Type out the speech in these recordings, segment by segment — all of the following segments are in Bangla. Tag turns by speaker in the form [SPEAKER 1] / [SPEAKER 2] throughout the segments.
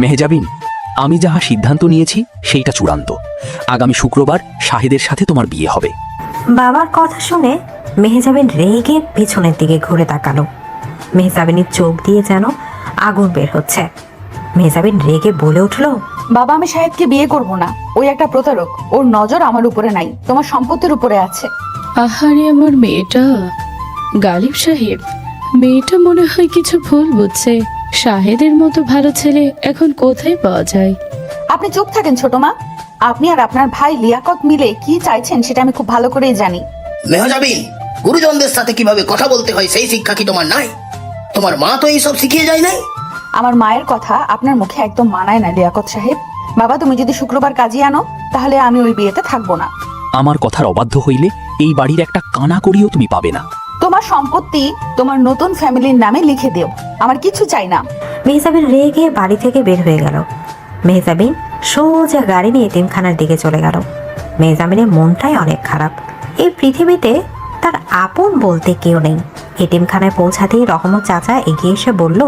[SPEAKER 1] মেহজাবিন, আমি যাহা সিদ্ধান্ত নিয়েছি সেইটা চূড়ান্ত। আগামী শুক্রবার শাহেদের সাথে তোমার বিয়ে হবে।
[SPEAKER 2] বাবার কথা শুনে মেহজাবিন রেগে পেছনের দিকে ঘুরে তাকালো। মেহজাবিনের চোখ দিয়ে যেন আগুন বের হচ্ছে। মেহজাবিন রেগে বলে উঠল,
[SPEAKER 3] বাবা, আমি শাহেদকে বিয়ে করব না। ওই একটা প্রতারক, ওর নজর আমার উপরে নাই, তোমার সম্পত্তির উপরে আছে।
[SPEAKER 4] আহারে আমার মেয়েটা। গালিব সাহেব, মেয়েটা মনে হয় কিছু ভুল বুঝছে। শাহেদের মতো ভালো ছেলে এখন কোথায় পাওয়া যায়?
[SPEAKER 3] আপনি চুপ থাকেন ছোট মা। আপনি আর আপনার ভাই লিয়াকত মিলে কি চাইছেন সেটা আমি খুব ভালো করেই জানি।
[SPEAKER 5] মেহজাবিন, গুরুজনদের সাথে কিভাবে কথা বলতে হয় সেই শিক্ষা কি তোমার নাই? তোমার মা তো এইসব শিখিয়ে যায় নাই।
[SPEAKER 3] আমার মায়ের কথা আপনার মুখে একদম মানায় না লিয়াকত সাহেব। বাবা, তুমি যদি শুক্রবার কাজে আনো তাহলে আমি ওই বিয়েতে থাকবো না।
[SPEAKER 1] আমার কথার অবাধ্য হইলে এই বাড়ির একটা কানা করিও তুমি পাবে না।
[SPEAKER 3] তোমার সম্পত্তি তোমার নতুন ফ্যামিলির নামে লিখে দিও, আমার কিছু চাই না।
[SPEAKER 2] মেহজাবিন রেগে বাড়ি থেকে বের হয়ে গেল। মেহজাবিন সোজা গাড়ি নিয়ে এতিমখানার দিকে চলে গেল। মেহজাবিনের মনটাই অনেক খারাপ। এই পৃথিবীতে তার আপন বলতে কেউ নেই। এতিমখানায় পৌঁছাতেই রহমত চাচা এগিয়ে এসে বলল,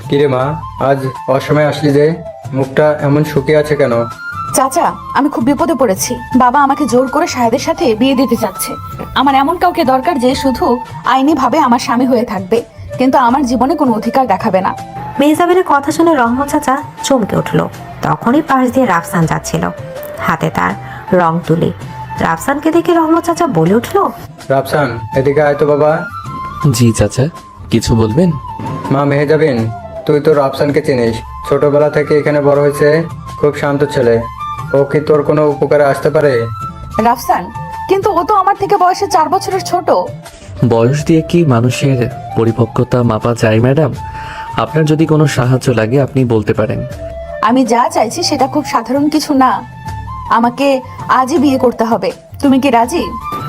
[SPEAKER 6] কিরে মা, আজ অসময়ে আসলি যে? মুখটা এমন শুকিয়ে আছে কেন?
[SPEAKER 3] চাচা, আমি খুব বিপদে পড়েছি। বাবা আমাকে জোর করে শাহেদের সাথে বিয়ে দিতে চাচ্ছে। আমার এমন কাউকে দরকার যে শুধু আইনি ভাবে আমার স্বামী হয়ে থাকবে, কিন্তু আমার জীবনে কোনো অধিকার দেখাবে না।
[SPEAKER 2] মেহজাবিনের কথা শুনে রহমত চাচা চমকে উঠল। তখনই পাশ দিয়ে রাফসান যাচ্ছিল, হাতে তার রং তুলি। রাফসানকে দেখে রহমত চাচা বলে উঠল,
[SPEAKER 6] রাফসান, এদিকে আয় তো বাবা।
[SPEAKER 7] জি চাচা, কিছু বলবেন?
[SPEAKER 6] মা মেহজাবিন, তুই তো রাফসানকে চিনিস, ছোটবেলা থেকে এখানে বড় হয়েছে, খুব শান্ত ছেলে। ও কি তোর কোনো উপকারে আসতে পারে?
[SPEAKER 3] রাফসান, কিন্তু ও তো আমার থেকে বয়সে 4 বছরের ছোট।
[SPEAKER 7] বয়স দিয়ে কি মানুষের পরিপক্কতা মাপা যায় ম্যাডাম? আপনার যদি কোনো সাহায্য লাগে আপনি বলতে পারেন।
[SPEAKER 3] আমি যা চাইছি সেটা খুব সাধারণ কিছু না। আমাকে আজই বিয়ে করতে হবে। তুমি কি রাজি?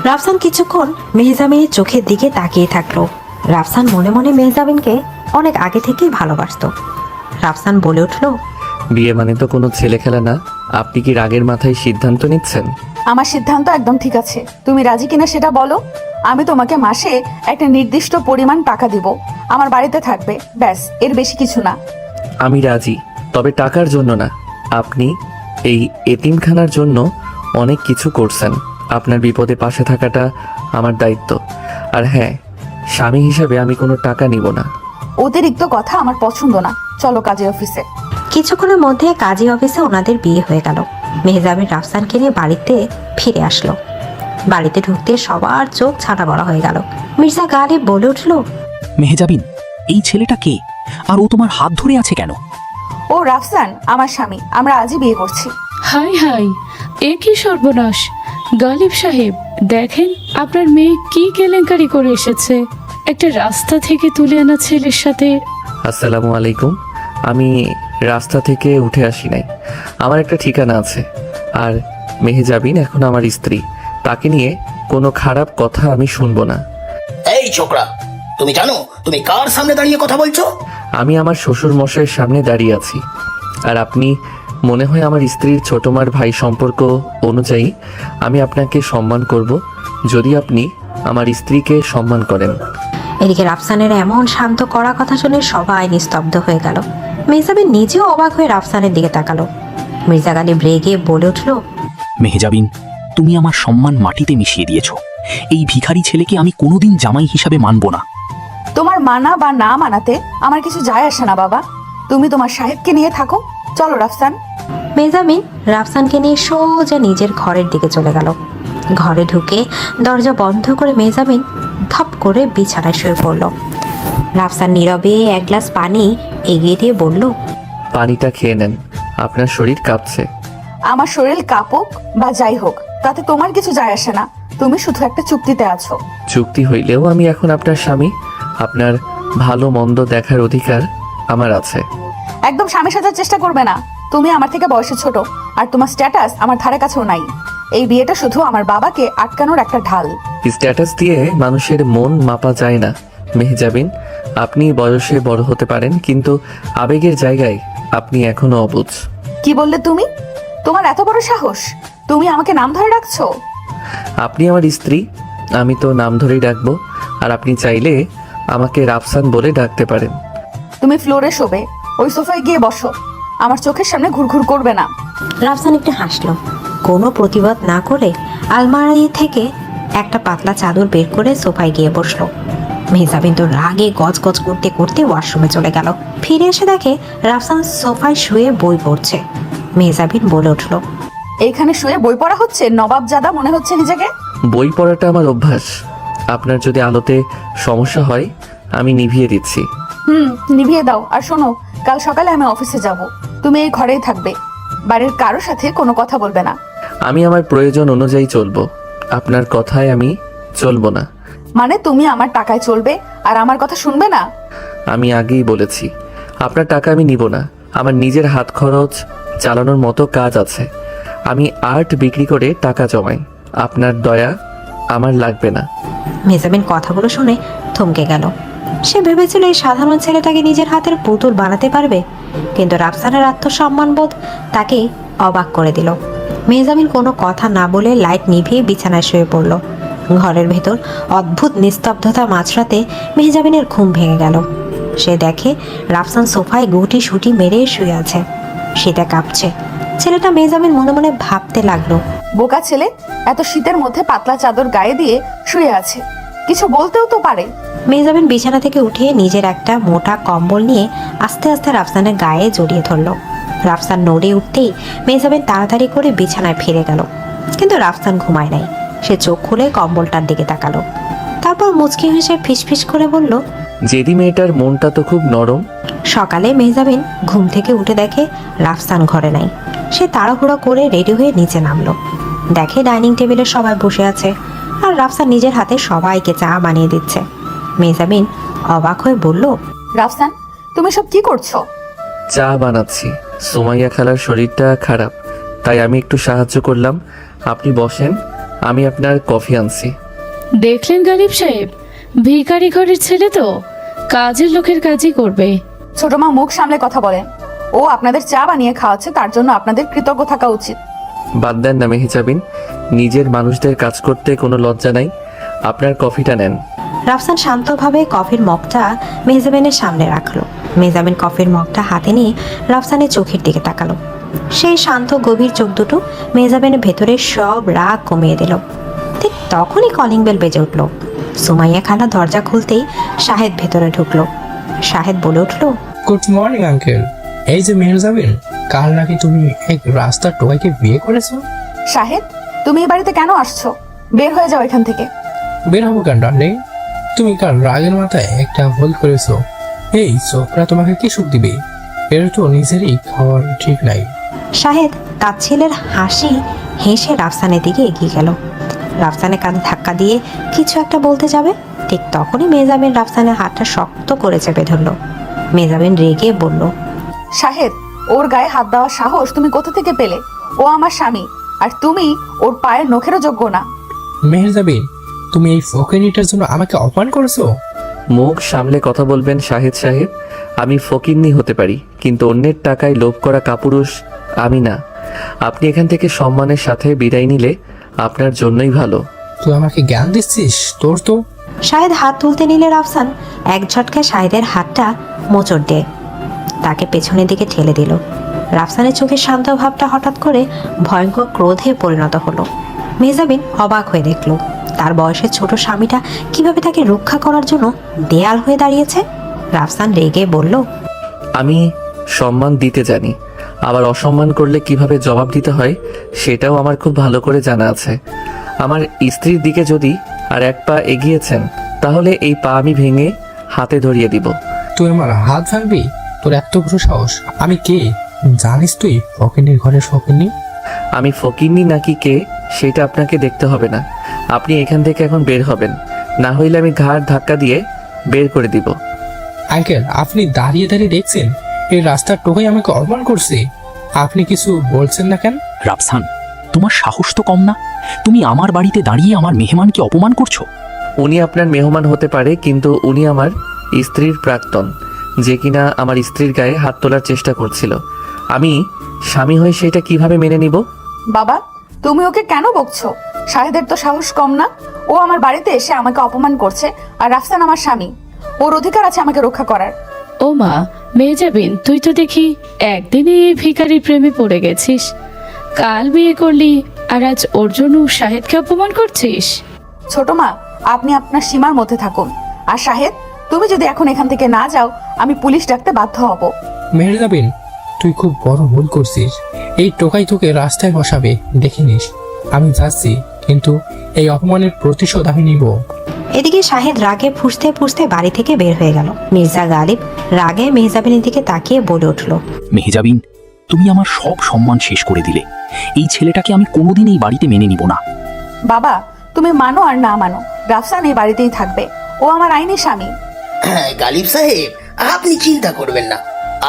[SPEAKER 2] রাফসান কিছুক্ষণ মেহজাবিনের চোখের দিকে তাকিয়ে থাকলো। রাফসান মনে মনে মেহজাবিনকে অনেক আগে থেকেই ভালোবাসতো। রাফসান বলে উঠল,
[SPEAKER 7] বিয়ে মানে তো কোনো ছেলে খেলা না। আপনি কি রাগের মাথায় সিদ্ধান্ত নিচ্ছেন?
[SPEAKER 3] আমার সিদ্ধান্ত একদম ঠিক আছে। তুমি রাজি কিনা সেটা বলো। আমি তোমাকে মাসে একটা নির্দিষ্ট পরিমাণ টাকা দিব, আমার বাড়িতে থাকবে, ব্যাস, এর বেশি কিছু না।
[SPEAKER 7] আমি রাজি, তবে টাকার জন্য না। আপনি এই এতিমখানার জন্য অনেক কিছু করছেন। আপনার বিপদে পাশে থাকাটা আমার দায়িত্ব। আর হ্যাঁ, স্বামী হিসাবে আমি কোনো টাকা নিব না।
[SPEAKER 3] অতিরিক্ত কথা আমার পছন্দ না। চলো কাজে অফিসে।
[SPEAKER 2] কিছুক্ষণের মধ্যে কাজী অফিসে ওনাদের বিয়ে হয়ে গেল। মেহজাবিন রাফসানকে নিয়ে বাড়িতে ফিরে আসলো। বাড়িতে ঢুকতে সবার চোখ ছানা বড়া হয়ে গেল। মির্জা গালিব বলে উঠল,
[SPEAKER 1] মেহজাবিন, এই ছেলেটা কে? আর ও তোমার হাত ধরে আছে কেন?
[SPEAKER 3] ও রাফসান আমার স্বামী, আমরা আজই বিয়ে করছি।
[SPEAKER 4] হাই হাই, এ কি সর্বনাশ! গালিব সাহেব, দেখেন আপনার মেয়ে কি কেলেঙ্কারি করে এসেছে। একটা রাস্তা থেকে তুলে আনা ছেলের সাথে।
[SPEAKER 7] আসসালামু আলাইকুম। আমি রাস্তা থেকে উঠে আসি নাই, আমার একটা ঠিকানা আছে। আর মেহজাবিন এখন আমার স্ত্রী, তাকে নিয়ে কোনো খারাপ কথা আমি শুনবো না।
[SPEAKER 5] এই ছোকরা, তুমি জানো তুমি কার সামনে দাঁড়িয়ে কথা বলছো?
[SPEAKER 7] আমি আমার শ্বশুর মশাইয়ের সামনে দাঁড়িয়ে আছি। আর আপনি মনে হয় আমার স্ত্রীর ছোট মার ভাই সম্পর্ক অনুযায়ী আমি আপনাকে সম্মান করব যদি আপনি আমার স্ত্রীকে সম্মান করেন।
[SPEAKER 2] এদিকে রাফসানের এমন শান্ত করা কথা শুনে সবাই নিস্তব্ধ হয়ে গেল। মেহজাবিন নিজেও অবাক হয়ে রাফসানের দিকে তাকালো। মির্জা গালিব রেগে বলে উঠল,
[SPEAKER 1] মেহজাবিন, তুমি আমার সম্মান মাটিতে মিশিয়ে দিয়েছ। এই ভিখারি ছেলেকে আমি কোনোদিন জামাই হিসাবে মানব না।
[SPEAKER 3] তোমার মানা বা না মানাতে আমার কিছু যায় আসে না বাবা। তুমি তোমার সাহেবকে নিয়ে থাকো। চলো রাফসান।
[SPEAKER 2] মেহজাবিন রাফসানকে নিয়ে সোজা নিজের ঘরের দিকে চলে গেল। ঘরে ঢুকে দরজা বন্ধ করে মেহজাবিন ধপ করে বিছানায় শুয়ে পড়ল। রাফসান নীরবে এক গ্লাস পানি এগিয়ে দিয়ে বলল,
[SPEAKER 7] পানিটা খেয়ে নেন, আপনার শরীর কাঁপছে।
[SPEAKER 3] আমার শরীর কাঁপুক বা যাই হোক, তাতে তোমার কিছু যায় আসে না। তুমি শুধু একটা চুক্তিতে আছো।
[SPEAKER 7] চুক্তি হইলেও আমি এখন আপনার স্বামী। আপনার ভালো মন্দ দেখার অধিকার আমার আছে।
[SPEAKER 3] একদম স্বামী সাজার চেষ্টা করবে না। তুমি আমার থেকে বয়সে ছোট, আর তোমার স্ট্যাটাস আমার ধারে কাছেও নাই। এই বিয়েটা শুধু আমার বাবাকে আটকানোর একটা ঢাল।
[SPEAKER 7] স্ট্যাটাস দিয়ে মানুষের মন মাপা যায় না মেহজাবিন। আপনি বয়সে বড় হতে পারেন, কিন্তু আবেগের জায়গায় আপনি এখনো অবুঝ।
[SPEAKER 3] কি বললে তুমি? তোমার এত বড় সাহস! তুমি আমাকে নাম ধরে ডাকছো?
[SPEAKER 7] আপনি আমার স্ত্রী, আমি তো নাম ধরেই ডাকবো। আর আপনি চাইলে আমাকে রাফসান বলে ডাকতে পারেন।
[SPEAKER 3] তুমি ফ্লোরে শোবে, ওই সোফায় গিয়ে বসো। আমার চোখের সামনে ঘুরঘুর করবে না।
[SPEAKER 2] রাফসান একটু হাসলো। কোনো প্রতিবাদ না করে আলমারি থেকে একটা পাতলা চাদর বের করে সোফায় গিয়ে বসলো। মেহজাবিন তো রাগে গজগজ করতে করতে ওয়াশরুমে চলে গেল। ফিরে এসে দেখে রাফসান সোফায় শুয়ে বই পড়ছে। মেহজাবিন বলে উঠল,
[SPEAKER 3] এইখানে শুয়ে বই পড়া হচ্ছে? নবাবজাদা মনে হচ্ছে নিজেকে।
[SPEAKER 7] বই পড়াটা আমার অভ্যাস। আপনার যদি আলোতে সমস্যা হয় আমি নিভিয়ে দিচ্ছি।
[SPEAKER 3] নিভিয়ে দাও। আর শোনো, কাল সকালে আমি অফিসে যাব, তুমি এই ঘরেই থাকবে, বাড়ির কারোর সাথে কোনো কথা বলবে না।
[SPEAKER 7] আমি আমার প্রয়োজন অনুযায়ী চলবো, আপনার কথায় আমি চলবো না।
[SPEAKER 3] মানে তুমি আমার টাকায় চলবে আর আমার কথা শুনবে না?
[SPEAKER 7] আমি আগেই বলেছি আপনার টাকা আমি নিব না। আমার নিজের হাত খরচ চালানোর মতো কাজ আছে। আমি আর্ট বিক্রি করে টাকা জমাই। আপনার দয়া আমার লাগবে না।
[SPEAKER 2] মেহজাবিন কথাগুলো শুনে থমকে গেল। সে ভেবেছিল এই সাধারণ ছেলেটাকে নিজের হাতের পুতুল বানাতে পারবে, কিন্তু রাফসানের আত্মসম্মানবোধ তাকে অবাক করে দিল। মেহজাবিন কোনো কথা না বলে লাইট নিভিয়ে বিছানায় শুয়ে পড়ল। ঘরের ভেতর অদ্ভুত নিস্তব্ধতা মাঝরাতে মেহজাবিনের ঘুম ভেঙে গেল। সে দেখে রাফসান সোফায় গুটি সুটি মেরে শুয়ে আছে, শীতে কাঁপছে। ছেলেটা মেহজাবিন মনে মনে ভাবতে লাগলো,
[SPEAKER 3] বোকা ছেলে, এত শীতের মধ্যে পাতলা চাদর গায়ে দিয়ে শুয়ে আছে, কিছু বলতেও তো পারে।
[SPEAKER 2] মেহজাবিন বিছানা থেকে উঠে নিজের একটা মোটা কম্বল নিয়ে আস্তে আস্তে রাফসানের গায়ে জড়িয়ে ধরল। রাফসান নড়ে উঠতেই মেহজাবিন তাড়াতাড়ি করে বিছানায় ফিরে গেল, কিন্তু রাফসান ঘুমায় নাই। সে চোখ খুলে কম্বলটার দিকে তাকালো, তারপর মুচকি হেসে ফিসফিস করে বলল,
[SPEAKER 7] জেদি মেয়েটার মনটা তো খুব নরম।
[SPEAKER 2] সকালে মেহজাবিন ঘুম থেকে উঠে দেখে রাফসান ঘরে নাই। সে তাড়াহুড়ো করে রেডি হয়ে নিচে নামলো। দেখে ডাইনিং টেবিলে সবাই বসে আছে আর রাফসান নিজের হাতে সবাইকে চা বানিয়ে দিচ্ছে। মেহজাবিন অবাক হয়ে বলল,
[SPEAKER 3] রাফসান, তুমি সব কি করছো?
[SPEAKER 7] চা বানাচ্ছি। সুমাইয়া খালার শরীরটা খারাপ, তাই আমি একটু সাহায্য করলাম। আপনি বসেন, আমি আপনার কফি আনছি।
[SPEAKER 4] দেখলেন গালিব সাহেব, ভিখারি ঘরের ছেলে তো কাজের লোকের কাজই করবে।
[SPEAKER 3] ছোট মা মুখ সামলে কথা বলেন। ও আপনাদের চা বানিয়ে খাওয়াচ্ছে, তার জন্য আপনাদের কৃতজ্ঞ থাকা উচিত।
[SPEAKER 7] বাদ দেন না মেহজাবিন, নিজের মানুষদের কাজ করতে কোনো লজ্জা নাই। আপনার কফিটা নেন।
[SPEAKER 2] রাফসান শান্তভাবে কফির মগটা মেহজাবিনের সামনে রাখলো। মেহজাবিন কফির মগটা হাতে নিয়ে রাফসানের চোখের দিকে তাকালো। সেই শান্ত গভীর চোখ দুটো মেহজাবিনের ভেতরে সব রাগ কমিয়ে দিল। ঠিক তখনই কলিং বেল বেজে উঠল। সুমাইয়া খালা দরজা খুলতেই শাহেদ ভেতরে ঢুকলো। শাহেদ বলে উঠল,
[SPEAKER 8] গুড মর্নিং আঙ্কেল। এই যে মেহজাবিন, কাল নাকি তুমি এক রাস্তার টোকাইকে বিয়ে করেছো?
[SPEAKER 3] শাহেদ, তুমি এই বাড়িতে কেন আসছো? বের হয়ে যাও এখান থেকে।
[SPEAKER 8] বের হবো কেন ডার্লিং? তুমি কাল রাগের মাথায় একটা ভুল করেছো। এই চোখরা তোমাকে কি সুখ দিবে? এর তো নিজেরই খাওয়ার ঠিক নাই।
[SPEAKER 2] শাহেদ তার ছেলের হাসি হেসে রাফসানের দিকে এগিয়ে গেল। রাফসানের কাঁধে ধাক্কা দিয়ে কিছু একটা বলতে যাবে, ঠিক তখনই মেহজাবিন রাফসানের হাতটা শক্ত করে চেপে ধরল। মেহজাবিন রেগে বলল,
[SPEAKER 3] শাহেদ, ওর গায়ে হাত দেওয়ার সাহস তুমি কোথা থেকে পেলে? ও আমার স্বামী, আর তুমি ওর পায়ের নখেরও যোগ্য না।
[SPEAKER 8] মেহজাবিন, তুমি এই ফকিনিটার জন্য আমাকে অপমান করেছো?
[SPEAKER 7] মুখ সামলে কথা বলবেন শাহেদ সাহেব। আমি ফকিন্নি হতে পারি, কিন্তু অন্যের টাকায় লোভ করা কাপুরুষ আমি না। আপনি এখান থেকে সম্মানের সাথে বিদায় নিলে আপনার জন্যই ভালো।
[SPEAKER 8] তুই আমাকে জ্ঞান দিচ্ছিস? তোর তো।
[SPEAKER 2] শাহেদ হাত তুলতে নিলে রাফসান এক ঝটকায় শাহেদের হাতটা মোচড় দিয়ে তাকে পেছনের দিকে ঠেলে দিল। রাফসানের চোখের শান্ত ভাবটা হঠাৎ করে ভয়ঙ্কর ক্রোধে পরিণত হলো। মেহজাবিন অবাক হয়ে দেখল তার বয়সের ছোট স্বামীটা কিভাবে তাকে রক্ষা করার জন্য দেয়াল হয়ে দাঁড়িয়েছে। রাফসান রেগে বলল,
[SPEAKER 7] আমি সম্মান দিতে জানি, আবার অসম্মান করলে কিভাবে জবাব দিতে হয় সেটাও আমার খুব ভালো করে জানা আছে। আমার স্ত্রীর দিকে যদি আর এক পা এগিয়েছেন তাহলে এই পা আমি ভেঙে হাতে ধরিয়ে দিব।
[SPEAKER 8] তুই আমার হাত ভাঙবি? তোর এত বড় সাহস! আমি কে জানিস তুই? ফকিনির ঘরের ফকিনি।
[SPEAKER 7] আমি ফকিন্নি নাকি কে সেটা আপনাকে দেখতে হবে না। আপনি এখান থেকে এখন বের হবেন, না হইলে আমি ঘাড় ধাক্কা দিয়ে বের করে দিব।
[SPEAKER 8] আঙ্কেল, আপনি দাঁড়িয়ে দাঁড়িয়ে দেখছেন এই রাস্তার টোকাই আমাকে অপমান করছে, আপনি কিছু বলছেন না কেন?
[SPEAKER 1] রাফসান, তোমার সাহস তো কম না। তুমি আমার বাড়িতে দাঁড়িয়ে আমার মেহমানকে অপমান করছো।
[SPEAKER 7] উনি আপনার মেহমান হতে পারে, কিন্তু উনি আমার স্ত্রীর প্রাক্তন, যে কিনা আমার স্ত্রীর গায়ে হাত তোলার চেষ্টা করছিল। আমি স্বামী হয়ে সেটা কিভাবে মেনে নিব?
[SPEAKER 3] বাবা, তুমি ওকে কেন বকছো? শাহেদের তো সাহস কম না। ও আমার বাড়িতে এসে আমাকে অপমান করছে, আর রাফসান আমার স্বামী, ওর অধিকার আছে আমাকে রক্ষা করার।
[SPEAKER 4] ও মা, মেহজাবিন, তুই তো দেখি একদিনে এই ভিখারির প্রেমে পড়ে গেছিস। কাল বিয়ে করলি আর আজ ওর জন্য শাহেদকে অপমান করছিস।
[SPEAKER 3] ছোট মা, আপনি আপনার সীমার মধ্যে থাকুন। আর শাহেদ, তুমি যদি এখন এখান থেকে না যাও, আমি পুলিশ ডাকতে বাধ্য হব।
[SPEAKER 8] মেহজাবিন, তুই খুব বড় ভুল করছিস। এই টোকাই তোকে রাস্তায় বসাবে, দেখে নিস। আমি যাচ্ছি, কিন্তু এই অপমানের প্রতিশোধ আমি নিব।
[SPEAKER 2] এদিকে শাহেদ রাগে ফুঁসতে ফুঁসতে বাড়ি থেকে বের হয়ে গেল। মির্জা গালিব রাগে মেহজাবিনের দিকে তাকিয়ে বলে উঠল,
[SPEAKER 1] মেহজাবিন, তুমি আমার সব সম্মান শেষ করে দিলে। এই ছেলেটাকে আমি কোনোদিন এই বাড়িতে মেনে নিব না।
[SPEAKER 3] বাবা, তুমি মানো আর না মানো, রাফসান এই বাড়িতেই থাকবে। ও আমার আইনি স্বামী।
[SPEAKER 5] হ্যাঁ গালিব সাহেব, আপনি চিন্তা করবেন না।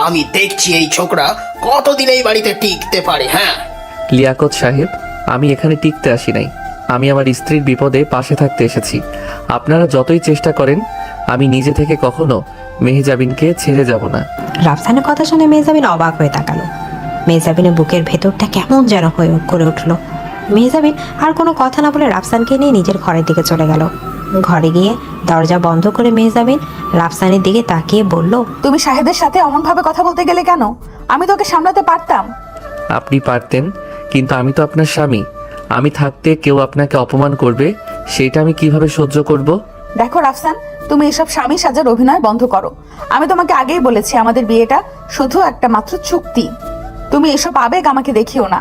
[SPEAKER 5] আমি দেখছি এই ছোকরা কতদিন এই বাড়িতে টিকতে পারে। হ্যাঁ
[SPEAKER 7] লিয়াকত সাহেব, আমি এখানে টিকতে আসি নাই। আমি আমার স্ত্রীর বিপদে পাশে থাকতে এসেছি। আপনারা যতই চেষ্টা করেন, আমি নিজে থেকে কখনো মেহজাবিনকে ছেড়ে যাব না।
[SPEAKER 2] রাফসানের কথা শুনে মেহজাবিন অবাক হয়ে তাকালো। মেহজাবিনের বুকের ভেতরটা কেমন যেন হয়ে করে উঠল। মেহজাবিন আর কোনো কথা না বলে রাফসানকে নিয়ে নিজের ঘরের দিকে চলে গেল। ঘরে গিয়ে দরজা বন্ধ করে মেহজাবিন রাফসানের দিকে তাকিয়ে বলল,
[SPEAKER 3] তুমি শাহেদের সাথে অমন ভাবে কথা বলতে গেলে কেন? আমি তোকে সামলাতে পারতাম।
[SPEAKER 7] আপনি পারতেন, কিন্তু আমি তো আপনার স্বামী। আমি থাকতে কেউ আপনাকে অপমান করবে, সেটা আমি কিভাবে সহ্য করব?
[SPEAKER 3] দেখো রাফসান, তুমি এসব স্বামী সাজার অভিনয় বন্ধ করো। আমি তোমাকে আগেই বলেছি, আমাদের বিয়েটা শুধু একটা মাত্র চুক্তি। তুমি এসব আবেগ আমাকে দেখিও না।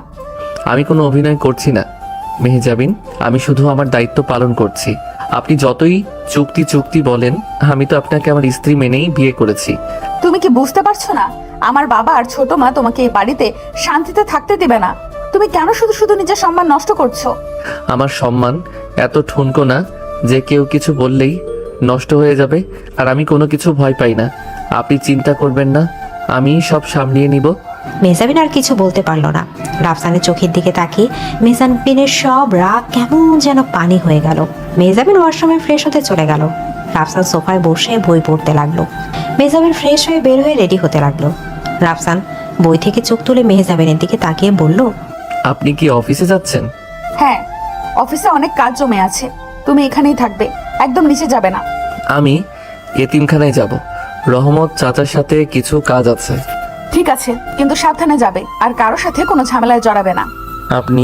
[SPEAKER 7] আমি কোনো অভিনয় করছি না মেহজাবিন, আমি শুধু আমার দায়িত্ব পালন করছি। আপনি যতই চুক্তি চুক্তি বলেন, আমি তো আপনাকে আমার স্ত্রী মেনেই বিয়ে করেছি।
[SPEAKER 3] তুমি কি বুঝতে পারছো না? আমার বাবা আর ছোট মা তোমাকে এই বাড়িতে শান্তিতে থাকতে দিবে না। তুমি কেন শুধু শুধু নিজের সম্মান নষ্ট করছো?
[SPEAKER 7] আমার সম্মান এত ঠুনকো না যে কেউ কিছু বললেই নষ্ট হয়ে যাবে। আর আমি কোনো কিছু ভয় পাই না। আপনি চিন্তা করবেন না, আমি সব সামলিয়ে নিব।
[SPEAKER 2] মেহজাবিন আর কিছু বলতে পারল না। রাফসানের চোখের দিকে তাকিয়ে মেহজাবিনের সব রাগ কেমন যেন পানি হয়ে গেল। মেহজাবিন ওয়াশরুমে ফ্রেশ হতে চলে গেল। রাফসান সোফায় বসে বই পড়তে লাগলো। মেহজাবিন ফ্রেশ হয়ে বের হয়ে রেডি হতে লাগলো। রাফসান বই থেকে চোখ তুলে মেহজাবিনের দিকে তাকিয়ে বলল,
[SPEAKER 7] আপনি কি অফিসে যাচ্ছেন?
[SPEAKER 3] হ্যাঁ, অফিসে অনেক কাজ জমে আছে। তুমি এখানেই থাকবে, একদম নিচে যাবে না।
[SPEAKER 7] আমি এতিমখানায় যাব। রহমত চাচার সাথে কিছু কাজ আছে।
[SPEAKER 3] ঠিক আছে, কিন্তু সাবধানে যাবে আর কারো সাথে কোনো ঝামেলায় জড়াবে না।
[SPEAKER 7] আপনি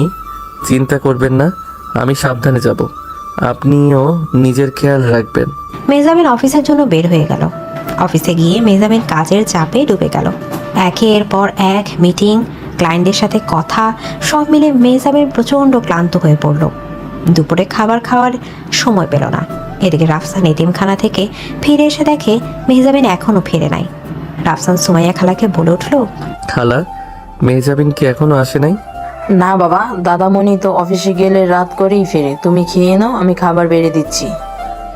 [SPEAKER 7] চিন্তা করবেন না, আমি সাবধানে যাব। আপনিও নিজের খেয়াল রাখবেন।
[SPEAKER 2] মেহজাবিন অফিসের জন্য বের হয়ে গেল। অফিসে গিয়ে মেহজাবিন কাজের চাপে ডুবে গেল। একের পর এক মিটিং, ক্লায়েন্টদের সাথে কথা, সব মিলে মেহজাবিন প্রচণ্ড ক্লান্ত হয়ে পড়ল। দুপুরে খাবার খাওয়ার সময় পেল না। এদিকে রাফসান এতিমখানা থেকে ফিরে এসে দেখে মেহজাবিন এখনও ফিরে নাই। রাফসান সুমাইয়া খালাকে বলে উঠল,
[SPEAKER 7] খালা, মেহজাবিন কি এখনো আসে নাই?
[SPEAKER 9] না বাবা, দাদামণি তো অফিসে গেলে রাত করেই ফেরে। তুমি খেয়ে নাও, আমি খাবার বেড়ে দিচ্ছি।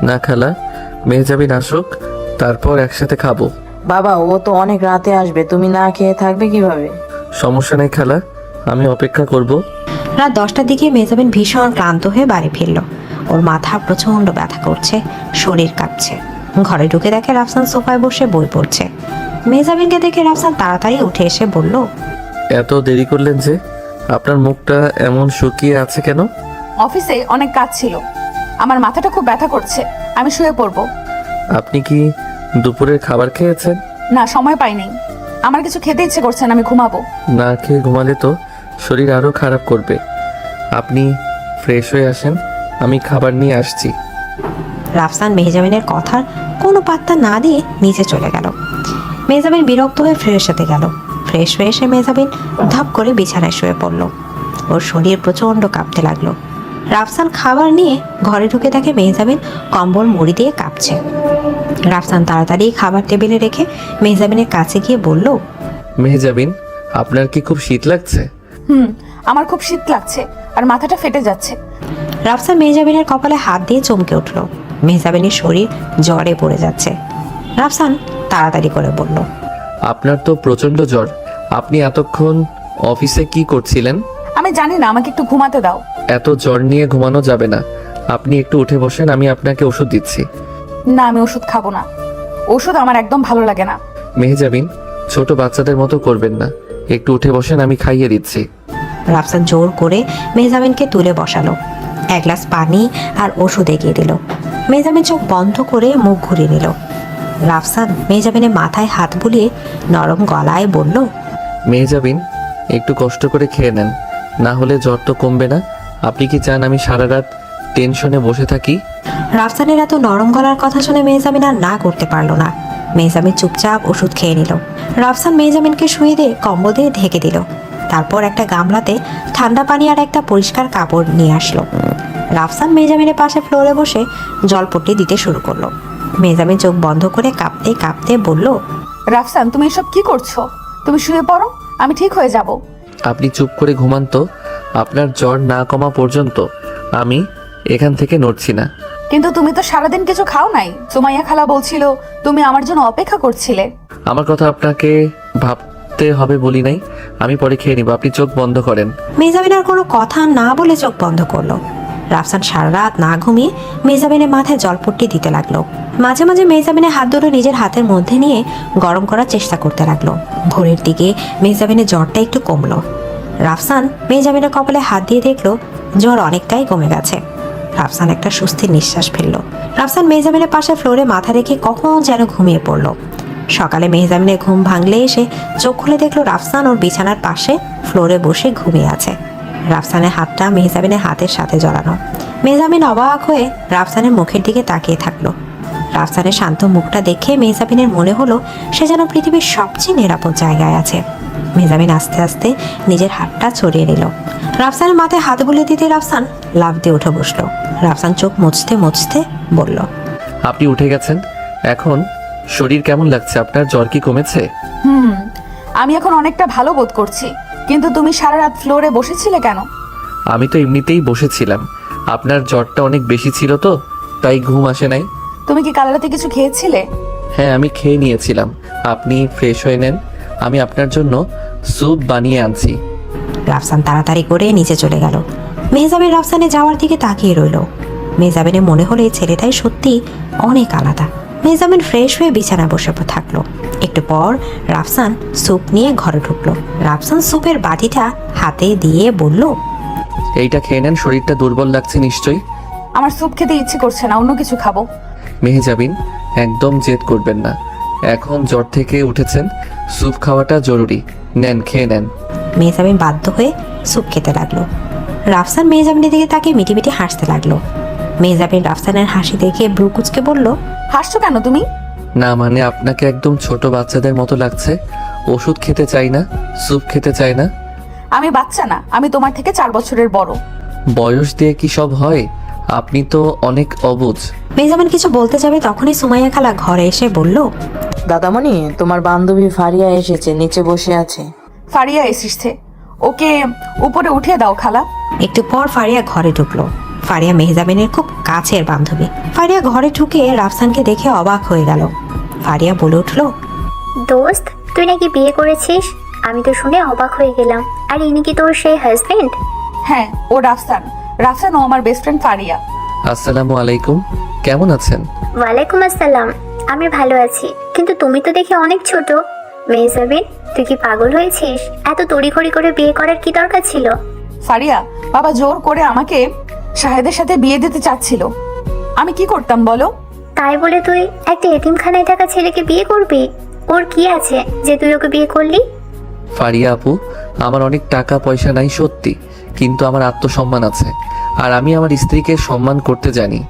[SPEAKER 7] না খালা, মেহজাবিন আসুক, তারপর একসাথে খাবো।
[SPEAKER 9] বাবা, ও তো অনেক রাতে আসবে, তুমি না খেয়ে থাকবে কিভাবে?
[SPEAKER 7] সমস্যা নেই খালা, আমি অপেক্ষা করব।
[SPEAKER 2] রাত 10টার দিকে মেহজাবিন ভীষণ ক্লান্ত হয়ে বাড়ি ফিরল। ওর মাথা প্রচণ্ড ব্যথা করছে, শরীর কাঁপছে। ঘরে ঢুকে দেখে রাফসান সোফায় বসে বই পড়ছে। মেহজাবিনকে দেখে রাফসান তাড়াতাড়ি উঠে এসে বলল,
[SPEAKER 7] এত দেরি করলেন যে? আপনার মুখটা এমন শুকিয়ে আছে কেন?
[SPEAKER 3] অফিসে অনেক কাজ ছিল, আমার মাথাটা খুব ব্যথা করছে। আমি শুয়ে পড়বো।
[SPEAKER 7] আপনি কি দুপুরের খাবার খেয়েছেন?
[SPEAKER 3] না, সময় পাইনি। আমার কিছু খেতে ইচ্ছে করছে না, আমি ঘুমাবো।
[SPEAKER 7] না খেয়ে ঘুমালে তো শরীর আরো খারাপ করবে। আপনি ফ্রেশ হয়ে আসেন, আমি খাবার নিয়ে আসছি।
[SPEAKER 2] রাফসান মেহজাবিনের কথার কোনো পাত্তা না দিয়ে নিচে চলে গেল। মেহজাবিন বিরক্ত হয়ে ফ্রেশ হতে গেল। ফ্রেশ হয়ে এসে মেহজাবিন ধপ করে বিছানায় শুয়ে পড়ল। ওর শরীর প্রচণ্ড কাঁপতে লাগলো। রাফসান খাবার নিয়ে ঘরে ঢুকে দেখে মেহজাবিন কম্বল মুড়ি দিয়ে কাঁপছে। রাফসান তাড়াতাড়ি খাবার টেবিলে রেখে মেহজাবিনের কাছে গিয়ে বলল,
[SPEAKER 7] মেহজাবিন, আপনার কি খুব শীত লাগছে?
[SPEAKER 3] আমার খুব শীত লাগছে আর মাথাটা ফেটে যাচ্ছে।
[SPEAKER 2] রাফসান মেহজাবিনের কপালে হাত দিয়ে চমকে উঠল। মেহজাবিনের শরীর জ্বরে পড়ে যাচ্ছে। রাফসান তাড়াতাড়ি করে বলল,
[SPEAKER 7] আপনার তো প্রচন্ড জ্বর। আপনি এতক্ষণ অফিসে কি করছিলেন?
[SPEAKER 3] আমি জানি না, আমাকে একটু ঘুমাতে দাও।
[SPEAKER 7] এত জ্বর নিয়ে ঘুমানো যাবে না। আপনি একটু উঠে বসেন, আমি আপনাকে ওষুধ দিচ্ছি।
[SPEAKER 3] না, আমি ওষুধ খাবো না। ওষুধ আমার একদম ভালো লাগে না।
[SPEAKER 7] মেহজাবিন, ছোট বাচ্চাদের মতো করবেন না। একটু উঠে বসেন, আমি খাইয়ে দিচ্ছি।
[SPEAKER 2] রাফসান জোর করে মেহজাবিনকে তুলে বসালো। এক গ্লাস পানি আর ওষুধ এগিয়ে দিল। মেহজাবিন চোখ বন্ধ করে মুখ ঘুরিয়ে নিল। রাফসান মেহজাবিনের মাথায় হাত বুলিয়ে নরম গলায় বলল,
[SPEAKER 7] মেহজাবিন, একটু কষ্ট করে খেয়ে নেন, না হলে জ্বর তো কমবে না। আপনি কি চান আমি সারা রাত টেনশনে বসে থাকি?
[SPEAKER 2] রাফসানের এত নরম গলার কথা শুনে মেহজাবিন আর না করতে পারলো না। মেহজাবিন চুপচাপ ওষুধ খেয়ে নিল। রাফসান মেহজাবিনকে শুয়ে দিয়ে কম্বল দিয়ে ঢেকে দিল। তারপর একটা গামলাতে ঠান্ডা পানি আর একটা পরিষ্কার কাপড় নিয়ে আসলো। রাফসান মেহজাবিনের পাশে ফ্লোরে বসে জলপট্টি দিতে শুরু করলো। মেহজাবিন চোখ বন্ধ করে কাঁপতে কাঁপতে বলল,
[SPEAKER 3] রাফসান, তুমি এসব কি করছো? তুমি শুয়ে পড়ো, আমি ঠিক হয়ে যাব।
[SPEAKER 7] আপনি চুপ করে ঘুমান তো। আপনার জ্বর না কমা পর্যন্ত আমি এখান থেকে নড়ছি না।
[SPEAKER 3] কিন্তু তুমি তো সারাদিন কিছু খাও নাই। সুমাইয়া খালা বলছিল তুমি আমার জন্য অপেক্ষা করছিলে।
[SPEAKER 7] আমার কথা আপনাকে ভাবতে হবে বলি নাই, আমি পরে খেয়ে নিব। আপনি চোখ বন্ধ করেন।
[SPEAKER 2] মেহজাবিন আর কোনো কথা না বলে চোখ বন্ধ করলো। রাফসান সারা রাত না ঘুমিয়ে মেহজাবিনের মাথায় জলপট্টি দিতে লাগলো। মাঝে মাঝে মেহজাবিনের হাত দুটো নিজের হাতের মধ্যে নিয়ে গরম করার চেষ্টা করতে লাগলো। ভোরের দিকে মেহজাবিনের জ্বরটা একটু কমলো। রাফসান মেহজাবিনের কপালে হাত দিয়ে দেখলো জ্বর অনেকটাই কমে গেছে। রাফসান একটা স্বস্তির নিঃশ্বাস ফেলল। রাফসান মেহজাবিনের পাশে ফ্লোরে মাথা রেখে কখন যেন ঘুমিয়ে পড়ল। সকালে মেহজাবিনের ঘুম ভাঙলে এসে চোখ খুলে দেখলো রাফসান ওর বিছানার পাশে ফ্লোরে বসে ঘুমিয়ে আছে। রাফসানের হাতটা মেহজাবিনের হাতের সাথে জড়ানো। মেহজাবিন অবাক হয়ে রাফসানের মুখের দিকে তাকিয়ে থাকলো। রাফসানের শান্ত মুখটা দেখে মেহজাবিনের মনে হলো সে যেন পৃথিবীর সবচেয়ে নিরাপদ জায়গায় আছে। মেহজাবিন আস্তে আস্তে নিজের হাতটা ছড়িয়ে নিল। রাফসানের মাথায় হাত বুলিয়ে দিতে রাফসান লাফ দিয়ে উঠে বসলো। রাফসান চোখ মুছতে মুছতে বলল,
[SPEAKER 7] আপনি উঠে গেছেন, এখন শরীর কেমন লাগছে? আপনার জ্বর কি কমেছে?
[SPEAKER 3] আমি এখন অনেকটা ভালো বোধ করছি। কিন্তু তুমি সারা রাত ফ্লোরে বসেছিলে কেন?
[SPEAKER 7] আমি তো এমনিতেই বসেছিলাম। আপনার জ্বরটা অনেক বেশি ছিল তো, তাই ঘুম আসে নাই।
[SPEAKER 3] তুমি কি কাল রাতে কিছু খেয়েছিলে?
[SPEAKER 7] হ্যাঁ, আমি খেয়ে নিয়েছিলাম। আপনি ফ্রেশ হয়ে নেন, আমি আপনার জন্য স্যুপ বানিয়ে আনছি।
[SPEAKER 2] রাফসান তাড়াতাড়ি করে নিচে চলে গেল। মেহজাবিন রাফসানের যাওয়ার দিকে তাকিয়ে রইল। মেহজাবিনের মনে হলো এই ছেলেটাই সত্যি অনেক আলাদা। মেহজাবিন ফ্রেশ হয়ে বিছানায় বসে থাকলো। একটু পর রাফসান স্যুপ নিয়ে ঘরে ঢুকলো। রাফসান স্যুপের বাটিটা হাতে দিয়ে বলল,
[SPEAKER 7] এইটা খেয়ে নেন, শরীরটা দুর্বল লাগছে নিশ্চয়ই।
[SPEAKER 3] আমার স্যুপ খেতে ইচ্ছে করছে না, অন্য কিছু খাবো।
[SPEAKER 7] মেহজাবিন, একদম জেদ করবেন না। এখন জ্বর থেকে উঠেছেন, স্যুপ খাওয়াটা জরুরি। নেন, খেয়ে নেন।
[SPEAKER 2] মেহজাবিন বাধ্য হয়ে স্যুপ খেতে লাগলো। রাফসান মেহজাবিনের দিকে তাকিয়ে মিটিমিটি হাসতে লাগলো। মেহজাবিন রাফসানের হাসি দেখে ব্রু কুঁচকে বলল,
[SPEAKER 3] হাসছো কেন তুমি?
[SPEAKER 7] না মানে, আপনাকে একদম ছোট বাচ্চাদের মতো লাগছে। ওষুধ খেতে চাই না, স্যুপ খেতে চাই না।
[SPEAKER 3] আমি বাচ্চা না, আমি তোমার থেকে 4 বছরের বড়।
[SPEAKER 7] বয়স দিয়ে কি সব হয়? আপনি তো অনেক অবুঝ।
[SPEAKER 2] মেহজাবিন কিছু বলতে যাবে তখনই সুমাইয়া খালা ঘরে এসে বলল,
[SPEAKER 9] দাদামণি, তোমার বান্ধবী ফারিয়া এসেছে, নিচে বসে আছে।
[SPEAKER 3] ফারিয়া এসেছে, ওকে উপরে উঠিয়ে দাও খালা।
[SPEAKER 2] একটু পর ফারিয়া ঘরে ঢুকলো। ফারিয়া মেহজাবিনের খুব কাছের বান্ধবী। ফারিয়া ঘরে ঢুকে রাফসানকে দেখে অবাক হয়ে গেল। ফারিয়া বলে উঠল,
[SPEAKER 10] দোস্ত, তুই নাকি বিয়ে করেছিস? আমি তো শুনে অবাক হয়ে গেলাম। আর ইনি কি তোর সেই হাজবেন্ড?
[SPEAKER 3] হ্যাঁ, ও রাফসান। রাফসান ও আমার বেস্ট ফ্রেন্ড ফারিয়া।
[SPEAKER 7] আসসালামু আলাইকুম, কেমন আছেন?
[SPEAKER 10] ওয়ালাইকুম আসসালাম। আমি ভালো আছি, কিন্তু তুমি তো দেখে অনেক ছোট। মেহজাবিন, তুই কি পাগল হয়েছিস? এত তড়িঘড়ি করে বিয়ে করার কি দরকার ছিল?
[SPEAKER 3] ফারিয়া, বাবা জোর করে আমাকে শাহেদের সাথে বিয়ে দিতে চাচ্ছিল। আমি কি করতাম বলো?
[SPEAKER 10] তাই বলে তুই একটা এতিমখানায় থাকা ছেলেকে বিয়ে করবি? ওর কি আছে যে তুই ওকে বিয়ে করলি?
[SPEAKER 7] ফারিয়া আপু, আমার অনেক টাকা পয়সা নাই সত্যি, কিন্তু আমার আত্মসম্মান আছে। আর আমি আমার স্ত্রীকে সম্মান করতে জানি।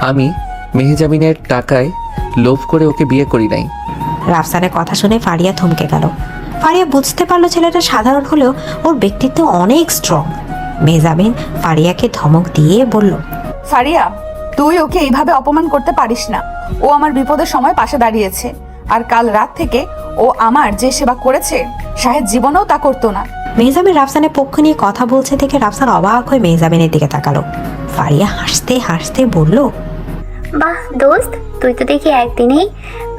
[SPEAKER 7] আমি মেহজাবিনের টাকায় লোভ করে ওকে বিয়ে করি নাই।
[SPEAKER 2] রাফসানের কথা শুনে ফারিয়া থমকে গেল। ফারিয়া বুঝতে পারলো ছেলেটা সাধারণ হলেও ওর ব্যক্তিত্ব অনেক স্ট্রং। মেহজাবিন ফারিয়াকে ধমক দিয়ে বলল,
[SPEAKER 3] ফারিয়া, তুই ওকে এইভাবে অপমান করতে পারিস না। ও আমার বিপদের সময় পাশে দাঁড়িয়েছে। আর কাল রাত থেকে ও আমার যে সেবা করেছে, শাহেদ জীবনেও তা করতো না।
[SPEAKER 2] মেহজাবিন রাফসানের পক্ষ নিয়ে কথা বলছে দেখে রাফসান অবাক হয়ে মেহজাবিনের দিকে তাকালো। ফারিয়া হাসতে হাসতে বলল,
[SPEAKER 10] বাহ দোস্ত, তুই তো দেখি একদিনেই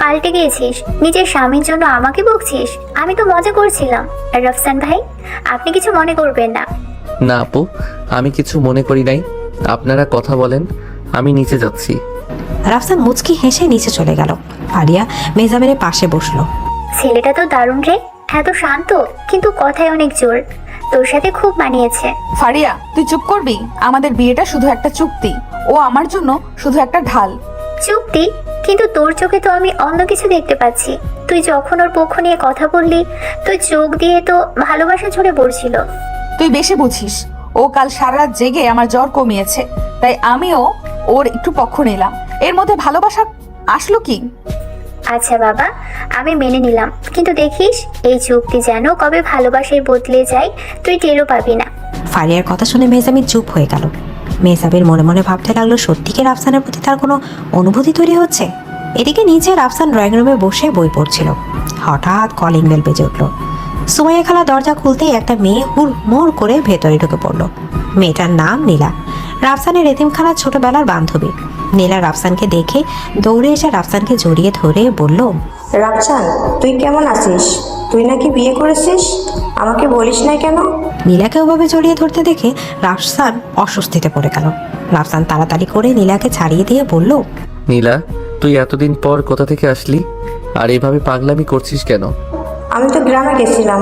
[SPEAKER 10] পাল্টে গিয়েছিস। নিজের স্বামীর জন্য আমাকে বকছিস? আমি তো মজা করছিলাম। আর রফসান ভাই, আপনি কিছু মনে করবেন না।
[SPEAKER 7] না আপু, আমি কিছু মনে করি নাই। আপনারা কথা বলেন, আমি নিচে যাচ্ছি।
[SPEAKER 2] রাফসান মুচকি হেসে নিচে চলে গেল। ফারিয়া মেহজাবিনের পাশে বসলো।
[SPEAKER 10] ছেলেটা তো দারুণ রে, এত শান্ত কিন্তু কথায় অনেক জোর। তোর সাথে খুব মানিয়েছে।
[SPEAKER 3] ফারিয়া, তুই চুপ করবি? আমাদের বিয়েটা শুধু একটা চুক্তি। ও আমার জন্য শুধু একটা ঢাল।
[SPEAKER 10] চুক্তি? কিন্তু তোর চোখে তো আমি অন্য কিছু দেখতে পাচ্ছি। তুই যখন ওর পক্ষ নিয়ে কথা বললি, তুই চোখ দিয়ে তো ভালোবাসা ঝরে পড়ছিল।
[SPEAKER 3] তুই বেশি বুঝিস। ও কাল সারা রাত জেগে আমার জ্বর কমিয়েছে, তাই আমিও ওর একটু পক্ষ নিলাম। এর মধ্যে ভালোবাসা আসলো কি?
[SPEAKER 10] আচ্ছা বাবা, আমি মেনে নিলাম, কিন্তু দেখিস এই চুক্তি যেন কবে ভালোবাসায় বদলে যায়, তুই টেরও পাবি না।
[SPEAKER 2] ফারিয়ার কথা শুনে মেহজাবিন চুপ হয়ে গেল। মেহজাবিন মনে মনে ভাবতে লাগলো সত্যি কি রাফসানের প্রতি তার কোনো অনুভূতি তৈরি হচ্ছে। এদিকে নিচে রাফসান ড্রয়িং রুমে বসে বই পড়ছিল। হঠাৎ কলিং বেল বেজে উঠল। সুমাইয়া খালা দরজা খুলতেই একটা মেয়ে হুড়মুড় করে ভেতরে ঢুকে পড়ল। মেয়েটার নাম নীলা, রাফসানের এতিমখানার ছোটবেলার বান্ধবী। নীলা রাফসানকে দেখে দৌড়ে এসে রাফসানকে জড়িয়ে ধরে বলল,
[SPEAKER 11] রাফসান, তুই কেমন আছিস? তুই নাকি বিয়ে করেছিস, আমাকে বলিস না কেন?
[SPEAKER 2] নীলাকে ওভাবে জড়িয়ে ধরতে দেখে রাফসান অস্বস্তিতে পড়ে গেল। রাফসান তাড়াতাড়ি করে নীলাকে ছাড়িয়ে দিয়ে বলল,
[SPEAKER 7] নীলা, তুই এতদিন পর কোথা থেকে আসলি আর এভাবে পাগলামি করছিস কেন?
[SPEAKER 11] আমি তো গ্রামে গেছিলাম,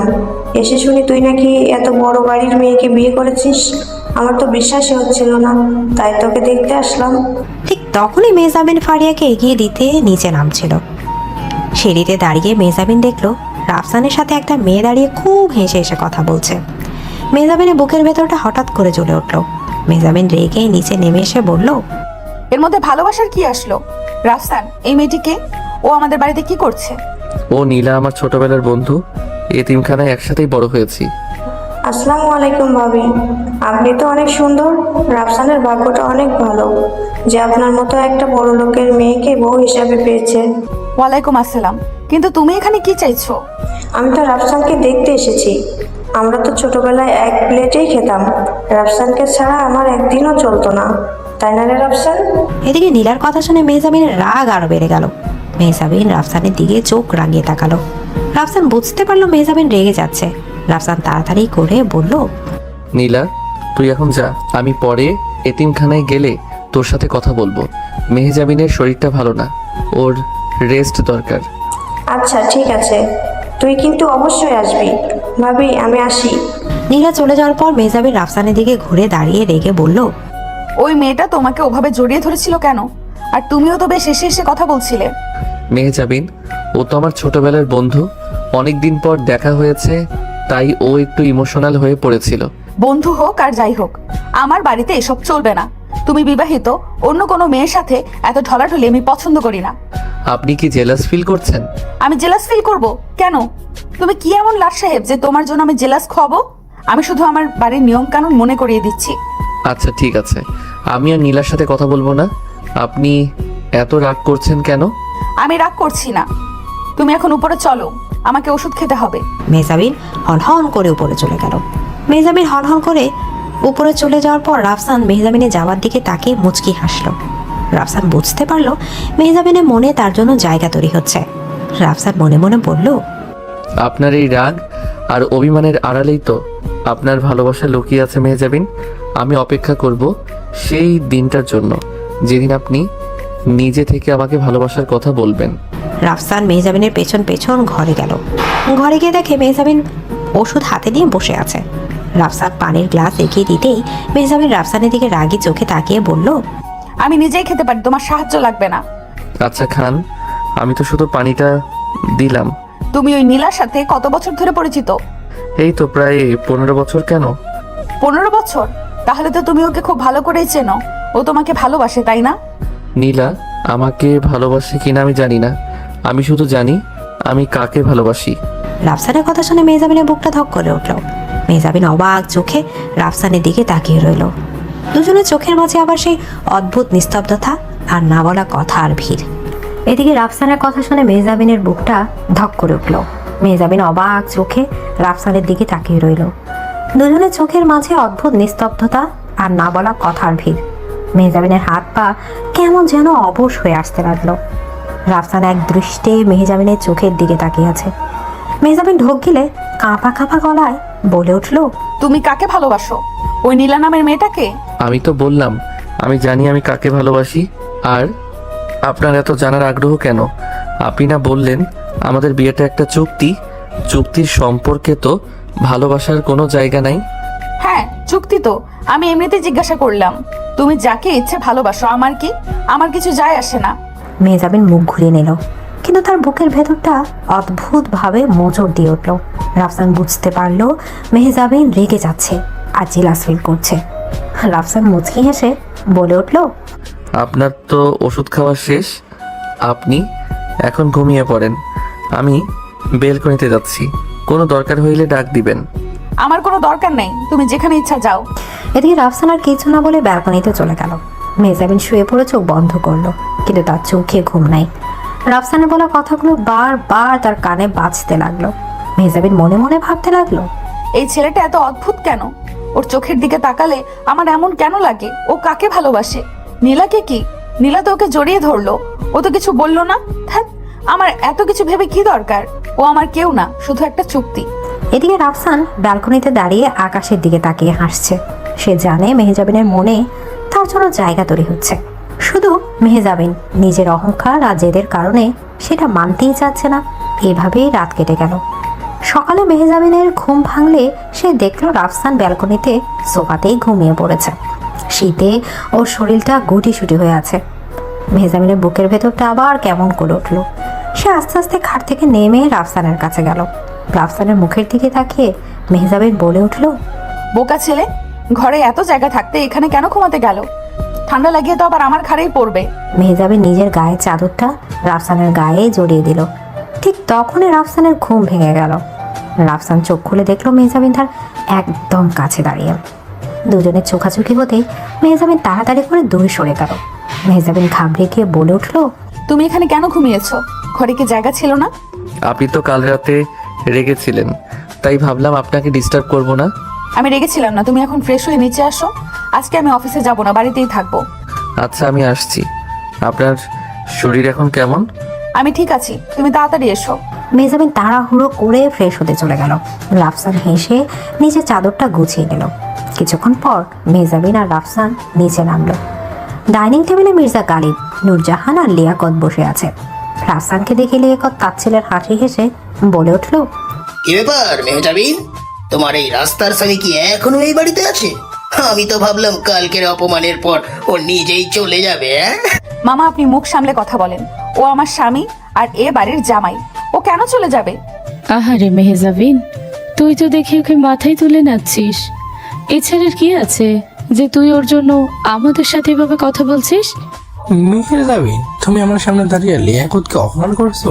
[SPEAKER 11] এসে শুনি তুই নাকি এত বড় বাড়ির মেয়েকে বিয়ে করেছিস। আমার তো বিশ্বাসই হচ্ছিল না, তাই তোকে দেখতে আসলাম।
[SPEAKER 2] ঠিক তখনই মেহজাবিন ফারিয়াকে এগিয়ে দিতে নিচে নামছিল। সিঁড়িতে দাঁড়িয়ে মেহজাবিন দেখলো রাফসানের সাথে একটা মেয়ে দাঁড়িয়ে খুব হেসে হেসে কথা বলছে। মেহজাবিনের বুকের ভেতরটা হঠাৎ করে জ্বলে উঠল। মেহজাবিন রেগে নিচে নেমে এসে বলল,
[SPEAKER 3] এর মধ্যে ভালোবাসার কি আসলো? রাফসান, এই মেয়েটিকে, ও আমাদের বাড়িতে কি করছে?
[SPEAKER 7] ও নীলা আমার ছোটবেলার বন্ধু, এতিমখানায় একসাথেই বড় হয়েছি।
[SPEAKER 11] আসসালামু আলাইকুম ভাবি, আপনি তো অনেক সুন্দর। রাফসানের ভাগ্যটা অনেক ভালো যে আপনার মতো একটা বড় লোকের মেয়েকে বউ হিসাবে পেয়েছে।
[SPEAKER 3] ওয়ালাইকুম আসসালাম। কিন্তু তুমি এখানে কি চাইছো?
[SPEAKER 11] আমি তো রাফসানকে দেখতে এসেছি। আমরা তো ছোটবেলায় এক প্লেটেই খেতাম। রাফসানকে ছাড়া আমার একদিনও চলতো না, তাই না রে রাফসান?
[SPEAKER 2] এদিকে নীলার কথা শুনে মেহজাবিনের রাগ আরো বেড়ে গেল। মেহজাবিন রাফসানের দিকে চোখ রাঙিয়ে তাকালো। রাফসান বুঝতে পারলো মেহজাবিন রেগে যাচ্ছে। রাফসান তাড়াতাড়ি করে বলল,
[SPEAKER 7] নীলা, তুই এখন যা, আমি পরে এতিমখানায় গেলে তোর সাথে কথা বলবো। মেহজাবিনের শরীরটা ভালো না, ওর রেস্ট দরকার।
[SPEAKER 11] আচ্ছা ঠিক আছে, তুই কিন্তু অবশ্যই আসবি। ভাবি, আমি আসি।
[SPEAKER 2] নীলা চলে যাওয়ার পর মেহজাবিন রাফসানের দিকে ঘুরে দাঁড়িয়ে রেগে বলল,
[SPEAKER 3] ওই মেয়েটা তোমাকে ওভাবে জড়িয়ে ধরেছিল কেন? আর তুমিও তো বেশ এসে এসে কথা বলছিলে।
[SPEAKER 7] মেহজাবিন, ও তো আমার ছোটবেলার বন্ধু, অনেক দিন পর দেখা হয়েছে, তাই ও একটু ইমোশনাল হয়ে পড়েছিল।
[SPEAKER 3] বন্ধু হোক আর যাই হোক, আমার বাড়িতে এসব চলবে না। তুমি বিবাহিত, অন্য কোনো মেয়ের সাথে এত ঢলাঢলি আমি পছন্দ করি না।
[SPEAKER 7] আপনি কি জেলাস ফিল করছেন?
[SPEAKER 3] আমি জেলাস ফিল করব কেন? তুমি কি এমন লাট সাহেব যে তোমার জন্য আমি জেলাস খাবো? আমি শুধু আমার বাড়ির নিয়ম কানুন মনে করিয়ে দিচ্ছি।
[SPEAKER 7] আচ্ছা ঠিক আছে, আমি আর নীলার সাথে কথা বলবো না। আপনি এত রাগ করছেন কেন?
[SPEAKER 3] আমি রাগ করছি না, তুমি এখন উপরে চলো, আমাকে ওষুধ খেতে হবে।
[SPEAKER 2] মেহজাবিন হনহন করে উপরে চলে গেল। মেহজাবিন হনহন করে উপরে চলে যাওয়ার পর রাফসান মেহজাবিনের যাওয়ার দিকে তাকিয়ে মুচকি হাসলো। রাফসান বুঝতে পারলো মেহজাবিনের মনে তার জন্য জায়গা তৈরি হচ্ছে। রাফসান মনে মনে বলল,
[SPEAKER 7] আপনার এই রাগ আর অভিমানের আড়ালেই তো আপনার ভালোবাসা লুকিয়ে আছে মেহজাবিন। আমি অপেক্ষা করব সেই দিনটার জন্য যেদিন আপনি নিজে থেকে আমাকে ভালোবাসার কথা বলবেন।
[SPEAKER 2] রাফসান মেহজাবিনের পেছন পেছন ঘরে গেল। ঘরে গিয়ে দেখে মেহজাবিন ওষুধ হাতে নিয়ে বসে আছে। রাফসান পানির গ্লাস এগিয়ে দিতেই মেহজাবিন রাফসানের দিকে রাগী চোখে তাকিয়ে বলল,
[SPEAKER 3] আমি নিজেই খেতে পারি, তোমার সাহায্য লাগবে না।
[SPEAKER 7] আচ্ছা খান, আমি তো শুধু পানিটা দিলাম।
[SPEAKER 3] তুমি ওই নীলার সাথে কত বছর ধরে পরিচিত?
[SPEAKER 7] এই তো প্রায় 15 বছর। কেন?
[SPEAKER 3] 15 বছর? তাহলে তো তুমি ওকে খুব ভালো করেই চেনো। ও তোমাকে ভালোবাসে, তাই না?
[SPEAKER 7] নীলা আমাকে ভালোবাসে কিনা আমি জানি না, আমি শুধু জানি আমি কাকে ভালোবাসি।
[SPEAKER 2] রাফসানের কথা শুনে মেহজাবিনের বুকটা ধক করে উঠল। মেহজাবিন অবাক চোখে রাফসানের দিকে তাকিয়ে রইল। দুজনের চোখের মাঝে আবার সেই অদ্ভুত নিস্তব্ধতা আর না বলা কথা আর ভিড়। এদিকে রাফসানের কথা শুনে মেহজাবিনের বুকটা ধক করে উঠল। মেহজাবিন অবাক চোখে রাফসানের দিকে তাকিয়ে রইল। দুজনের চোখের মাঝে অদ্ভুত নিস্তব্ধতা আর না বলা কথার ভিড়। মেহজাবিনের হাত পা কেমন যেন অবশ হয়ে আসতে লাগলো। রাফসান এক দৃষ্টে মেহজাবিনের চোখের দিকে তাকিয়ে আছে। মেহজাবিন ঢোক গিলে কাঁপা কাঁপা গলায় বলে উঠল,
[SPEAKER 3] তুমি কাকে ভালোবাসো? ওই নীলা নামের মেয়েটাকে?
[SPEAKER 7] আমি তো বললাম আমি জানি আমি কাকে ভালোবাসি। আর আপনার এত জানার আগ্রহ কেন? আপনি না বললেন আমাদের বিয়েটা একটা চুক্তি? চুক্তির সম্পর্কে তো ভালোবাসার কোনো জায়গা নাই।
[SPEAKER 3] হ্যাঁ চুক্তি তো, আমি এমনিতে জিজ্ঞাসা করলাম। তুমি যাকে ইচ্ছে ভালোবাসো, আমার কি? আমার কিছু যায় আসে না।
[SPEAKER 2] মেহজাবিন মুখ ঘুরিয়ে নিল, কিন্তু তার বুকের ভেতরটা অদ্ভুতভাবে মোচড় দিয়ে উঠল। রাফসান বুঝতে পারল মেহজাবিন রেগে যাচ্ছে আর জেলাস ফিল করছে। রাফসান মুচকি হেসে বলে উঠল,
[SPEAKER 7] আপনার তো ওষুধ খাওয়া শেষ, আপনি এখন ঘুমিয়ে পড়েন। আমি বেলকনিতে যাচ্ছি, কোনো দরকার হইলে ডাক দিবেন।
[SPEAKER 3] আমার কোনো দরকার নেই, তুমি যেখানে ইচ্ছা যাও।
[SPEAKER 2] এদিকে রাফসান আর কিছু না বলে ব্যালকনিতে চলে গেল। মেহজাবিন শুয়ে পড়ে চোখ বন্ধ করলো, কিন্তু তার চোখে ঘুম নাই। রাফসানের বলা কথাগুলো বারবার তার কানে বাজতে লাগলো। মেহজাবিন মনে মনে ভাবতে লাগলো,
[SPEAKER 3] এই ছেলেটা এত অদ্ভুত কেন? ওর চোখের দিকে তাকালে আমার এমন কেন লাগে? ও কাকে ভালোবাসে? নীলাকে কি? নীলা তো ওকে জড়িয়ে ধরলো, ও তো কিছু বললো না। থাক, আমার এত কিছু ভেবে কি দরকার? ও আমার কেউ না, শুধু একটা চুক্তি।
[SPEAKER 2] এদিকে রাফসান ব্যালকনিতে দাঁড়িয়ে আকাশের দিকে তাকিয়ে হাসছে। সে জানে মেহজাবিনের মনে তার জন্য জায়গা তৈরি হচ্ছে। শুধু মেহজাবিন নিজের অহংকার আর জেদের কারণে সেটা মানতেই চাচ্ছে না। এভাবেই রাত কেটে গেল। সকালে মেহজাবিনের ঘুম ভাঙলে সে দেখলো রাফসান ব্যালকনিতে সোফাতেই ঘুমিয়ে পড়েছে। শীতে ওর শরীরটা গুটিসুটি হয়ে আছে। মেহজাবিনের বুকের ভেতরটা আবার কেমন করে উঠলো। সে আস্তে আস্তে খাট থেকে নেমে রাফসানের কাছে গেল। রাফসানের মুখের দিকে তাকিয়ে মেহজাবিন বলে উঠল,
[SPEAKER 3] বোকা ছেলে, ঘরে এত জায়গা থাকতে এখানে কেন ঘুমাতে গেল? ঠান্ডা লাগিয়ে তো আবার আমার ঘাড়েই পড়বে।
[SPEAKER 2] মেহজাবিন নিজের গায়ে চাদরটা রাফসানের গায়ে জড়িয়ে দিল। ঠিক তখনই রাফসানের ঘুম ভেঙে গেল। রাফসান চোখ খুলে দেখলো মেহজাবিন তার একদম কাছে দাঁড়িয়ে। দুজনের চোখাচোখি হতেই মেহজাবিন তাড়াতাড়ি করে দূরে সরে গেল। মেহজাবিন ঘাবড়ে গিয়ে বলে উঠল,
[SPEAKER 3] তুমি এখানে কেন ঘুমিয়েছো? ঘরে কি জায়গা ছিল না?
[SPEAKER 7] আপনি তো কাল রাতে রেগেছিলেন, তাই ভাবলাম আপনাকে ডিস্টার্ব করব না।
[SPEAKER 3] আমি রেগেছিলাম না, তুমি এখন ফ্রেশ হয়ে নিচে আসো। আজকে আমি অফিসে যাব না, বাড়িতেই থাকবো।
[SPEAKER 7] আচ্ছা, আমি আসছি। আপনার শরীর এখন কেমন?
[SPEAKER 3] আমি ঠিক আছি, তুমি তাড়াতাড়ি এসো।
[SPEAKER 2] মেহজাবিন তাড়াহুড়ো করে ফ্রেশ হতে চলে গেল। রাফসান হেসে নিজের চাদরটা গুছিয়ে নিল। কিছুক্ষণ পর মেহজাবিন আর রাফসান নিচে নামলো। ডাইনিং টেবিলে মির্জা গালিব, নূরজাহান আর লিয়াকত বসে আছে। রাফসানকে দেখে লিয়াকত তাচ্ছিলের হাসি হেসে বলে উঠল,
[SPEAKER 5] কি ব্যাপার মেহজাবিন, তোমার এই রাস্তার স্বামী কি এখনো এই বাড়িতে আছে? আমি তো ভাবলাম কালকের অপমানের পর ও নিজেই চলে যাবে।
[SPEAKER 3] মামা, আপনি মুখ সামলে কথা বলেন। ও আমার স্বামী আর এ বাড়ির জামাই, ও কেন চলে যাবে?
[SPEAKER 4] আহারে মেহজাবিন, তুই তো দেখি ওকে মাথায় তুলে নাচছিস। এই ছেলের কি আছে যে তুই ওর জন্য আমাদের সাথে এভাবে কথা বলছিস?
[SPEAKER 8] মেহজাবিন, তুমি আমার সামনে দাঁড়িয়ে লিয়াকতকে অপমান করছো?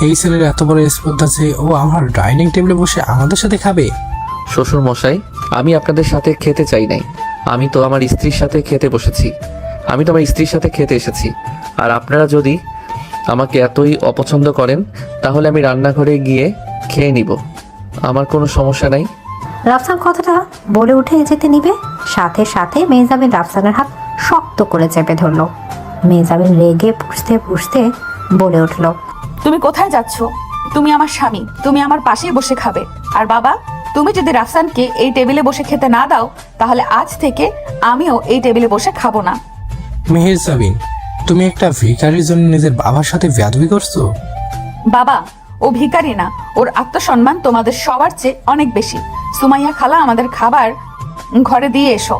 [SPEAKER 8] এই ছেলের এত বড় স্পর্ধা আছে, ও আমার ডাইনিং টেবিলে বসে আমাদের সাথে খাবে?
[SPEAKER 7] শ্বশুর মশাই, আমি আপনাদের সাথে খেতে চাই নাই। আমি তো আমার স্ত্রীর সাথে খেতে বসেছি। আমি তো আমার স্ত্রীর সাথে খেতে এসেছি। আর আপনারা যদি আমাকে এতই অপছন্দ করেন, তাহলে আমি রান্নাঘরে গিয়ে খেয়ে নিব, আমার কোনো সমস্যা নাই।
[SPEAKER 2] রাফসান কথাটা বলে উঠে যেতে নিবে, সাথে সাথে মেহজাবিন রাফসানের হাত শক্ত করে চেপে ধরলো। মেহজাবিন রেগে পুষতে পুষতে বলে উঠল,
[SPEAKER 3] তুমি কোথায় যাচ্ছ? তুমি আমার স্বামী, তুমি আমার পাশেই বসে খাবে। আর বাবা, তুমি যদি রাফসানকে এই টেবিলে বসে খেতে না দাও, তাহলে আজ থেকে আমিও এই টেবিলে বসে খাবো না।
[SPEAKER 8] মেহজাবিন, তুমি একটা ভিখারির জন্য নিজের বাবার সাথে বেয়াদবি করছো?
[SPEAKER 3] বাবা, ও ভিখারি না, ওর আত্মসম্মান তোমাদের সবার চেয়ে অনেক বেশি। সুমাইয়া খালা, আমাদের খাবার ঘরে দিয়ে এসো,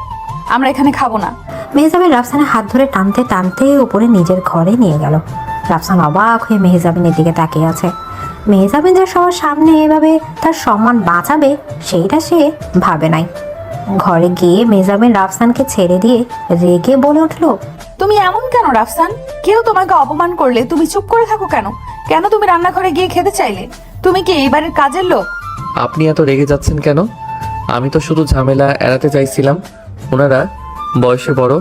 [SPEAKER 3] আমরা এখানে খাবো না।
[SPEAKER 2] মেহজাবিন রাফসানের হাত ধরে টানতে টানতে উপরে নিজের ঘরে নিয়ে গেল। রাফসান অবাক হয়ে মেহজাবিনের দিকে তাকিয়ে আছে। মেহজাবিন যে সবার সামনে এভাবে তার সম্মান বাঁচাবে সেইটা সে ভাবে নাই। ঘরে গিয়ে মেহজাবিন রাফসানকে ছেড়ে দিয়ে রেগে বলে উঠল,
[SPEAKER 3] তুমি এমন কেন রাফসান? কেউ তোমাকে অপমান করলে তুমি চুপ করে থাকো কেন? কেন তুমি রান্নাঘরে গিয়ে খেতে চাইলে? তুমি কি এই বাড়ির কাজের লোক?
[SPEAKER 7] আপনি এত রেগে যাচ্ছেন কেন? আমি তো শুধু ঝামেলা এড়াতে চাইছিলাম। ওনারা বয়সে বড়,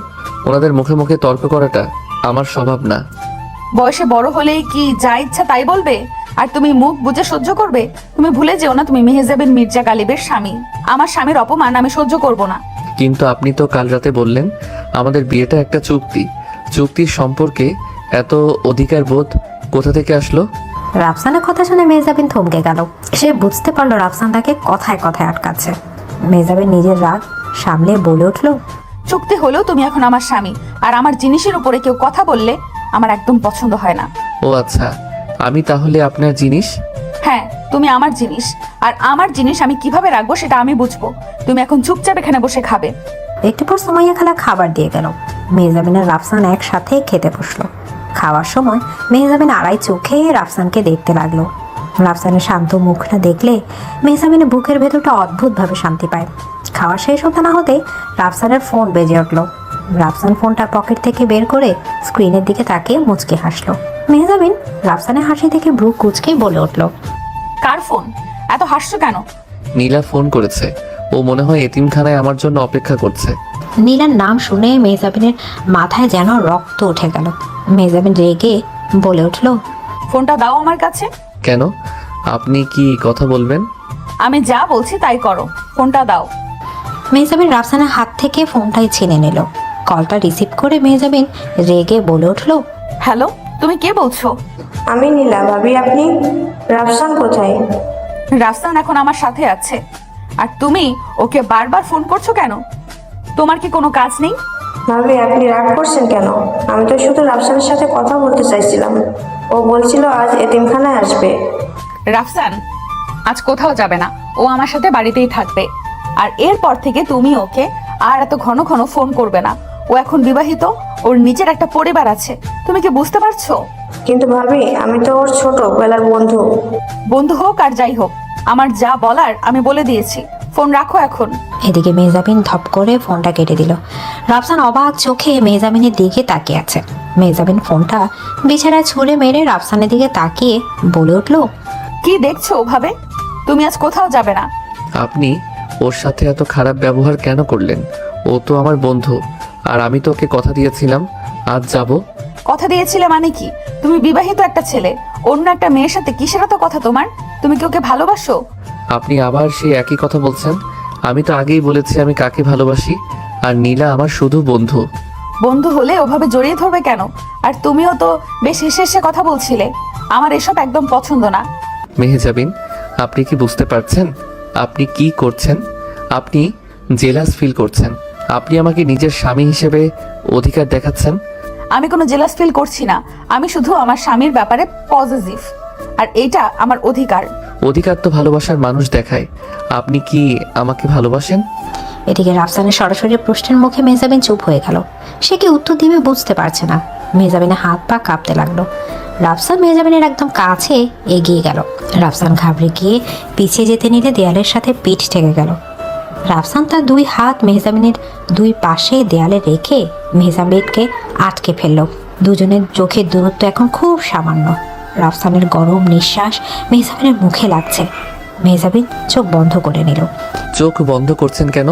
[SPEAKER 7] ওনাদের মুখে মুখে তর্ক করাটা আমার স্বভাব না।
[SPEAKER 3] বয়সে বড় হলেই কি যা ইচ্ছা তাই বলবে? আর তুমি মুখ বুঝে সহ্য করবে? তুমি ভুলে যেও না, তুমি মেহজাবিন মির্জা গালিবের স্বামী। আমার স্বামীর অপমান আমি সহ্য করব না।
[SPEAKER 7] কিন্তু আপনি তো কাল রাতে বললেন আমাদের বিয়েটা একটা চুক্তি। চুক্তির সম্পর্কে এত অধিকার বোধ কোথা থেকে আসলো?
[SPEAKER 2] রাফসানের কথা শুনে মেহজাবিন থমকে গেল। সে বুঝতে পারলো রাফসান তাকে কথায় কথায় আটকাচ্ছে। মেহজাবিন নিজের রাগ সামলে বলে উঠল,
[SPEAKER 3] চুক্তি হলেও তুমি এখন আমার স্বামী, আর আমার জিনিসের উপরে কেউ কথা বললে আমার একদম পছন্দ হয় না।
[SPEAKER 7] ও আচ্ছা, আমি তাহলে আপনার জিনিস?
[SPEAKER 3] হ্যাঁ, তুমি আমার জিনিস, আর আমার জিনিস আমি কিভাবে রাখবো সেটা আমি বুঝবো। তুমি এখন চুপচাপ এখানে বসে খাবে।
[SPEAKER 2] একটু পর সুমাইয়া খালা খাবার দিয়ে গেল। মেহজাবিন আর রাফসান একসাথে খেতে বসলো। খাওয়ার সময় মেহজাবিন আড়াই চোখে রাফসানকে দেখতে লাগলো। রাফসানের শান্ত মুখটা দেখলে মেহজাবিনের বুকের ভেতরটা অদ্ভুতভাবে শান্তি পায়। খাওয়া শেষ হতে না হতে রাফসানের ফোন বেজে উঠলো। রাফসান ফোনটা পকেট থেকে বের করে স্ক্রিনের দিকে তাকিয়ে মুচকে হাসলো। মেহজাবিন রাফসানের হাসি থেকে ভ্রু কুঁচকেই বলে উঠলো,
[SPEAKER 3] কার ফোন? এত হাসছো কেন?
[SPEAKER 7] নীলা ফোন করেছে। ও মনে হয় এতিমখানায় আমার জন্য অপেক্ষা করছে।
[SPEAKER 2] নীলার নাম শুনে মেহজাবিনের মাথায় যেন রক্ত উঠে গেল। মেহজাবিন রেগে বলে উঠলো,
[SPEAKER 3] ফোনটা দাও আমার কাছে।
[SPEAKER 7] কেন? আপনি কি কথা বলবেন?
[SPEAKER 3] আমি যা বলছি তাই করো, ফোনটা দাও।
[SPEAKER 2] মেহজাবিন রাফসানের হাত থেকে ফোনটাই ছিনে নিল। কলটা রিসিভ করে মেহজাবিন রেগে বলে উঠলো,
[SPEAKER 3] হ্যালো, তুমি কে বলছো?
[SPEAKER 11] আমি নীলা। ভাবি আপনি? রাফসান কোথায়?
[SPEAKER 3] রাফসান এখন আমার সাথে আছে। আর তুমি ওকে বারবার ফোন করছো কেন? তোমার কি কোনো কাজ নেই?
[SPEAKER 11] ভাবি আপনি রাগ করছেন কেন? আমি তো শুধু রাফসানের সাথে কথা বলতে চাইছিলাম। ও বলছিল আজ এতিমখানায় আসবে।
[SPEAKER 3] রাফসান আজ কোথাও যাবে না, ও আমার সাথে বাড়িতেই থাকবে। আর এরপর থেকে তুমি ওকে আর এত ঘন ঘন ফোন করবে না। ও এখন বিবাহিত, ওর নিজের একটা পরিবার আছে। তুমি কি বুঝতে পারছো?
[SPEAKER 11] কিন্তু ভাবি আমি তো ওর ছোটবেলার বন্ধু।
[SPEAKER 3] বন্ধু হোক আর যাই হোক, আমার যা বলার আমি বলে দিয়েছি। ফোন রাখো এখন।
[SPEAKER 2] এদিকে মেহজাবিন ধপ করে ফোনটা কেটে দিল। রাফসান অবাক চোখে মেহজাবিনের দিকে তাকিয়ে আছে। মেহজাবিন ফোনটা বিছানায় ছুঁড়ে মেরে রাফসানের দিকে তাকিয়ে বলে উঠলো,
[SPEAKER 3] কি দেখছো ওভাবে? তুমি আজ কোথাও যাবে না।
[SPEAKER 7] আপনি ওর সাথে এত খারাপ ব্যবহার কেন করলেন? ও তো আমার বন্ধু, আর আমি তো ওকে কথা দিয়েছিলাম আজ যাব।
[SPEAKER 3] কথা দিয়েছিলে মানে কি? তুমি বিবাহিত একটা ছেলে, অন্য একটা মেয়ের সাথে কিসের এত কথা তোমার? তুমি কি ওকে ভালোবাসো?
[SPEAKER 7] আপনি আবার সেই একই কথা বলছেন। আমি তো আগেই বলেছি আমি কাকে ভালোবাসি, আর নীলা আমার শুধু বন্ধু।
[SPEAKER 3] বন্ধু হলে ওভাবে জড়িয়ে ধরবে কেন? আর তুমিও তো বেশ হেসে হেসে কথা বলছিলে। আমার এসব একদম পছন্দ না।
[SPEAKER 7] মেহজাবিন, আপনি কি বুঝতে পারছেন আপনি কি করছেন? আপনি জেলাস ফিল করছেন। আপনি আমাকে নিজের স্বামী হিসেবে অধিকার দেখাচ্ছেন।
[SPEAKER 3] আমি কোনো জেলাস ফিল করছি না। আমি শুধু আমার স্বামীর ব্যাপারে পজিটিভ, আর এইটা আমার অধিকার।
[SPEAKER 7] অধিকার তো ভালোবাসার মানুষ দেখায়। আপনি কি আমাকে ভালোবাসেন?
[SPEAKER 2] এদিকে রাফসানের সরাসরি প্রশ্নের মুখে মেহজাবিন চুপ হয়ে গেল। সে কি উত্তর দিবে বুঝতে পারছে না। মেহজাবিনের হাত পা কাঁপতে লাগলো। রাফসান মেহজাবিনের একদম কাছে এগিয়ে গেল। রাফসান ঘাবড়ে গিয়ে পিছিয়ে যেতে নিলে দেয়ালের সাথে পিঠ ঠেকে গেল। রাফসান তার দুই হাত মেহজাবিনের দুই পাশে দেয়ালে রেখে মেহজাবিনকে আটকে ফেলল। দুজনের চোখের দূরত্ব এখন খুব সামান্য। রাফসানের গরম নিঃশ্বাস মেহজাবিনের মুখে লাগছে। মেহজাবিন চোখ বন্ধ করে নিল।
[SPEAKER 7] চোখ বন্ধ করছেন কেন?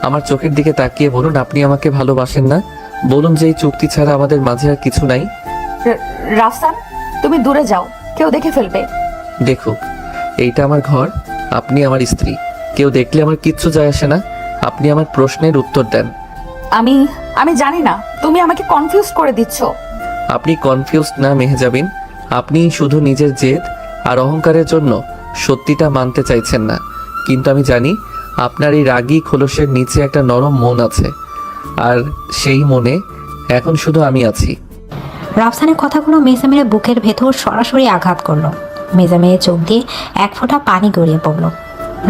[SPEAKER 7] আমার চোখের দিকে তাকিয়ে বলুন আপনি আমাকে ভালোবাসেন না। বলুন যে এই চুক্তি ছাড়া আমাদের মাঝে আর কিছু নাই।
[SPEAKER 3] রাফসান, তুমি দূরে যাও, কেউ দেখে ফেলবে।
[SPEAKER 7] দেখুক, এইটা আমার ঘর, আপনি আমার স্ত্রী। কেউ দেখলে আমার কিচ্ছু যায় আসে না। আপনি আমার প্রশ্নের উত্তর দেন।
[SPEAKER 3] আমি জানি না, তুমি আমাকে কনফিউজ করে দিচ্ছ।
[SPEAKER 7] আপনি কনফিউজড না মেহজাবিন। আপনি শুধু নিজের জেদ আর অহংকারের জন্য সত্যিটা মানতে চাইছেন না। কিন্তু আমি জানি আপনার এই রাগী খোলসের নিচে একটা নরম মন আছে, আর সেই মনে এখন শুধু আমি আছি।
[SPEAKER 2] রাফসানের কথাগুলো মেহজাবিনের বুকের ভেতর সরাসরি আঘাত করলো। মেহজাবিনের চোখ দিয়ে এক ফোঁটা পানি গড়িয়ে পড়লো।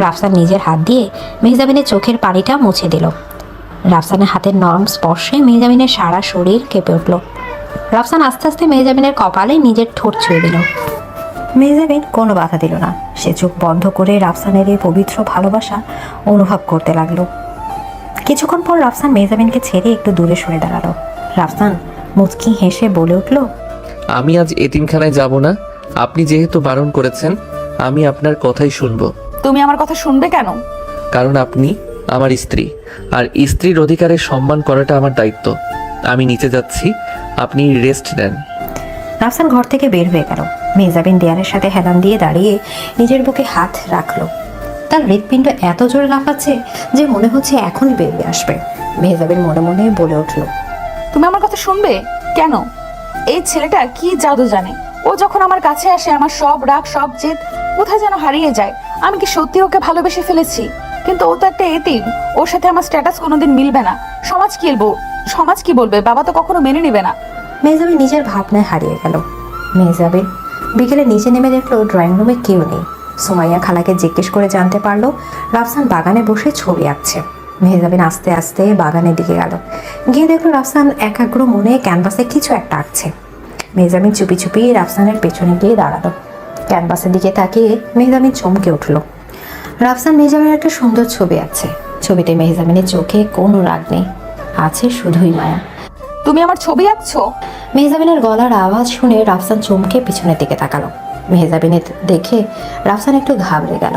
[SPEAKER 2] রাফসান নিজের হাত দিয়ে মেহজাবিনের চোখের পানিটা মুছে দিল। রাফসানের হাতের নরম স্পর্শে মেহজাবিনের সারা শরীর কেঁপে উঠল। রাফসান আস্তে আস্তে মেহজাবিনের কপালে নিজের ঠোঁট ছুঁয়ে দিল। মেহজাবিন কোনো বাধা দিল না। সে চোখ বন্ধ করে রাফসানের এই পবিত্র ভালোবাসা অনুভব করতে লাগলো। কিছুক্ষণ পর রাফসান মেহজাবিনকে ছেড়ে একটু দূরে সরে দাঁড়ালো। রাফসান মুচকি হেসে বলে উঠল,
[SPEAKER 7] আমি আজ এতিমখানায় যাব না। আপনি যেহেতু বারণ করেছেন, আমি আপনার কথাই শুনবো।
[SPEAKER 3] তুমি আমার কথা শুনবে কেন?
[SPEAKER 7] কারণ আপনি আমার স্ত্রী, আর স্ত্রীর অধিকারের সম্মান করাটা আমার দায়িত্ব। আমি নিচে যাচ্ছি, আপনি রেস্ট নেন।
[SPEAKER 2] রাফসান ঘর থেকে বের হয়ে গেল। মেহজাবিন দেয়ালের সাথে হেলান দিয়ে দাঁড়িয়ে নিজের বুকে হাত রাখলো। তার হৃৎপিণ্ড এত জোরে লাফাচ্ছে যে মনে হচ্ছে এখনই বেরিয়ে আসবে। মেহজাবিন মনে মনে বলে উঠল,
[SPEAKER 3] তুমি আমার কথা শুনবে কেন? এই ছেলেটা কি জাদু জানে? ও যখন আমার কাছে আসে আমার সব রাগ সব জেদ কোথায় যেন হারিয়ে যায়। আমি কি সত্যি ওকে ভালোবেসে ফেলেছি? কিন্তু ও তো একটা এতিম, ওর সাথে আমার স্ট্যাটাস কোনোদিন মিলবে না। সমাজ কি বলবে? বাবা তো কখনো মেনে নেবে না।
[SPEAKER 2] মেহজাবিন নিজের ভাবনায় হারিয়ে গেল। মেহজাবিন বিকেলে নিচে নেমে দেখলো ড্রয়িং রুমে কেউ নেই। সুমাইয়া খালাকে জিজ্ঞেস করে জানতে পারলো রাফসান বাগানে বসে ছবি আঁকছে। মেহজাবিন আস্তে আস্তে বাগানের দিকে গেল। গিয়ে দেখলো রাফসান একাগ্র মনে ক্যানভাসে কিছু একটা আঁকছে। মেহজাবিন চুপি চুপি রাফসানের পেছনে গিয়ে দাঁড়ালো। ক্যানভাসের দিকে তাকিয়ে মেহজাবিন চমকে উঠল। রাফসান মেহজাবিনের একটা সুন্দর ছবি আছে। ছবিতে মেহজাবিনের চোখে কোনো রাগ নেই, আছে শুধুই মায়া।
[SPEAKER 3] তুমি আমার ছবি আঁকছো?
[SPEAKER 2] মেহজাবিনের গলার আওয়াজ শুনে রাফসান চমকে পিছনের দিকে তাকালো। মেহজাবিনের দেখে রাফসান একটু ঘাবড়ে গেল।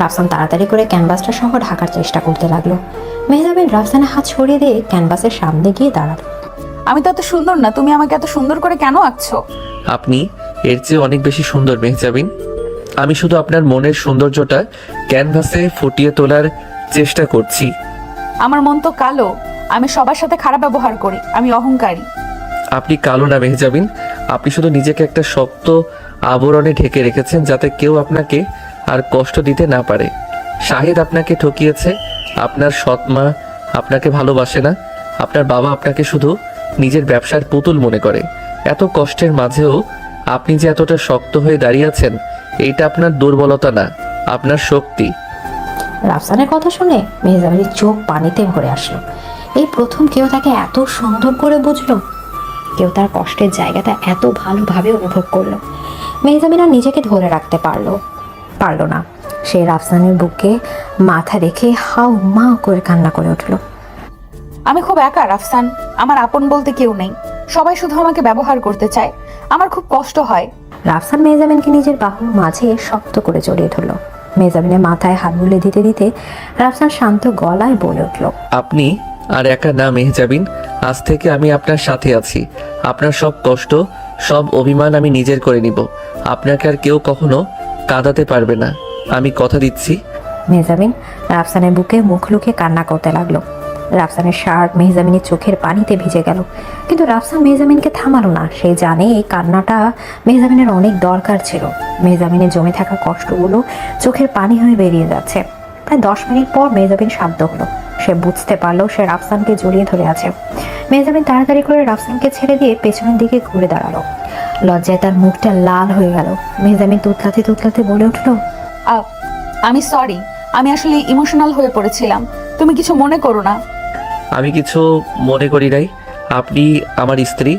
[SPEAKER 2] রাফসান তাড়াতাড়ি করে ক্যানভাসটা সহ ঢাকার চেষ্টা করতে লাগলো। মেহজাবিন রাফসানের হাত ছড়িয়ে দিয়ে ক্যানভাসের সামনে গিয়ে দাঁড়ালো।
[SPEAKER 3] আমি তো এত সুন্দর না, তুমি আমাকে এত সুন্দর করে কেন আঁকছো?
[SPEAKER 7] আপনি এর চেয়ে অনেক বেশি সুন্দর মেহজাবিন। আমি শুধু আপনার মনের সৌন্দর্যটা ক্যানভাসে ফুটিয়ে তোলার চেষ্টা করছি।
[SPEAKER 3] আমার মন তো কালো, আমি সবার সাথে খারাপ ব্যবহার করি, আমি অহংকারী।
[SPEAKER 7] আপনি কালো না মেহজাবিন, আপনি শুধু নিজেকে একটা শক্ত আবরণে ঢেকে রেখেছেন যাতে কেউ আপনাকে আর কষ্ট দিতে না পারে। শাহিদ আপনাকে ঠকিয়েছে, আপনার সৎ মা আপনাকে ভালোবাসে না, আপনার বাবা আপনাকে শুধু নিজের ব্যবসার পুতুল মনে করে। এত কষ্টের মাঝেও আপনি যে এতটা শক্ত হয়ে দাঁড়িয়ে আছেন, এইটা আপনার দুর্বলতা না, আপনার শক্তি।
[SPEAKER 2] রাফসানের কথা শুনে মেহজাবিনের চোখ পানিতে ভরে আসলো। এই প্রথম কেউ তাকে এত সুন্দর করে বুঝলো, কেউ তার কষ্টের জায়গাটা এত ভালোভাবে অনুভব করলো। মেহজাবিন আর নিজেকে ধরে রাখতে পারলো না। সে রাফসানের বুকে মাথা রেখে হাউ মা করে কান্না করে উঠলো।
[SPEAKER 3] আমি খুব একা রাফসান, আমার আপন বলতে কেউ নেই, সবাই শুধু আমাকে ব্যবহার করতে চায়, আমার খুব কষ্ট হয়।
[SPEAKER 2] রাফসান মেহজাবিনকে নিজের বাহুর মাঝে শক্ত করে জড়িয়ে ধরলো। মেহজাবিনের মাথায় হাত বুলিয়ে দিতে দিতে রাফসান শান্ত গলায় বলে উঠল,
[SPEAKER 7] আপনি আর একা না মেহজাবিন, আজ থেকে আমি আপনার সাথে আছি। আপনার সব কষ্ট, সব অভিমান আমি নিজের করে নিব। আপনাকে আর কেউ কখনো কাঁদাতে পারবে না, আমি কথা দিচ্ছি।
[SPEAKER 2] মেহজাবিন রাফসানের বুকে মুখ লুকিয়ে কান্না করতে লাগলো। রাফসানের শার্ট মেহজাবিনের চোখের পানিতে ভিজে গেল, কিন্তু রাফসান মেহজাবিনকে থামালো না। সে জানে এই কান্নাটা মেহজাবিনের অনেক দরকার ছিল। মেহজাবিনের জমে থাকা কষ্টগুলো চোখের পানি হয়ে বেরিয়ে যাচ্ছে। প্রায় 10 মিনিট পর মেহজাবিন শান্ত হলো। সে বুঝতে পারলো সে রাফসানকে জড়িয়ে ধরে আছে। মেহজাবিন তাড়াতাড়ি করে রাফসানকে ছেড়ে দিয়ে পেছনের দিকে ঘুরে দাঁড়ালো। লজ্জায় তার মুখটা লাল হয়ে গেল। মেহজাবিন তুতলাতে তুতলাতে বলে উঠলো,
[SPEAKER 3] আমি সরি, আমি আসলে ইমোশনাল হয়ে পড়েছিলাম, তুমি কিছু মনে করো না।
[SPEAKER 7] আমি কিছু মনে করি নাই, আপনি আমার স্ত্রী।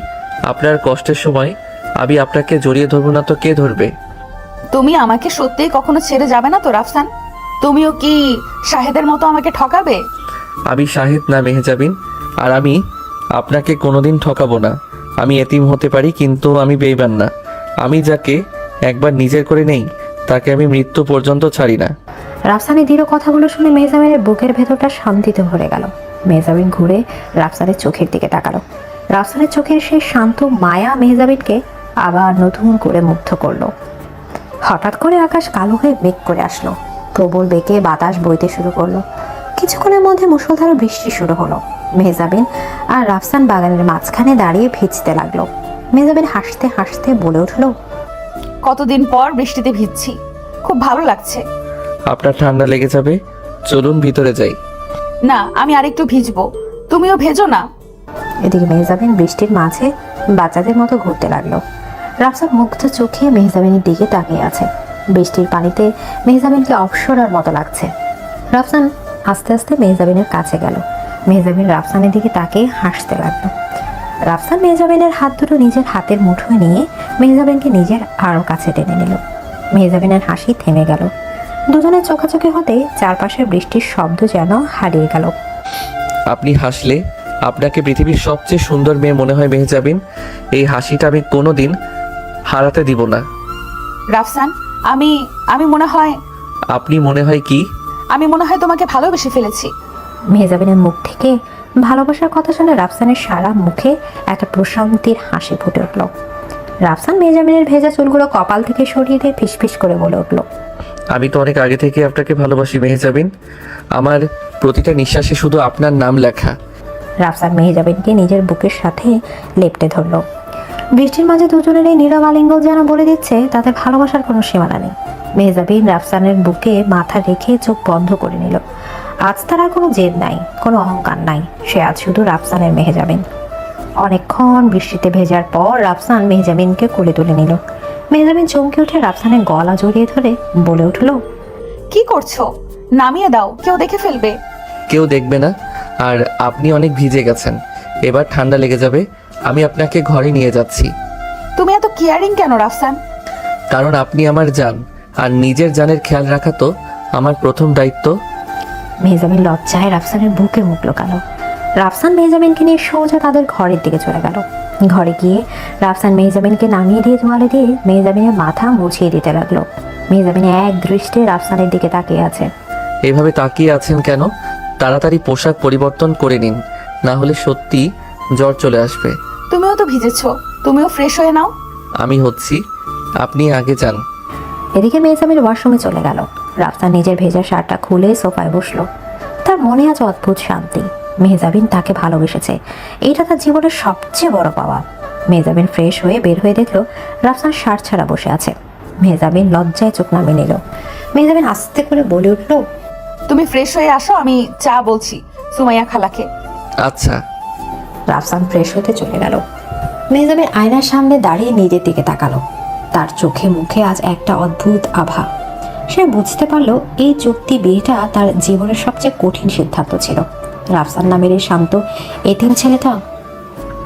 [SPEAKER 7] আপনার কষ্টের সময় আমি আপনাকে জড়িয়ে ধরবো না তো কে ধরবে?
[SPEAKER 3] তুমি আমাকে সত্যিই কখনো ছেড়ে যাবে না তো রাফসান? তুমিও কি শাহেদের মতো আমাকে ঠকাবে?
[SPEAKER 7] আমি শাহিদ না মেহজাবিন, আর আমি আপনাকে কোনোদিন ঠকাবো না। আমি এতিম হতে পারি, কিন্তু আমি বেইমান না। আমি যাকে একবার নিজের করে নেই তাকে আমি মৃত্যু পর্যন্ত ছাড়ি না।
[SPEAKER 2] রাফসানের দৃঢ় কথাগুলো শুনে মেহজাবিনের বুকের ভেতরটা শান্তিতে ভরে গেল। মেহজাবিন ঘুরে রাফসানের চোখের দিকে তাকালো। রাফসানের চোখের সেই শান্ত মায়া মেহজাবিনকে আবার নতুন করে মুগ্ধ করলো। হঠাৎ করে আকাশ কালো হয়ে মেঘ করে আসলো। প্রবল বেগে বাতাস বইতে শুরু করলো। কিছুক্ষণের মধ্যে মুষলধারে বৃষ্টি শুরু হলো। মেহজাবিন আর রাফসান বাগানের মাঝখানে দাঁড়িয়ে ভিজতে লাগলো। মেহজাবিন হাসতে হাসতে বলে উঠলো,
[SPEAKER 3] কতদিন পর বৃষ্টিতে ভিজছি, খুব ভালো লাগছে।
[SPEAKER 7] আপনার ঠান্ডা লেগে যাবে, চলুন ভিতরে যাই।
[SPEAKER 3] না, আমি আরেকটু ভিজবো, তুমিও ভেজো না।
[SPEAKER 2] এদিকে মেহজাবিন বৃষ্টির মাঝে বাচ্চাদের মতো ঘুরতে লাগলো। রাফসান মুগ্ধ চোখে মেহজাবিনের দিকে তাকিয়ে আছে। বৃষ্টির পানিতে মেহজাবিনকে অপসরার মতো লাগছে। রাফসান আস্তে আস্তে মেহজাবিনের কাছে গেল। মেহজাবিন রাফসানের দিকে তাকিয়ে হাসতে লাগলো। রাফসান মেহজাবিনের হাত দুটো নিজের হাতের মুঠোয় নিয়ে মেহজাবিনকে নিজের আরও কাছে টেনে নিল। মেহজাবিনের হাসি থেমে গেল। দুজনের চোখাচোখি হতে চারপাশের বৃষ্টির শব্দ যেন হারিয়ে গেল।
[SPEAKER 7] আপনি হাসলে আপনাকে পৃথিবীর সবচেয়ে সুন্দর মেয়ে মনে হয় মেহজাবিন। এই হাসিটা আমি কোনোদিন হারাতে দিব না।
[SPEAKER 3] রাফসান, আমি মনে হয়
[SPEAKER 7] আপনি মনে হয় কি?
[SPEAKER 3] আমি মনে হয় তোমাকে ভালোবেসে ফেলেছি।
[SPEAKER 2] মেহজাবিনের মুখ থেকে ভালোবাসার কথা শুনে রাফসানের সারা মুখে একটা প্রশান্তির হাসি ফুটে উঠল। রাফসান মেহজাবিনের ভেজা চুলগুলো কপাল থেকে সরিয়ে দিয়ে ফিসফিস করে বলে উঠল,
[SPEAKER 7] আমি তো অনেক আগে থেকে আপনাকে ভালোবাসি মেহজাবিন। আমার প্রতিটা নিঃশ্বাসে শুধু আপনার নাম লেখা।
[SPEAKER 2] রাফসান মেহজাবিনকে নিজের বুকের সাথে লেপ্টে ধরল। বৃষ্টির মাঝে দুজনের এই নীরব আলিঙ্গন যেন বলে দিচ্ছে তাদের ভালোবাসার কোনো সীমানা নেই। মেহজাবিন রাফসানের বুকে মাথা রেখে চোখ বন্ধ করে নিল। আজ তার আর কোনো জেদ নাই, কোনো অহংকার নাই। সে আজ শুধু রাফসানের মেহজাবিন। অনেকক্ষণ বৃষ্টিতে ভেজার পর রাফসান মেহজাবিনকে কোলে তুলে নিল। মেহজাবিন চমকে উঠে রাফসানের গলা জড়িয়ে ধরে বলে উঠল,
[SPEAKER 3] কি করছো? নামিয়ে দাও, কেউ দেখে ফেলবে।
[SPEAKER 7] কেউ দেখবে না, আর আপনি অনেক ভিজে গেছেন, এবার ঠান্ডা লেগে যাবে। আমি আপনাকে ঘরে নিয়ে যাচ্ছি।
[SPEAKER 3] তুমি এত কেয়ারিং কেন রাফসান?
[SPEAKER 7] কারণ আপনি আমার জান, আর নিজের জানের খেয়াল রাখা তো আমার প্রথম দায়িত্ব।
[SPEAKER 2] মেহজাবিন লজ্জায় রাফসানের বুকে মুখ লুকালো। রাফসান মেহজাবিনকে নিয়ে সোজা তাদের ঘরের দিকে চলে গেল। ঘরে গিয়ে রাফসান মেহজাবিনকে নামিয়ে দিয়ে তোয়ালে দিয়ে মেহজাবিনের মাথা মুছিয়ে দিতে লাগলো। মেহজাবিন এক দৃষ্টে রাফসানের দিকে তাকিয়ে আছে।
[SPEAKER 7] এভাবে তাকিয়ে আছেন কেন? তাড়াতাড়ি পোশাক পরিবর্তন করে নিন, না হলে সত্যি জ্বর চলে আসবে।
[SPEAKER 3] তুমিও তো ভিজেছো, তুমিও ফ্রেশ হয়ে নাও।
[SPEAKER 7] আমি হচ্ছি, আপনি আগে যান।
[SPEAKER 2] এদিকে মেহজাবিন ওয়াশরুমে চলে গেল। রাফসান নিজের ভেজা শার্টটা খুলে সোফায় বসলো। তার মনে আজ অদ্ভুত শান্তি। মেহজাবিন তাকে ভালোবেসেছে, এটা তার জীবনের সবচেয়ে বড় পাওয়া। মেহজাবিন ফ্রেশ হয়ে বের হয়ে দেখলো রাফসান শার্ট ছাড়া বসে আছে। মেহজাবিন লজ্জায় চোখ নামিয়ে নিল। মেহজাবিন আস্তে করে বলে উঠল,
[SPEAKER 3] তুমি ফ্রেশ হয়ে আসো, আমি চা বলছি সুমাইয়া খালাকে।
[SPEAKER 7] আচ্ছা।
[SPEAKER 2] রাফসান ফ্রেশ হতে চলে গেল। মেহজাবিন আয়নার সামনে দাঁড়িয়ে নিজের দিকে তাকালো। তার চোখে মুখে আজ একটা অদ্ভুত আভা। সে বুঝতে পারলো এই চুক্তি বিয়েটা তার জীবনের সবচেয়ে কঠিন সিদ্ধান্ত ছিল। রাফসান নামের এই শান্ত এতিম ছেলেটা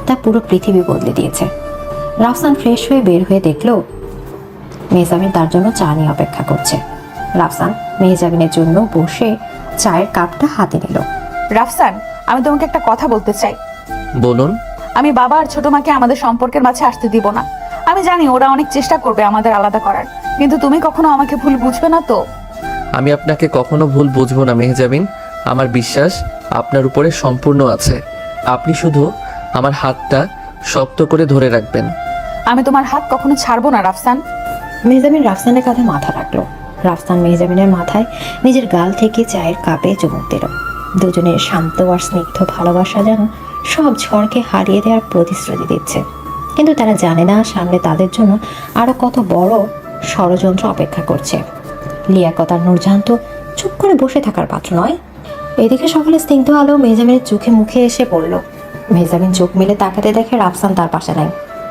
[SPEAKER 2] তার পুরো পৃথিবী বদলে দিয়েছে। রাফসান ফ্রেশ হয়ে বের হয়ে দেখলো মেহজাবিন তার জন্য চা নিয়ে অপেক্ষা করছে। রাফসান মেহজাবিনের জন্য বসে চায়ের কাপটা হাতে নিল।
[SPEAKER 3] রাফসান, আমি তোমাকে একটা কথা বলতে চাই।
[SPEAKER 7] বলুন।
[SPEAKER 3] আমি বাবা আর ছোট মাকে আমাদের সম্পর্কের মাঝে আসতে দিব না। আমি জানি ওরা অনেক চেষ্টা করবে আমাদের আলাদা করার, কিন্তু তুমি কখনো আমাকে ভুল বুঝবে না তো?
[SPEAKER 7] আমি আপনাকে কখনো ভুল বুঝবো না মেহজাবিন। আমার বিশ্বাস আপনার উপরে সম্পূর্ণ আছে। আপনি শুধু আমার হাতটা শক্ত করে ধরে রাখবেন।
[SPEAKER 3] আমি তোমার হাত কখনো ছাড়বো না রাফসান।
[SPEAKER 2] মেহজাবিন রাফসানের কাঁধে মাথা রাখলো। রাফসান মেহজাবিনের মাথায় নিজের গাল থেকে চায়ের কাপে চুমুক দিল। দুজনের শান্ত আর স্নিগ্ধ ভালোবাসা যেন সব ঝড়কে হারিয়ে দেওয়ার প্রতিশ্রুতি দিচ্ছে। কিন্তু তারা জানে না সামনে তাদের জন্য আরো কত বড় ষড়যন্ত্র অপেক্ষা করছে। লিয়াকত আর নূরজাহান তো চুপ করে বসে থাকার পাত্র নয়। এদিকে সকালে স্নিগ্ধ আলো মেহজাবিনের চোখে মুখে এসে পড়ল। মেহজাবিন চোখ মেলে তাকাতে দেখে রাফসান তার পাশে নাই।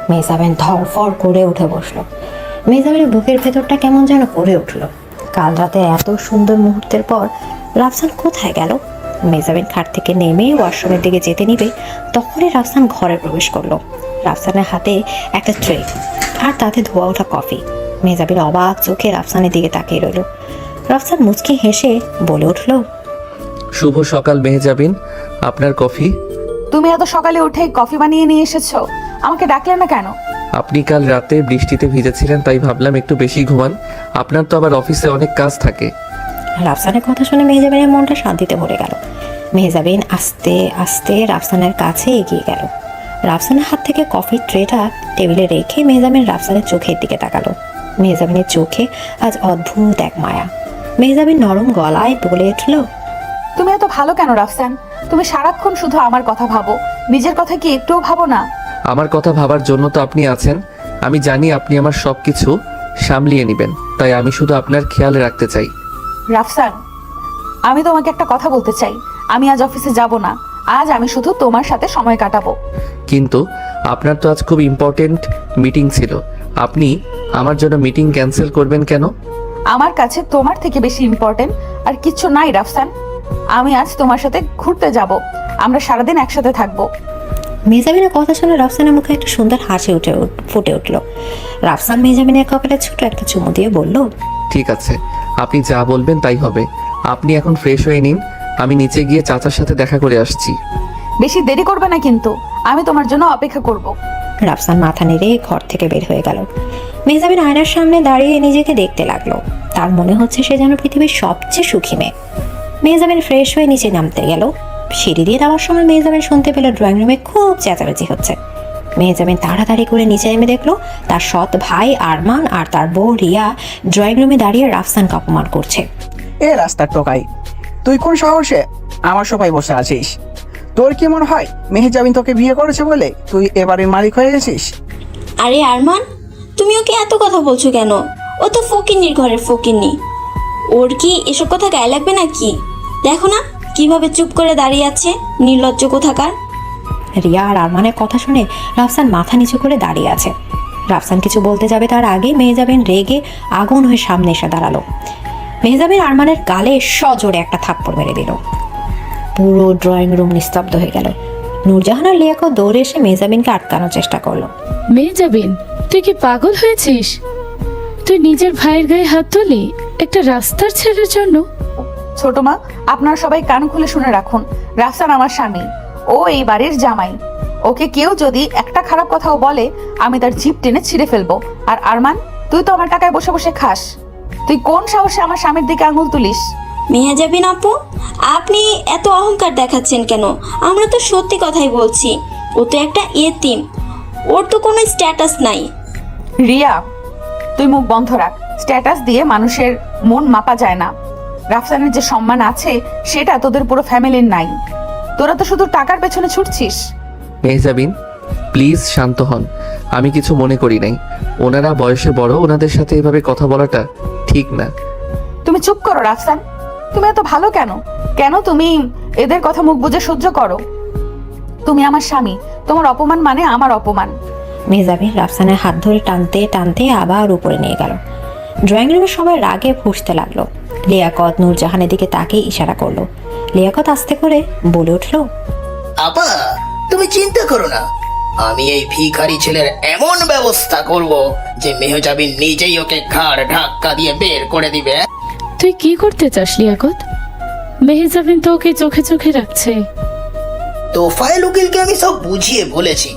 [SPEAKER 2] মেহজাবিন ধরফর করে উঠে বসলো। মেহজাবিনের বুকের ভেতরটা কেমন যেন করে উঠল। কাল রাতে এত সুন্দর মুহূর্তের পর রাফসান কোথায় গেল? মেহজাবিন খাট থেকে নেমে ওয়াশরুমের দিকে যেতে নিবে, তখনই রাফসান ঘরে প্রবেশ করলো। রাফসানের হাতে একটা ট্রে আর তাতে ধোয়া ওঠা কফি। মেহজাবিন অবাক চোখে রাফসানের দিকে তাকিয়ে রইল। রাফসান মুচকি হেসে বলে উঠল,
[SPEAKER 7] শুভ সকাল মেহজাবিন, আপনার কফি।
[SPEAKER 3] তুমি এত সকালে উঠে কফি বানিয়ে নিয়ে এসেছো, আমাকে ডাকলে না কেন?
[SPEAKER 7] আপনি কাল রাতে বৃষ্টিতে ভিজেছিলেন, তাই ভাবলাম একটু বেশি ঘুমান। আপনার তো আবার অফিসে অনেক কাজ থাকে।
[SPEAKER 2] রাফসানের কথা শুনে মেহজাবিনের মনটা শান্তিতে ভরে গেল। মেহজাবিন আস্তে আস্তে রাফসানের কাছে এগিয়ে গেল। রাফসানের হাত থেকে কফির ট্রেটা টেবিলে রেখে মেহজাবিন রাফসানের চোখের দিকে তাকালো। মেহজাবিনের চোখে আজ অদ্ভুত এক মায়া। মেহজাবিন নরম গলায় বলে উঠল,
[SPEAKER 3] তুমি এত ভালো কেন রাফসান? তুমি সারাক্ষণ শুধু আমার কথা ভাবো, নিজের কথা কি একটুও ভাবো না?
[SPEAKER 7] আমার কথা ভাবার জন্য তো আপনি আছেন। আমি জানি আপনি আমার সবকিছু সামলিয়ে নেবেন, তাই আমি শুধু আপনার খেয়াল রাখতে চাই।
[SPEAKER 3] রাফসান, আমি তোমাকে একটা কথা বলতে চাই। আমি আজ অফিসে যাব না। আজ আমি শুধু তোমার সাথে সময় কাটাবো।
[SPEAKER 7] কিন্তু আপনার তো আজ খুব ইম্পর্টেন্ট মিটিং ছিল, আপনি আমার জন্য মিটিং ক্যান্সেল করবেন কেন?
[SPEAKER 3] আমার কাছে তোমার থেকে বেশি ইম্পর্টেন্ট আর কিচ্ছু নাই রাফসান। আমি আজ তোমার সাথে ঘুরতে যাব, আমরা সারাদিন একসাথে থাকবো।
[SPEAKER 2] মেহজাবিনের কথা শুনে রাফসানের মুখে একটা সুন্দর হাসি ফুটে উঠল। রাফসান মেহজাবিনের কপালে ছোট একটা চুমু দিয়ে বলল,
[SPEAKER 7] ঠিক আছে, আপনি যা বলবেন তাই হবে। আপনি এখন ফ্রেশ হয়ে নিন, আমি নিচে গিয়ে চাচার সাথে দেখা করে আসছি।
[SPEAKER 3] বেশি দেরি করবে না কিন্তু, আমি তোমার জন্য অপেক্ষা করব।
[SPEAKER 2] রাফসান মাথা নেড়ে ঘর থেকে বের হয়ে গেল। মেহজাবিন আয়নার সামনে দাঁড়িয়ে নিজেকে দেখতে লাগলো। তার মনে হচ্ছে সে যেন পৃথিবীর সবচেয়ে সুখী মেয়ে। মেহজাবিন ফ্রেশ হয়ে নিচে নামতে গেল। সিঁড়ি দিয়ে যাওয়ার সময় মেহজাবিন শুনতে পেল ড্রয়িং রুমে খুব চেঁচামেচি হচ্ছে। মেহজাবিন তাড়াতাড়ি করে নিচে নেমে দেখলো তার সৎ ভাই আরমান আর তার বউ রিয়া ড্রয়িং রুমে দাঁড়িয়ে রাফসানকে অপমান করছে।
[SPEAKER 12] এ রাস্তার টোকাই, তুই কোন সাহসে আমার সবাই বসে আছিস? তোর কি মনে হয় মেহজাবিন তোকে বিয়ে করেছে বলে তুই এবারের মালিক হয়ে গেছিস?
[SPEAKER 13] আরে আরমান, তুমি ওকে এত কথা বলছো কেন? ও তো ফকিন্নির ঘরের ফকিন্নি। ওর কি এসব কথা গায়ে লাগবে নাকি? দেখো না কিভাবে চুপ করে দাঁড়িয়ে আছে, নির্লজ্জ কোথাকার।
[SPEAKER 2] রিয়া আর আরমানের কথা শুনে রাফসান মাথা নিচু করে দাঁড়িয়ে আছে। রাফসান কিছু বলতে যাবে তার আগে মেহজাবিন রেগে আগুন হয়ে সামনে এসে দাঁড়ালো। মেহজাবিন আরমানের গালে সজোরে একটা থাপ্পড় মেরে দিল। পুরো ড্রয়িং রুম নিস্তব্ধ হয়ে গেল। নূরজাহান আর লিয়াকত দৌড়ে এসে মেহজাবিনকে আটকানোর চেষ্টা করলো।
[SPEAKER 4] মেহজাবিন, তুই কি পাগল হয়েছিস? তুই নিজের ভাইয়ের গায়ে হাত তুলি একটা রাস্তার ছেলের জন্য?
[SPEAKER 3] ছোট মা, আপনারা সবাই কান খুলে শুনে রাখুন, রাফসান আমার স্বামী, ও এই বাড়ির জামাই। ওকে কেউ যদি একটা খারাপ কথাও বলে আমি তার জিভ টেনে ছিঁড়ে ফেলবো। আর আরমান, তুই তো আমার টাকায় বসে বসে খাস, তুই কোন সাহসে আমার স্বামীর দিকে আঙুল তুলিস?
[SPEAKER 13] মেহেজাবিন আপু, আপনি এত অহংকার দেখাচ্ছেন কেন? আমরা তো সত্যি কথাই বলছি। ও তো একটা এতিম, ওর তো কোনো স্ট্যাটাস নাই।
[SPEAKER 3] রিয়া, তুই মুখ বন্ধ রাখ। স্ট্যাটাস দিয়ে মানুষের মন মাপা যায় না। রাফসানের যে সম্মান আছে সেটা তোদের পুরো ফ্যামিলির নাই। তোরা তো শুধু টাকার পেছনে ছুটছিস।
[SPEAKER 7] মেহজাবিন, প্লিজ শান্ত হন। আমি কিছু মনে করি নাই। ওনারা বয়সে বড়, ওনাদের সাথে এভাবে কথা বলাটা ঠিক না।
[SPEAKER 3] তুমি চুপ করো রাফসান। তুমি এত ভালো কেন? কেন তুমি এদের কথা মুখ বুজে সহ্য করো? তুমি আমার স্বামী, তোমার অপমান মানে আমার অপমান।
[SPEAKER 2] মেহজাবিন রাফসানের হাত ধরে টানতে টানতে আবার উপরে নিয়ে গেল। ড্রয়িং রুমে সবাই রাগে ফুঁসতে লাগলো। লিয়াকত নূরজাহানের দিকে তাকিয়ে ইশারা করলো। লিয়াকত আস্তে করে বলে উঠলো,
[SPEAKER 5] আপা, তুমি চিন্তা করো না, আমি এই ভিখারি ছেলের এমন ব্যবস্থা করব যে মেহজাবিন নিজেই ওকে ঘাড় ধাক্কা দিয়ে বের করে দিবে।
[SPEAKER 4] তুই কি করতে চাস লিয়াকত? মেহেজাবিন তো ওকে চোখে চোখে রাখছে।
[SPEAKER 5] তোফায়েল উকিলকে আমি সব বুঝিয়ে বলেছি।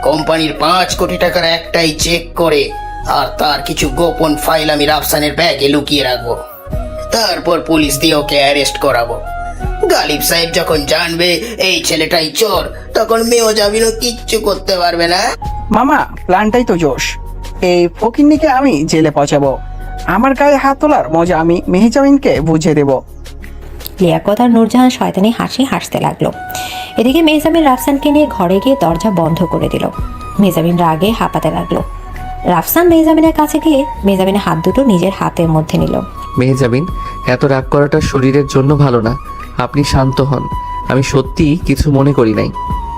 [SPEAKER 5] কোম্পানির 5 কোটি টাকার একটাই চেক করে আর তার কিছু গোপন ফাইল আমি রাফসানের ব্যাগে লুকিয়ে রাখবো। তারপর পুলিশ দিয়ে ওকে অ্যারেস্ট করাবো। গালিব সাহেব যখন জানবে এই ছেলেটাই চোর, তখন মেহজাবিনও কিচ্ছু করতে পারবে না।
[SPEAKER 12] মামা, প্ল্যানটাই তো জোশ। এই ফকিন্নিকে আমি জেলে পৌঁছাবো। আমার গায়ে হাত তোলার মজা আমি মেহজাবিনকে বুঝিয়ে দেবো।
[SPEAKER 2] লিয়াকত আর নূরজাহান শয়তানি হাসি হাসতে লাগলো। এদিকে মেহজাবিন রাফসানকে নিয়ে ঘরে গিয়ে দরজা বন্ধ করে দিল। মেহজাবিন রাগে হাঁপাতে লাগলো। রাফসান মেহজাবিনের কাছে গিয়ে মেহজাবিনের হাত দুটো নিজের হাতের মধ্যে নিল।
[SPEAKER 7] মেহজাবিন, এত রাগ করাটা শরীরের জন্য ভালো না। আপনি শান্ত হন। আমি সত্যি কিছু মনে করি নাই।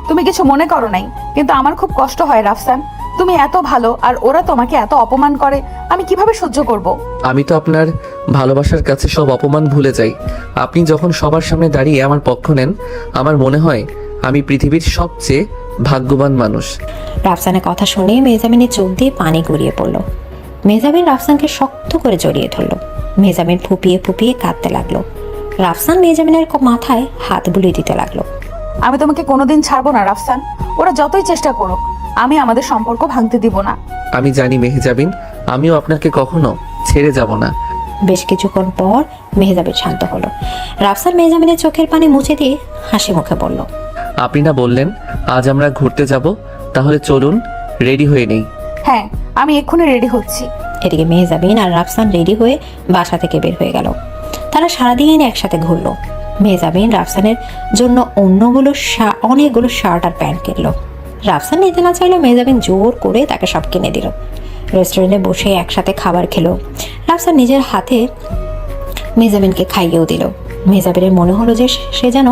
[SPEAKER 3] তুমি কিছু মনে করো নাই, কিন্তু আমার খুব কষ্ট হয় রাফসান। তুমি এত ভালো আর ওরা তোমাকে এত অপমান করে, আমি কিভাবে সহ্য করব?
[SPEAKER 7] আমি তো আপনার ভালোবাসার কাছে সব অপমান ভুলে যাই। আপনি যখন সবার সামনে দাঁড়িয়ে আমার পক্ষ নেন, আমার মনে হয় আমি পৃথিবীর সবচেয়ে ভাগ্যবান মানুষ।
[SPEAKER 2] রাফসানের কথা শুনে মেহজাবিনের চোখ দিয়ে পানি গড়িয়ে পড়ল। মেহজাবিন রাফসানকে শক্ত করে জড়িয়ে ধরল। মেহজাবিন ফুপিয়ে ফুপিয়ে কাঁদতে লাগলো। রাফসান মেহজাবিনের মাথায় হাত বুলিয়ে দিতে লাগলো।
[SPEAKER 3] আমি তোমাকে কোনোদিন ছাড়বো না রাফসান, ওরা যতই চেষ্টা করুক, আমি আমাদের সম্পর্ক ভাঙতে দিব না।
[SPEAKER 7] আমি জানি মেহজাবিন, আমিও আপনাকে কখনো ছেড়ে যাব না।
[SPEAKER 2] বেশ কিছুক্ষণ পর মেহজাবিন শান্ত হলো। রাফসান মেহজাবিনের চোখের পানি মুছে দিয়ে হাসি মুখে বলল,
[SPEAKER 7] আপনি না বললেন আজ আমরা ঘুরতে যাব? তাহলে চলুন, রেডি হয়ে নেই।
[SPEAKER 3] হ্যাঁ, আমি এক্ষুনি রেডি হচ্ছি।
[SPEAKER 2] এদিকে মেহজাবিন আর রাফসান রেডি হয়ে বাসা থেকে বের হয়ে গেল। তারা সারাদিন একসাথে ঘুরলো। মেহজাবিন রাফসানের জন্য অনেকগুলো শার্ট আর প্যান্ট কিনলো। রাফসান নিতে না চাইলেও মেহজাবিন জোর করে তাকে সব কিনে দিল। রেস্টুরেন্টে বসে একসাথে খাবার খেলো। রাফসান নিজের হাতে মেহজাবিনকে খাইয়েও দিল। মেহজাবিনের মনে হলো যে সে যেন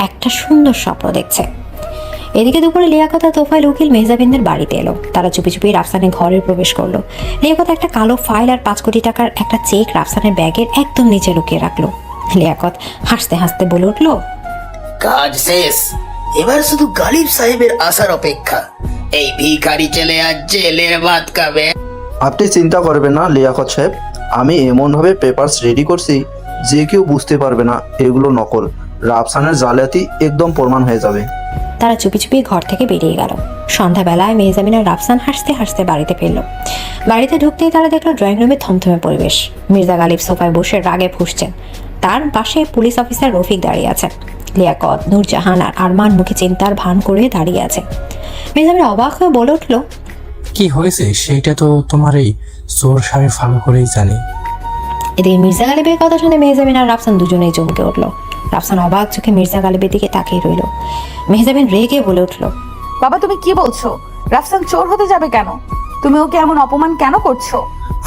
[SPEAKER 2] একটা সুন্দর স্বপ্ন দেখছে। এদিকে দুপুরে লিয়াকত আর তোফায়েল উকিল মেহজাবিনদের বাড়িতে এলো। তারা চুপি চুপি রাফসানের ঘরে প্রবেশ করলো। লিয়াকত একটা কালো ফাইল আর 5 কোটি টাকার একটা চেক রাফসানের ব্যাগের একদম নিচে লুকিয়ে রাখলো। লিয়াকত হাসতে হাসতে বলে উঠলো,
[SPEAKER 5] কাজ শেষ, এবার শুধু গালিব সাহেবের আসার অপেক্ষা। এই ভিখারি ছেলে আজ জেলের ভাত খাবে।
[SPEAKER 14] আপনি চিন্তা করবেন না লিয়াকত সাহেব, আমি এমনভাবে পেপারস রেডি করছি যে কেউ বুঝতে পারবে না এগুলো নকল। রাফসানের জালিয়াতি একদম প্রমাণ হয়ে যাবে।
[SPEAKER 2] তারা চুপি চুপি ঘর থেকে বেরিয়ে গেল। সন্ধ্যাবেলায় মেহজাবিন আর রাফসান হাসতে হাসতে বাড়িতে ফিরল। বাড়িতে ঢুকতেই তারা দেখলো ড্রয়িং রুমে থমথমে পরিবেশ। মির্জা গালিব সোফায় বসে রাগে ফুঁসছেন। তার পাশে পুলিশ অফিসার রফিক দাঁড়িয়ে আছে। লিয়াকত, নূরজাহান আর আরমান মুখে চিন্তার ভান করে দাঁড়িয়ে আছে। মেহজাবিন অবাক হয়ে বলে উঠলো,
[SPEAKER 8] কি হয়েছে সেটা তো তোমার এই চোর স্বামী ভালো করেই জানি।
[SPEAKER 2] এদিকে মির্জা গালিবের কথা শুনে মেহজাবিন আর রাফসান দুজনেই চমকে উঠলো। রাফসান অবাক চোখে মির্জা গালিবের দিকে তাকিয়ে রইল। মেহজাবিন রেগে বলে উঠলো,
[SPEAKER 3] বাবা, তুমি কি বলছো? রাফসান চোর হতে যাবে কেন? তুমি ওকে এমন অপমান কেন করছো?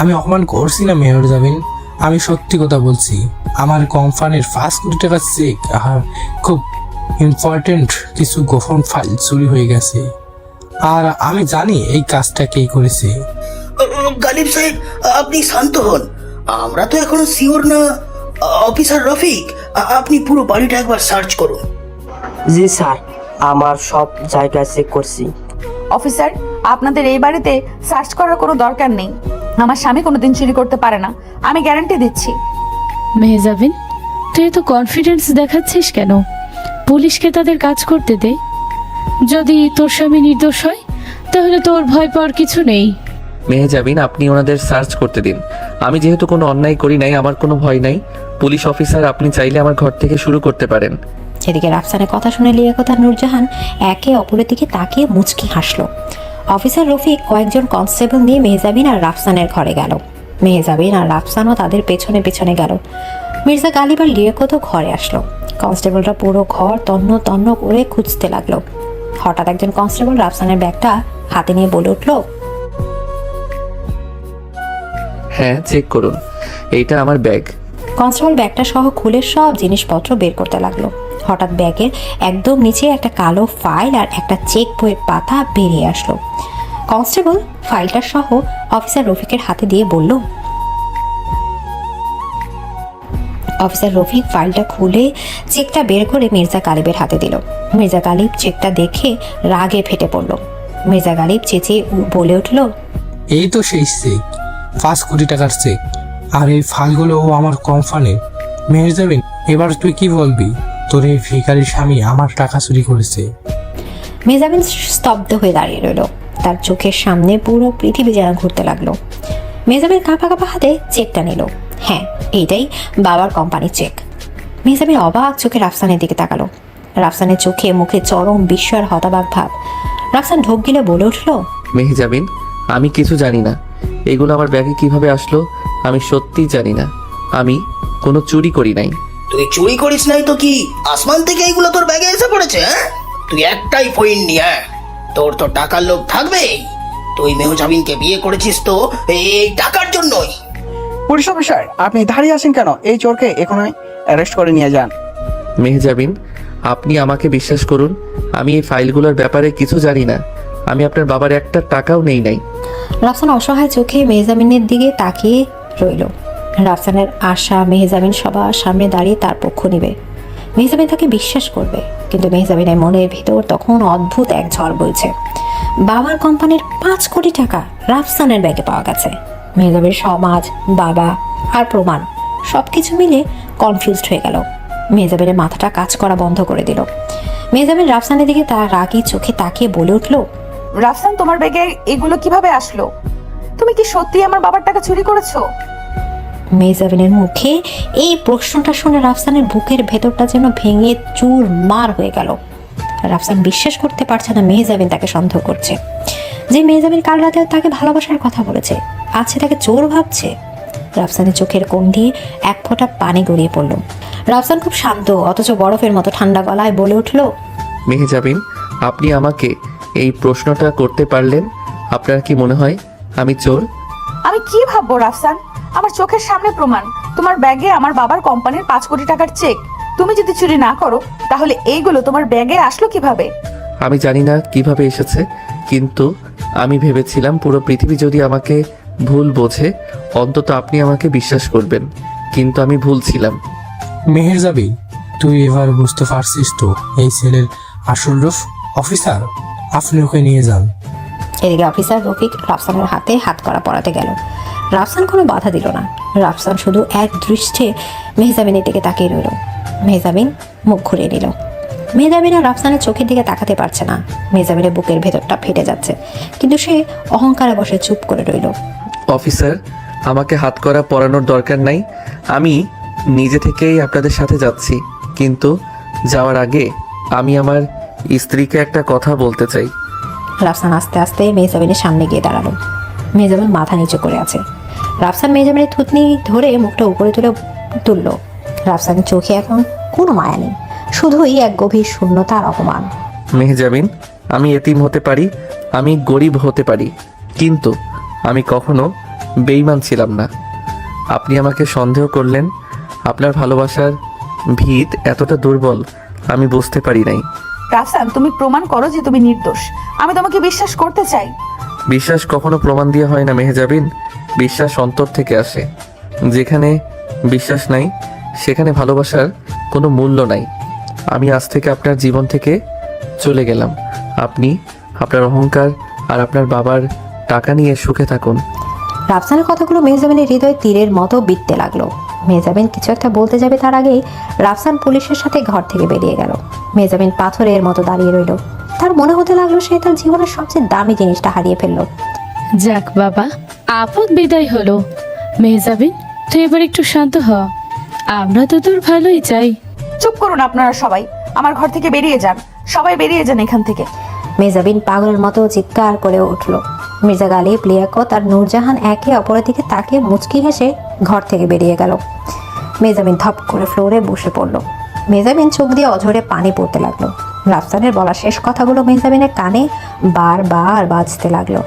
[SPEAKER 8] আমি অপমান করছি না মেহজাবিন, আমি সত্যি কথা বলছি। আমার কোম্পানির 5 কোটি টাকার চেক আর খুব ইম্পর্টেন্ট কিছু গোপন ফাইল চুরি হয়ে গেছে, আর আমি জানি এই কাজটা কে করেছে।
[SPEAKER 5] গালিব সাহেব, আপনি শান্ত হন। আমরা তো এখনো শিওর না। অফিসার রফিক, আপনি পুরো বাড়িটা একবার সার্চ করুন।
[SPEAKER 9] জি স্যার, আমার সব জায়গায় চেক করছি।
[SPEAKER 3] অফিসার, আপনাদের এই বাড়িতে সার্চ করার কোনো দরকার নেই। আমার স্বামী কোনোদিন চুরি করতে পারে না, আমি গ্যারান্টি দিচ্ছি।
[SPEAKER 4] মেহজাবিন, তুই এত কনফিডেন্স দেখাচ্ছিস কেন? পুলিশকে তাদের কাজ করতে দে। যদি তোর স্বামী নির্দোষ হয় তাহলে তোর ভয় পাওয়ার কিছু নেই।
[SPEAKER 7] মেহজাবিন, আপনি ওনাদের সার্চ করতে দিন। আমি যেহেতু কোনো অন্যায় করি নাই, আমার কোনো ভয় নাই। পুলিশ অফিসার, আপনি চাইলে আমার ঘর থেকে শুরু করতে পারেন।
[SPEAKER 2] এদিকে রাফসানের কথা শুনে লিয়াকত আর নূরজাহান একে অপরের দিকে তাকিয়ে মুচকি হাসলো। অফিসার রফিক কয়েকজন কনস্টেবল নিয়ে মেহজাবিন আর রাফসানের ঘরে গেল। মেহজাবিন আর রাফসানও তাদের পেছনে পেছনে গেল। মির্জা গালিব আর লিয়াকতও ঘরে আসলো। কনস্টেবলরা পুরো ঘর তন্ন তন্ন করে খুঁজতে লাগলো। হঠাৎ একজন কনস্টেবল রাফসানের ব্যাগটা হাতে নিয়ে বলে উঠলো,
[SPEAKER 7] হ্যাঁ, চেক করুন, এইটা আমার ব্যাগ।
[SPEAKER 2] কনস্টেবল ব্যাগটা সহ খুলে সব জিনিসপত্র বের করতে লাগলো। হঠাৎ ব্যাগের একদম নিচে একটা কালো ফাইল আর একটা চেক বইয়ের পাতা বেরিয়ে আসলো। কনস্টেবল ফাইলটা সহ অফিসার রফিকের হাতে দিয়ে বলল, অফিসার রফিক ফাইলটা খুলে চেকটা বের করে মির্জা গালিবের হাতে দিল। মির্জা গালিব চেকটা দেখে রাগে ফেটে পড়ল। মির্জা গালিব চেঁচিয়ে বলে উঠল,
[SPEAKER 8] এই তো সেই চেক, 5 কোটি টাকার চেক। আর এই ফাইলগুলো আমার কোম্পানির। মেহজাবিন, এবার তুই কি বলবি? তোর এই ভিখারি স্বামী আমার টাকা চুরি করেছে।
[SPEAKER 2] মেহজাবিন স্তব্ধ হয়ে দাঁড়িয়ে রইল। তার চোখের সামনে পুরো পৃথিবী যেন ঘুরতে লাগলো। মেহজাবিন কাঁপা কাঁপা হাতে চেকটা নিল। হ্যাঁ, এইটাই বাবার কোম্পানির চেক। মেহজাবিন অবাক চোখে রাফসানের দিকে তাকালো। রাফসানের চোখে মুখে চরম বিস্ময় আর হতাবাক ভাব। রাফসান ঢোক গিলে বলে উঠল,
[SPEAKER 7] মেহজাবিন, আমি কিছু জানি না। এগুলো আমার ব্যাগে কিভাবে আসলো আমি সত্যিই জানি না। আমি কোনো চুরি করি নাই।
[SPEAKER 5] তুই চুরি করিস নাই তো কি আসমান থেকে এইগুলো তোর ব্যাগে এসে পড়েছে? হ্যাঁ, তুই একটাই পয়েন্ট নিয়ে, তোর তো টাকার লোভ থাকবেই। তুই মেহজাবিনকে বিয়ে করেছিস তো এই টাকার জন্যই।
[SPEAKER 12] পুলিশ অফিসার, আপনি দাঁড়িয়ে আছেন কেন? এই চোরকে এখনই অ্যারেস্ট করে নিয়ে যান।
[SPEAKER 7] মেহজাবিন, আপনি আমাকে বিশ্বাস করুন, আমি এই ফাইলগুলোর ব্যাপারে কিছু জানি না। আমি আপনার বাবার একটা টাকাও নেই নাই।
[SPEAKER 2] রাফসান অসহায় চোখে মেহজাবিনের দিকে তাকিয়ে রইল। রাফসানের আশা মেহজাবিন সবার সামনে দাঁড়িয়ে তার পক্ষ নেবে, মেহজাবিন তাকে বিশ্বাস করবে। কিন্তু মেহজাবিনের মনের ভিতর তখন অদ্ভুত এক ঝড় বইছে। বাবার কোম্পানির 5 কোটি টাকা রাফসানের ব্যাগে পাওয়া গেছে। মেহজাবিন সমাজ, বাবা আর প্রমাণ সবকিছু মিলে কনফিউজড হয়ে গেল। মেহজাবিনের মাথাটা কাজ করা বন্ধ করে দিল। মেহজাবিন রাফসানের দিকে তার রাগী চোখে তাকিয়ে বলে উঠল,
[SPEAKER 3] রাফসান, তোমার ব্যাগে এগুলো কিভাবে আসলো? তুমি কি সত্যি আমার বাবার টাকা চুরি করেছো?
[SPEAKER 2] মেহজাবিনের মুখে এই প্রশ্নটা শুনে রাফসানের বুকের ভেতরটা যেন ভেঙে চুরমার হয়ে গেল। রাফসান বিশ্বাস করতে পারছে না মেহজাবিন তাকে সন্দেহ করছে। যে মেহজাবিন কাল রাতে তাকে ভালোবাসার কথা বলেছে, আজ সে তাকে চোর ভাবছে। রাফসানের চোখের কোণ দিয়ে এক ফোঁটা পানি গড়িয়ে পড়ল। রাফসান খুব শান্ত অথচ বরফের মতো ঠান্ডা গলায় বলে উঠল,
[SPEAKER 7] মেহজাবিন, আপনি আমাকে এই প্রশ্নটা করতে পারলেন? আপনার কি মনে হয় আমি চোর?
[SPEAKER 3] আমি কি ভাববো রাফসান? আমার চোখের সামনে প্রমাণ, তোমার ব্যাগে আমার বাবার কোম্পানির 5 কোটি টাকার চেক। তুমি যদি চুরি না করো তাহলে এইগুলো তোমার ব্যাগে আসলো কিভাবে?
[SPEAKER 7] আমি জানি না কিভাবে এসেছে, কিন্তু আমি ভেবেছিলাম পুরো পৃথিবী যদি আমাকে ভুল বোঝে অন্তত আপনি আমাকে বিশ্বাস করবেন, কিন্তু আমি ভুল ছিলাম।
[SPEAKER 8] মেহজাবিন, তুই এবার বুঝতে পারছিস তো এই ছেলের আসল রূপ? অফিসার, আপনি ওকে নিয়ে যান।
[SPEAKER 2] এদিকে অফিসার রফিক রাফসানের হাতে হাত করা পড়াতে গেল। রাফসান কোনো বাধা দিল না। রাফসান শুধু এক দৃষ্টে মেহজাবিনের দিকে তাকিয়ে রইল। মেহজাবিন মুখ ঘুরিয়ে নিল। মেহজাবিন আর রাফসানের চোখের দিকে তাকাতে পারছে না। মেহজাবিনের বুকের ভেতরটা ফেটে যাচ্ছে, কিন্তু সে অহংকারে বসে চুপ করে রইল।
[SPEAKER 7] অফিসার, আমাকে হাত করা পরানোর দরকার নাই। আমি নিজে থেকেই আপনাদের সাথে যাচ্ছি, কিন্তু যাওয়ার আগে আমি আমার স্ত্রীকে একটা কথা বলতে চাই।
[SPEAKER 2] রাফসান আস্তে আস্তে মেহজাবিনের সামনে গিয়ে দাঁড়ালো। মেহজাবিন মাথা নিচু করে আছে। রাফসান মেহজাবিনের থুতনি ধরে মুখটা উপরে তুলল। রাফসানের চোখে এখন কোনো মায়া নেই, শুধুই এক গভীর শূন্যতা আর অপমান।
[SPEAKER 7] মেহজাবিন, আমি এতিম হতে পারি, আমি গরিব হতে পারি, কিন্তু আমি কখনো বেঈমান ছিলাম না। আপনি আমাকে সন্দেহ করলেন। আপনার ভালোবাসার ভিত এতটা দুর্বল আমি বুঝতে পারি নাই।
[SPEAKER 3] রাফসান, তুমি প্রমাণ করো যে তুমি নির্দোষ। আমি তোমাকে বিশ্বাস করতে চাই।
[SPEAKER 7] বিশ্বাস কখনো প্রমাণ দিয়ে হয় না মেহজাবিন, বিশ্বাস অন্তর থেকে আসে। যেখানে বিশ্বাস নাই সেখানে ভালোবাসার কোনো মূল্য নাই। আমি আজ থেকে আপনার জীবন থেকে চলে গেলাম। আপনি আপনার অহংকার আর আপনার বাবার টাকা নিয়ে সুখে থাকুন।
[SPEAKER 2] রাফসানের কথাগুলো মেহজাবিনের হৃদয়ে তীরের মতো বিঁধতে লাগলো। মেহজাবিন কিছু একটা বলতে যাবে তার আগেই রাফসান পুলিশের সাথে ঘর থেকে বেরিয়ে গেল। মেহজাবিন পাথরের মতো দাঁড়িয়ে রইল। তার মনে হতে লাগলো সে তার জীবনের সবচেয়ে দামি জিনিসটা হারিয়ে ফেললো।
[SPEAKER 4] যাক বাবা, আপদ বিদায় হলো। মেহজাবিন, তুই এবার একটু শান্ত হ। আমরা তো তোর ভালোই চাই।
[SPEAKER 3] চুপ করুন আপনারা সবাই, আমার ঘর থেকে বেরিয়ে যান, সবাই বেরিয়ে যান এখান থেকে।
[SPEAKER 2] মেহজাবিন পাগলের মতো চিৎকার করে উঠল। মির্জা গালিব, লিয়াকত আর নূরজাহান একে অপরের দিকে তাকিয়ে মুচকি হেসে ঘর থেকে বেরিয়ে গেল। মেহজাবিন ধপ করে ফ্লোরে বসে পড়ল। মেহজাবিন চোখ দিয়ে অঝরে পানি পড়তে লাগলো। রাফসানের বলা শেষ কথাগুলো মেহজাবিনের কানে বারবার বাজতে লাগলো।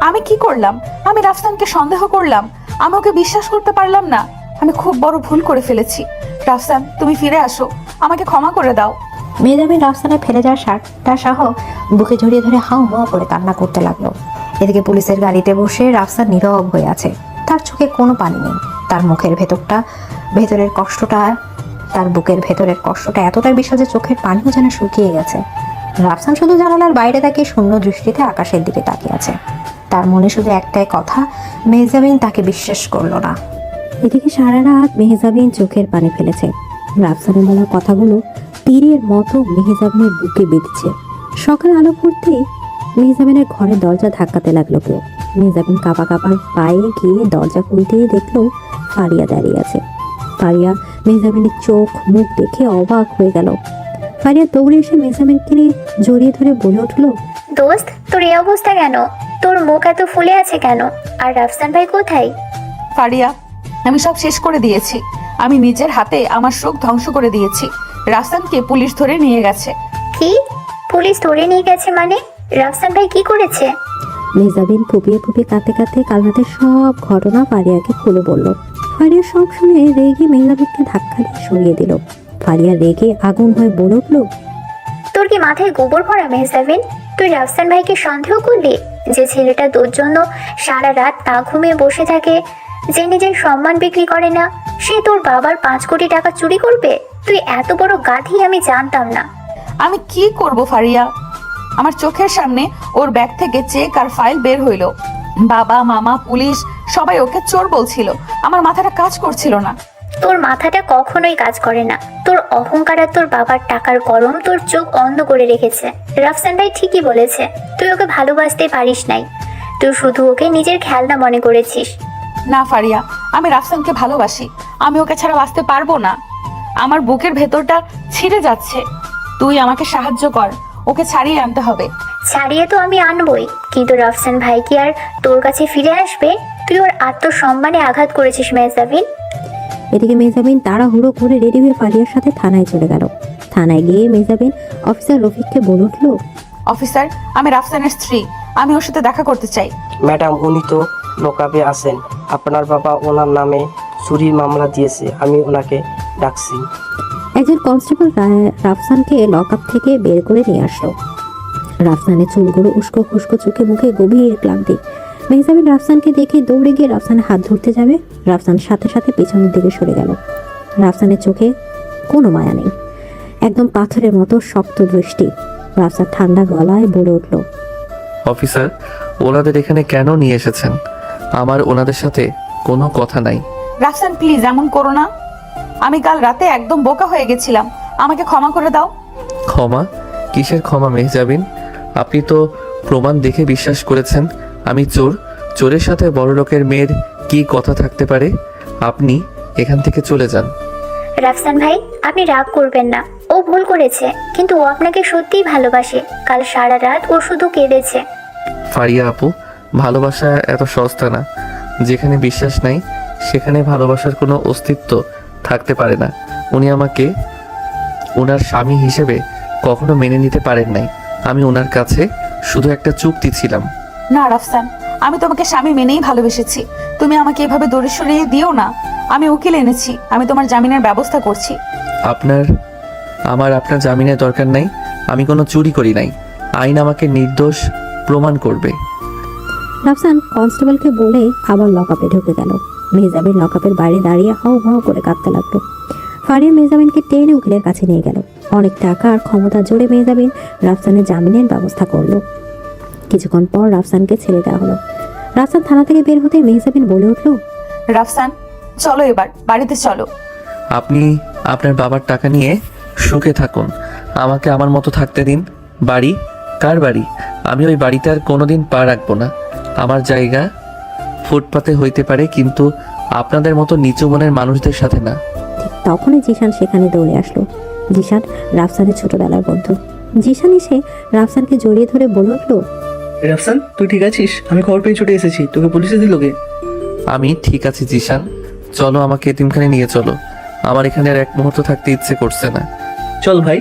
[SPEAKER 3] আমি কি করলাম? আমি রাফসানকে সন্দেহ করলাম, আমি ওকে বিশ্বাস করতে পারলাম না। আমি খুব বড় ভুল করে ফেলেছি। রাফসান, তুমি ফিরে আসো, আমাকে ক্ষমা করে দাও।
[SPEAKER 2] মেহজাবিন রাফসানের ফেলে যাওয়ার শার্টটা সহ বুকে জড়িয়ে ধরে হাউ মাউ করে কান্না করতে লাগলো। এদিকে পুলিশের গাড়িতে বসে রাফসান নীরব হয়ে আছে। তার চোখে কোনো পানি নেই। তার মুখের ভেতরের কষ্টটা, তার বুকের ভেতরের কষ্টটা এতটাই বিশাল যে চোখের পানিও যেন শুকিয়ে গেছে। রাফসান শুধু জানালার বাইরে তাকিয়ে শূন্য দৃষ্টিতে আকাশের দিকে তাকিয়ে আছে। তার মনে শুধু একটাই কথা, মেহজাবিন তাকে বিশ্বাস করলো না। এদিকে সারা রাত মেহজাবিন চোখের পানি ফেলেছে। রাফসানের বলা কথাগুলো তীরের মতো মেহজাবিনের বুকে বেঁধেছে। সকাল আলো ফুটতেই মেহজাবিনের ঘরের দরজা ধাক্কাতে লাগলো কেউ। মেহজাবিন কাঁপা পায়ে গিয়ে দরজা খুলতেই দেখলো ফারিয়া দাঁড়িয়ে আছে। ফারিয়া মেহজাবিনের চোখ মুখ দেখে অবাক হয়ে গেল। ফারিয়া দৌড়ে এসে মেহজাবিনকে নিয়ে জড়িয়ে ধরে বলে উঠলো,
[SPEAKER 10] দোস্ত, তোর এই অবস্থা কেন? তোর মুখ এত ফুলে আছে কেন? আর রাফসান ভাই কোথায়?
[SPEAKER 3] ফারিয়া, আমি সব শেষ করে দিয়েছি। আমি নিজের হাতে আমার শোক ধ্বংস করে দিয়েছি। রাফসানকে পুলিশ ধরে নিয়ে গেছে।
[SPEAKER 10] কি? পুলিশ ধরে নিয়ে গেছে মানে? রাফসান ভাই কি করেছে?
[SPEAKER 2] মেহজাবিন ফুপিয়ে কাঁদতে কাঁদতে কাল রাতের সব ঘটনা ফারিয়াকে খুলে বলল। ফারিয়া সব শুনে রেগে মেহজাবিনকে ধাক্কা দিয়ে সরিয়ে দিল। ফারিয়া রেগে আগুন হয়ে বলে উঠল,
[SPEAKER 10] তোর কি মাথায় গোবর ভরা মেহজাবিন? তুই রাফসান ভাইকে সন্দেহ করলি? যে ছেলেটা তোর জন্য সারা রাত না ঘুমিয়ে বসে থাকে, যে নিজের সম্মান বিক্রি করে না, সে তোর বাবার 5 কোটি টাকা চুরি করবে? তুই এত বড় গাধি আমি জানতাম না।
[SPEAKER 3] আমি কি করব ফারিয়া? আমার চোখের সামনে ওর ব্যাগ থেকে চেক আর ফাইল বের হইল। বাবা, মামা, পুলিশ সবাই ওকে চোর বলছিল। আমার মাথাটা কাজ করছিল না।
[SPEAKER 10] তোর মাথাটা কখনোই কাজ করে না। তোর অহংকার আর তোর বাবার টাকার গরম তোর চোখ অন্ধ করে রেখেছে। রাফসান ভাই ঠিকই বলেছে, তুই ওকে ভালোবাসতে পারিস নাই। তুই শুধু ওকে নিজের খেলনা মনে করেছিস।
[SPEAKER 3] না ফারিয়া, আমি রাফসানকে ভালোবাসি। আমি ওকে ছাড়া বাঁচতে পারবো না। আমার বুকের ভেতরটা ছিঁড়ে যাচ্ছে। তুই আমাকে সাহায্য কর, ওকে ছাড়িয়ে আনতে হবে।
[SPEAKER 10] ছাড়িয়ে তো আমি আনবই, কিন্তু রাফসান ভাই কি আর তোর কাছে ফিরে আসবে? তুই ওর আত্মসম্মানে আঘাত করেছিস মেহজাবিন।
[SPEAKER 2] এদিকে মেহজাবিন তাড়াহুড়ো করে রেডি হয়ে ফারিয়ার সাথে থানায় চলে গেল। থানায় গিয়ে মেহজাবিন অফিসার রফিককে বলে উঠল,
[SPEAKER 3] অফিসার, আমি রাফসানের স্ত্রী, আমি ওর সাথে দেখা করতে চাই।
[SPEAKER 15] ম্যাডাম, উনি তো লোকাবে আছেন। আপনার বাবা ওনার নামে চুরির মামলা দিয়েছে, আমি ওনাকে ডাকছি।
[SPEAKER 2] একজন কনস্টেবল রাফসানকে লকআপ থেকে বের করে নিয়ে আসলো। রাফসানের চুলগুলো উস্কো খুস্কো, চোখে মুখে গভীর ক্লান্তি। মেহজাবিন রাফসানকে দেখে দৌড়ে গিয়ে রাফসানের হাত ধরতে যাবে। রাফসান সাথে সাথে পেছনের দিকে সরে গেল। রাফসানের চোখে কোনো মায়া নেই, একদম পাথরের মতো শক্ত দৃষ্টি। রাফসান ঠান্ডা গলায় বলে উঠল,
[SPEAKER 7] অফিসার, ওনাদের এখানে কেন নিয়ে এসেছেন? আমার ওনাদের সাথে কোনো কথা নাই।
[SPEAKER 3] রাফসান, প্লিজ এমন করো না। আমি কাল রাতে একদম বোকা হয়ে গেছিলাম, আমাকে ক্ষমা করে দাও।
[SPEAKER 7] ক্ষমা? কিসের ক্ষমা মেহজাবিন? আপনি তো প্রমাণ দেখে বিশ্বাস করেছেন আমি চোর। চোরের সাথে বড় লোকের মেয়ের কি কথা থাকতে পারে? আপনি এখান থেকে চলে যান।
[SPEAKER 10] রাফসান ভাই, আপনি রাগ করবেন না। ও ভুল করেছে, কিন্তু ও আপনাকে সত্যিই ভালোবাসে। কাল সারা রাত ও শুধু কেঁদেছে।
[SPEAKER 7] ফারিয়া আপু, ভালোবাসা এত সস্তা না। যেখানে বিশ্বাস নাই সেখানে ভালোবাসার কোনো অস্তিত্ব থাকতে পারে না। উনি আমাকে ওনার স্বামী হিসেবে কখনো মেনে নিতে পারেন নাই। আমি ওনার কাছে শুধু একটা চুক্তি ছিলাম।
[SPEAKER 3] না রাফসান, আমি তোমাকে স্বামী মেনেই ভালোবেসেছি। তুমি আমাকে এভাবে দড়ি সরিয়ে দিও না। আমি উকিল এনেছি, আমি তোমার জামিনের ব্যবস্থা করছি।
[SPEAKER 7] আপনার জামিনের দরকার নাই। আমি কোনো চুরি করি নাই। আইন আমাকে নির্দোষ প্রমাণ করবে।
[SPEAKER 2] রাফসান কনস্টেবলকে বলে আবার লকআপে ঢুকে গেল। মেহজাবিন লকআপের বাইরে দাঁড়িয়ে হাউ হাউ করে কাঁদতে লাগলো। ফারিয়া মেহজাবিনকে টেনে উকিলের কাছে নিয়ে গেল। অনেক টাকা আর ক্ষমতা জোরে মেহজাবিন রাফসানের জামিনের ব্যবস্থা করলো। কিছুক্ষণ পর রাফসানকে ছেড়ে দেওয়া হলো। রাফসান থানা থেকে বের হতে মেহজাবিন বলে উঠলো,
[SPEAKER 3] রাফসান চলো এবার বাড়িতে চলো।
[SPEAKER 7] আপনি আপনার বাবার টাকা নিয়ে সুখে থাকুন, আমাকে আমার মতো থাকতে দিন। বাড়ি? কার বাড়ি? আমি ওই বাড়িতে আর কোনোদিন পা রাখবো না। আমার জায়গা ফুটপাতে হইতে পারে, কিন্তু আপনাদের মতো নিচু মনের মানুষদের সাথে না।
[SPEAKER 2] ঠিক তখনই জিশান সেখানে দৌড়ে আসলো। জিশান রাফসানের ছোটবেলার বন্ধু। জিশান এসে রাফসানকে জড়িয়ে ধরে বলে উঠলো,
[SPEAKER 12] রাফসান তুই ঠিক আছিস? আমি খবর পেয়ে ছুটে এসেছি, তোকে পুলিশে দিল কে?
[SPEAKER 7] আমি ঠিক আছি জিশান, চলো আমাকে এতিমখানে নিয়ে চলো। আমার এখানে আর এক মুহূর্ত থাকতে ইচ্ছে করছে না।
[SPEAKER 12] চল ভাই।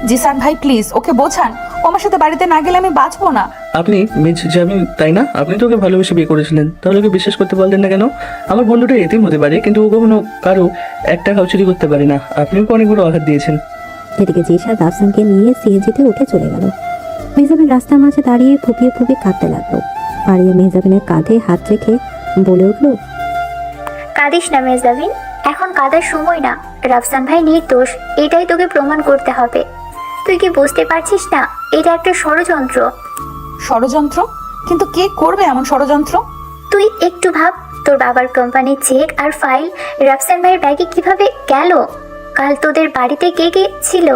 [SPEAKER 3] জিসান ভাই প্লিজ ওকে বোঝান, ও আমার সাথে বাড়িতে না গেলে আমি বাঁচবো না।
[SPEAKER 12] আপনি মেহজাবিন তাই না? আপনি তো ওকে ভালোবেসে বিয়ে করেছিলেন, তাহলে ওকে বিশ্বাস করতে পারলেন না কেন? আমার বন্ধুটা এতিম হতে পারে, কিন্তু ও কখনো কারো একটা টাকাও চুরি করতে পারে না। আপনি ওকে অনেক বড় আঘাত দিয়েছেন।
[SPEAKER 2] এদিকে জিশান রাফসানকে নিয়ে সিএনজিতে উঠে চলে গেল। মেহজাবিন রাস্তার মাঝে দাঁড়িয়ে ফুপিয়ে ফুপিয়ে কাঁদতে লাগলো। ফারিয়া মেহজাবিনের কাঁধে হাত রেখে বলে উঠলো,
[SPEAKER 10] কাঁদিস না মেহজাবিন, এখন কাঁদার সময় না। রাফসান ভাই নির্দোষ, এটাই তোকে প্রমাণ করতে হবে। তুই কি বুঝতে পারছিস না? এটা একটা ষড়যন্ত্র।
[SPEAKER 3] ষড়যন্ত্র? কিন্তু কে করবে এমন ষড়যন্ত্র?
[SPEAKER 10] তুই একটু ভাব, তোর বাবার কোম্পানির চেক আর ফাইল রাফসান ভাইয়ের ব্যাগে কিভাবে গেল? কাল তোদের বাড়িতে কে কে ছিল?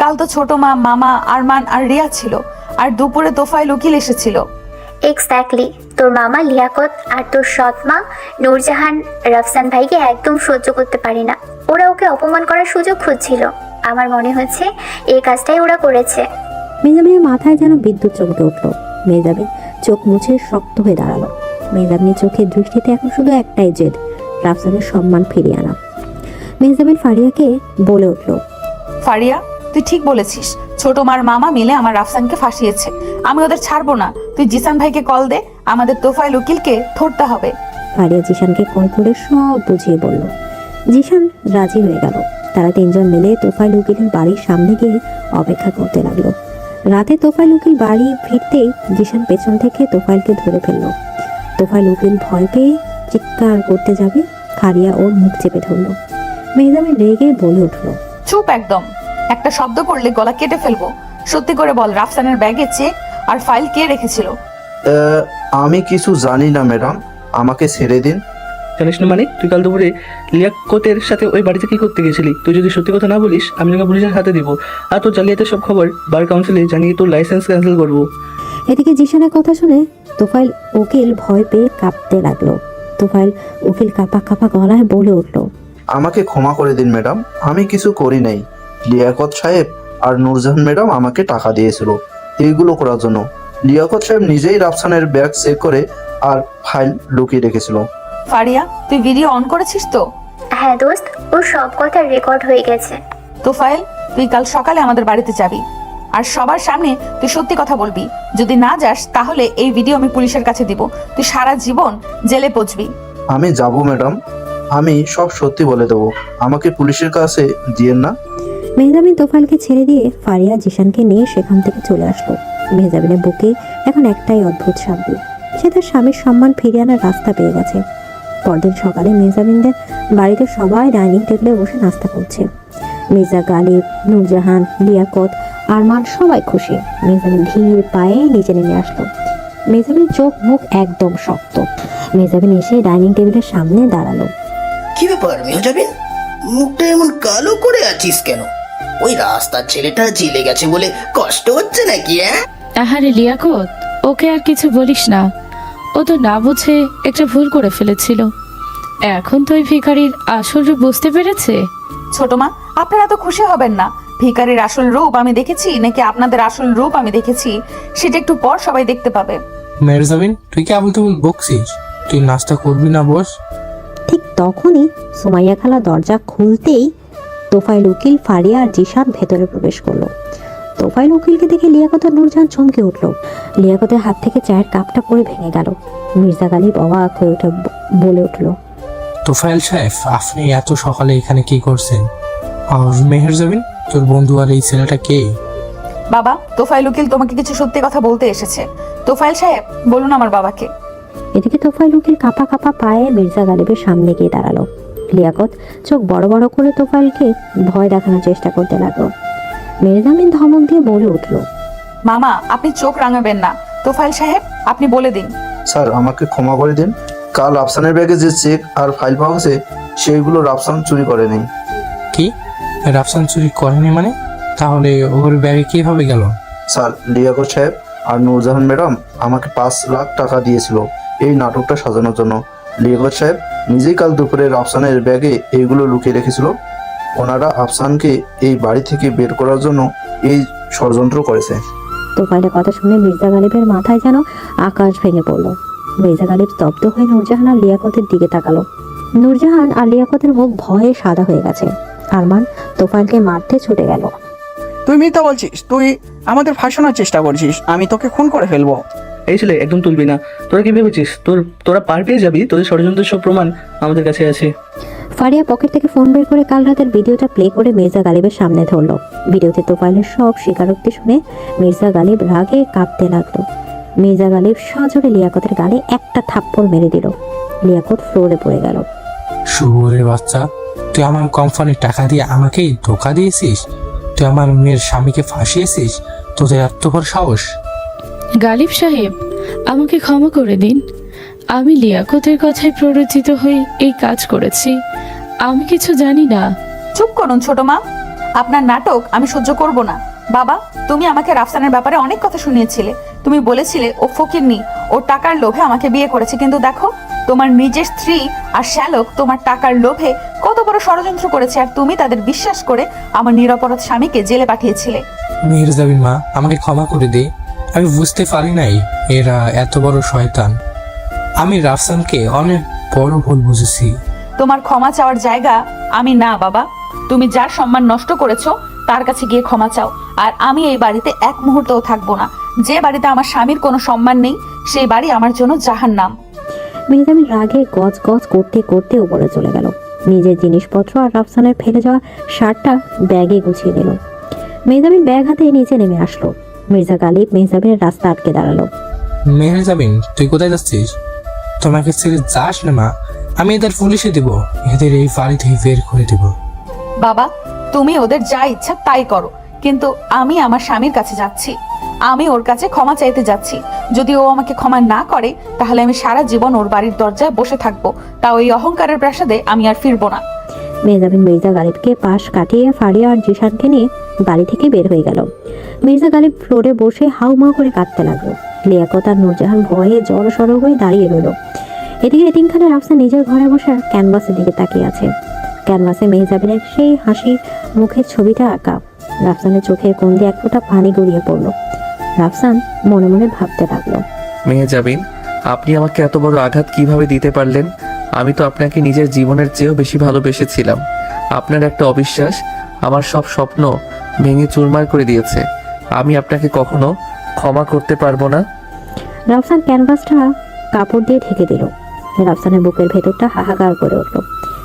[SPEAKER 3] কাল তো ছোট মা, মামা, আরমান আর রিয়া ছিল, আর দুপুরে তোফায়েল উকিল এসেছিল।
[SPEAKER 10] এক্স্যাক্টলি, তোর মামা লিয়াকত আর তোর সৎ মা নূরজাহান রাফসান ভাইকে একদম সহ্য করতে পারে না। ওরা ওকে অপমান করার সুযোগ খুঁজছিল। আমার মনে হচ্ছে এই কাজটাই ওরা করেছে।
[SPEAKER 2] মেহজাবিনের মাথায় যেন বিদ্যুৎ চমকে উঠলো। মেহজাবিন চোখ মুছে শক্ত হয়ে দাঁড়ালো। মেহজাবিনের চোখের দৃষ্টিতে এখন শুধু একটাই জেদ, রাফসানের সম্মান ফিরিয়ে আনা। মেহজাবিন ফারিয়াকে বলে উঠলো,
[SPEAKER 3] ফারিয়া তুই ঠিক বলেছিস, ছোট মার মামা মিলে আমার রাফসানকে ফাঁসিয়েছে। আমি ওদের ছাড়বো না। তুই জিসান ভাইকে কল দে, আমাদের তোফায়েল উকিলকে ধরতে হবে।
[SPEAKER 2] ফারিয়া জিশানকে কল করে সব বুঝিয়ে বলল। জিশান রাজি হয়ে গেল। তারা তিনজন মিলে তোফায়েল উকিলের বাড়ির সামনে গিয়ে অপেক্ষা করতে লাগলো। রাতে তোফায়েল উকিল বাড়ি ফিরতেই জিশান পেছন থেকে তোফায়েলকে ধরে ফেললো। তোফায়েল উকিল ভয় পেয়ে চিৎকার করতে যাবে, ফারিয়া ওর মুখ চেপে ধরলো। মেহজাবিন রেগে বলে উঠলো,
[SPEAKER 3] চুপ একদম, একটা শব্দ করলে গলা কেটে ফেলবো। সত্যি করে বল, রাফসানের ব্যাগে চেক আর ফাইল কে রেখেছিল?
[SPEAKER 14] আমি কিছু জানি না ম্যাডাম, আমাকে ছেড়ে দিন।
[SPEAKER 12] জানিস না মানে? তুই কাল দুপুরে লিয়াকতের সাথে ওই বাড়িতে কি করতে গেছিলি? তুই যদি সত্যি কথা না বলিস, আমি তোকে পুলিশের হাতে দিব, আর তোর জালিয়াতের সব খবর বার কাউন্সিলে জানিয়ে তোর লাইসেন্স ক্যান্সেল করবো।
[SPEAKER 2] এদিকে জিশানের কথা শুনে তোফায়েল উকিল ভয় পেয়ে কাঁপতে লাগলো। তোফায়েল উকিল কাঁপা কাঁপা গলায় বলে উঠলো,
[SPEAKER 14] আমাকে ক্ষমা করে দিন ম্যাডাম, আমি কিছু করি নাই। লিয়াকত সাহেব আর নূরজাহান ম্যাডাম আমাকে টাকা দিয়েছিল এইগুলো করার জন্য। লিয়াকত সাহেব নিজেই রাফসানের ব্যাগ চেক করে আর ফাইল লুকিয়ে রেখেছিল।
[SPEAKER 3] ফারিয়া তুই ভিডিও অন করেছিস তো?
[SPEAKER 10] হ্যাঁ দোস্ত, ওর সব কথা রেকর্ড হয়ে গেছে।
[SPEAKER 3] তোফায়েল তুই কাল সকালে আমাদের বাড়িতে যাবি, আর সবার সামনে তুই সত্যি কথা বলবি। যদি না যাস তাহলে এই ভিডিও আমি পুলিশের কাছে দিব, তুই সারা জীবন জেলে পচবি।
[SPEAKER 14] আমি যাব ম্যাডাম, আমি সব সত্যি বলে দেবো, আমাকে পুলিশের কাছে দিয়েন না।
[SPEAKER 2] মেহজাবিন তোফায়েলকে ছেড়ে দিয়ে ফারিয়া জিশানকে নিয়ে সেখান থেকে চলে আসলো। মেহজাবিনের বুকে এখন একটাই অদ্ভুত শান্তি, সে তার স্বামীর সম্মান ফিরিয়ে আনার রাস্তা পেয়ে গেছে। পরদিন সকালে মেহজাবিনদের বাড়িতে সবাই ডাইনিং টেবিলে বসে নাস্তা করছে। মির্জা গালিব, নূরজাহান, লিয়াকত, আরমান সবাই খুশি। মেহজাবিন ধীর পায়ে নিচে নেমে আসলো। মেহজাবিন চোখ মুখ একদম শক্ত। মেহজাবিন এসে ডাইনিং টেবিলের সামনে দাঁড়ালো।
[SPEAKER 5] কি ব্যাপার মেহজাবিন, মুখটা এমন কালো করে আছিস কেন? ওই রাস্তার ছেলেটা জেলে গেছে বলে কষ্ট হচ্ছে নাকি?
[SPEAKER 4] আহারে লিয়াকত, ওকে আর কিছু বলিস না। ও তো না বুঝে একটা ভুল করে ফেলেছিল। এখন তো ওই ভিখারির আসল রূপ বুঝতে পেরেছে।
[SPEAKER 3] ছোট মা, আপনারা তো খুশি হবেন না। ভিখারির আসল রূপ আমি দেখেছি নাকি আপনাদের আসল রূপ আমি দেখেছি, সেটা একটু পর সবাই দেখতে পাবে।
[SPEAKER 8] মেহজাবিন তুই কি আবুল তাবুল বকছিস? তুই নাস্তা করবি না বস?
[SPEAKER 2] ঠিক তখনই সুমাইয়া খালা দরজা খুলতেই তোফায়েল উকিল, ফারিয়া আর জিশান ভেতরে প্রবেশ করলো। তোফায়েল উকিলকে দেখে লিয়াকত আর নূরজাহান চমকে উঠলো। লিয়াকতের হাত থেকে চায়ের কাপটা পড়ে ভেঙে গেল। মির্জা গালিব অবাক হয়ে উঠে বলে উঠলো,
[SPEAKER 8] তোফায়েল সাহেব আপনি এত সকালে এখানে কি করছেন? আর মেহজাবিন তোর বন্ধু আর এই ছেলেটা কে?
[SPEAKER 3] বাবা, তোফায়েল উকিল তোমাকে কিছু সত্যি কথা বলতে এসেছে। তোফায়েল সাহেব বলুন আমার বাবাকে।
[SPEAKER 2] এদিকে তোফায়েল উকিল কাঁপা কাঁপা পায়ে মির্জা গালিবের সামনে গিয়ে দাঁড়ালো। লিয়াকত চোখ বড় বড় করে তোফায়েলকে ভয় দেখানোর চেষ্টা করতে লাগলো। মেহজাবিন ধমক দিয়ে বলে উঠলো,
[SPEAKER 3] মামা আপনি চোখ রাঙাবেন না। তোফাইল সাহেব, আপনি বলে দিন।
[SPEAKER 14] স্যার আমাকে ক্ষমা করে দিন। কাল রাফসানের ব্যাগে যে চেক আর ফাইল পাওয়া গেছে সেইগুলো রাফসান চুরি করেনি।
[SPEAKER 8] কি রাফসান চুরি করেনি মানে? তাহলে ওর ব্যাগে কিভাবে গেল?
[SPEAKER 14] স্যার লিয়াকত সাহেব আর নূরজাহান ম্যাডাম আমাকে 5 লাখ টাকা দিয়েছিল এই নাটকটা সাজানোর জন্য। লিয়াকত সাহেব নিজেই কাল দুপুরে রাফসানের ব্যাগে এইগুলো লুকিয়ে রেখেছিল। ওনারা আফসানকে এই বাড়ি থেকে বের করার জন্য এই ষড়যন্ত্র করেছে।
[SPEAKER 2] তোফাইলের কথা শুনে মির্জা গালিবের মাথায় যেন আকাশ ভেঙে পড়ল। মির্জা গালিব স্তব্ধ হয়ে নূরজাহান আর লিয়াকতের দিকে তাকালো। নূরজাহান আর লিয়াকতের মুখ ভয়ে সাদা হয়ে গেছে। আরমান তোফাইলকে মারতে ছুটে গেল।
[SPEAKER 16] তুই মিথ্যা বলছিস, তুই আমাদের ফাঁসানোর চেষ্টা করছিস, আমি তোকে খুন করে ফেলবো।
[SPEAKER 12] এই ছেলে একদম তুলবি না। তোরা কি ভেবেছিস তোরা পার পেয়ে যাবি? তোদের ষড়যন্ত্রের সব প্রমাণ আমাদের কাছে আছে।
[SPEAKER 2] ফারিয়া পকেট থেকে ফোন বের করে কাল রাতের ভিডিওটা প্লে করে মির্জা গালিবের সামনে ধরলো। ভিডিওতে তোফাইলের সব স্বীকারোক্তি শুনে মির্জা গালিব রাগে কাঁপতে লাগলো। মির্জা গালিব সজোরে লিয়াকতের গালে একটা থাপ্পড় মেরে দিল। লিয়াকত ফ্লোরে পড়ে গেল।
[SPEAKER 8] শুয়োরের বাচ্চা, তুই আমার কোম্পানির টাকা দিয়ে আমাকেই ধোকা দিয়েছিস? তুই আমার মেয়ের স্বামীকে ফাঁসিয়েছিস? তোদের এত বড় সাহস!
[SPEAKER 4] গালিব সাহেব, আমাকে ক্ষমা করে দিন। আমি লিয়াকতের কথায় প্ররোচিত হয়ে এই কাজ করেছি। আমি কিছু জানি না।
[SPEAKER 3] চুপ করুন ছোট মা, আপনার নাটক আমি সহ্য করব না। বাবা, তুমি আমাকে রাফসানের ব্যাপারে অনেক কথা শুনিয়েছিলে। তুমি বলেছিলে ও ফকিরনি, ও টাকার লোভে আমাকে বিয়ে করেছে। কিন্তু দেখো, তোমার নিজের স্ত্রী আর শ্যালক তোমার টাকার লোভে কত বড় ষড়যন্ত্র করেছে, আর তুমি তাদের বিশ্বাস করে আমার নিরপরাধ স্বামীকে জেলে পাঠিয়েছিলে।
[SPEAKER 8] মির্জাবিন মা, আমাকে ক্ষমা করে দে। আমি বুঝতে পারি নাই এরা এত বড় শয়তান। আমি রাফসানকে অনেক বড় ভুল বুঝেছি।
[SPEAKER 3] তোমার ক্ষমা চাওয়ার জায়গা আমি না বাবা। তুমি যার সম্মান নষ্ট করেছো তার কাছে গিয়ে ক্ষমা চাও। আর আমি এই বাড়িতে এক মুহূর্তও থাকবো না। যে বাড়িতে আমার স্বামীর কোনো সম্মান নেই সেই বাড়ি আমার জন্য জাহান্নাম।
[SPEAKER 2] মেহজাবিন রাগে গজ গজ করতে করতে উপরে চলে গেল। নিজের জিনিসপত্র আর রাফসানের ফেলে যাওয়া শার্টটা ব্যাগে গুছিয়ে নিল। মেহজাবিন ব্যাগ হাতে নিচে নেমে আসলো। মির্জা গালিব মেহজাবিনের রাস্তা আটকে দাঁড়ালো।
[SPEAKER 8] মেহজাবিন, তুই কোথায় যাচ্ছিস? তোমাকে ছেড়ে যাস না মা। আমি এদের পুলিশে দেব, এদের এই বাড়ি থেকে বের করে দেব।
[SPEAKER 3] বাবা, তুমি ওদের যা ইচ্ছা তাই করো, কিন্তু আমি আমার স্বামীর কাছে যাচ্ছি। আমি ওর কাছে ক্ষমা চাইতে যাচ্ছি। যদি ও আমাকে ক্ষমা না করে তাহলে আমি সারা জীবন ওর বাড়ির দরজায় বসে থাকবো। তা ওই অহংকারের প্রাসাদে আমি আর ফিরবো না।
[SPEAKER 2] মেহজাবিন মির্জা গালিবকে পাশ কাটিয়ে ফারিয়া আর জিশানকে নিয়ে বাড়ি থেকে বের হয়ে গেল। মির্জা গালিব ফ্লোরে বসে হাউমাউ করে কাঁদতে লাগলো। লিয়াকত আর নূরজাহান ভয়ে জড়সড় হয়ে দাঁড়িয়ে রইল। এদিকে এতিমখানার রাফসান নিজের ঘরে বসে ক্যানভাসের দিকে তাকিয়ে আছে। ক্যানভাসে মেহজাবিনের সেই হাসি মুখের ছবিটা আঁকা। রাফসানের চোখের কোণ দিয়ে এক ফোঁটা পানি গড়িয়ে পড়লো। রাফসান মনে মনে ভাবতে লাগলো,
[SPEAKER 7] মেহজাবিন, আপনি আমাকে এত বড় আঘাত কিভাবে দিতে পারলেন? আমি তো আপনাকে নিজের জীবনের চেয়েও বেশি ভালোবেসেছিলাম। আপনার একটা অবিশ্বাস আমার সব স্বপ্ন ভেঙে চুরমার করে দিয়েছে। আমি আপনাকে কখনো ক্ষমা করতে পারবো না।
[SPEAKER 2] রাফসান ক্যানভাসটা কাপড় দিয়ে ঢেকে দিল। রাফসানের বুকের ভেতরটা হাহাকার করে উঠল।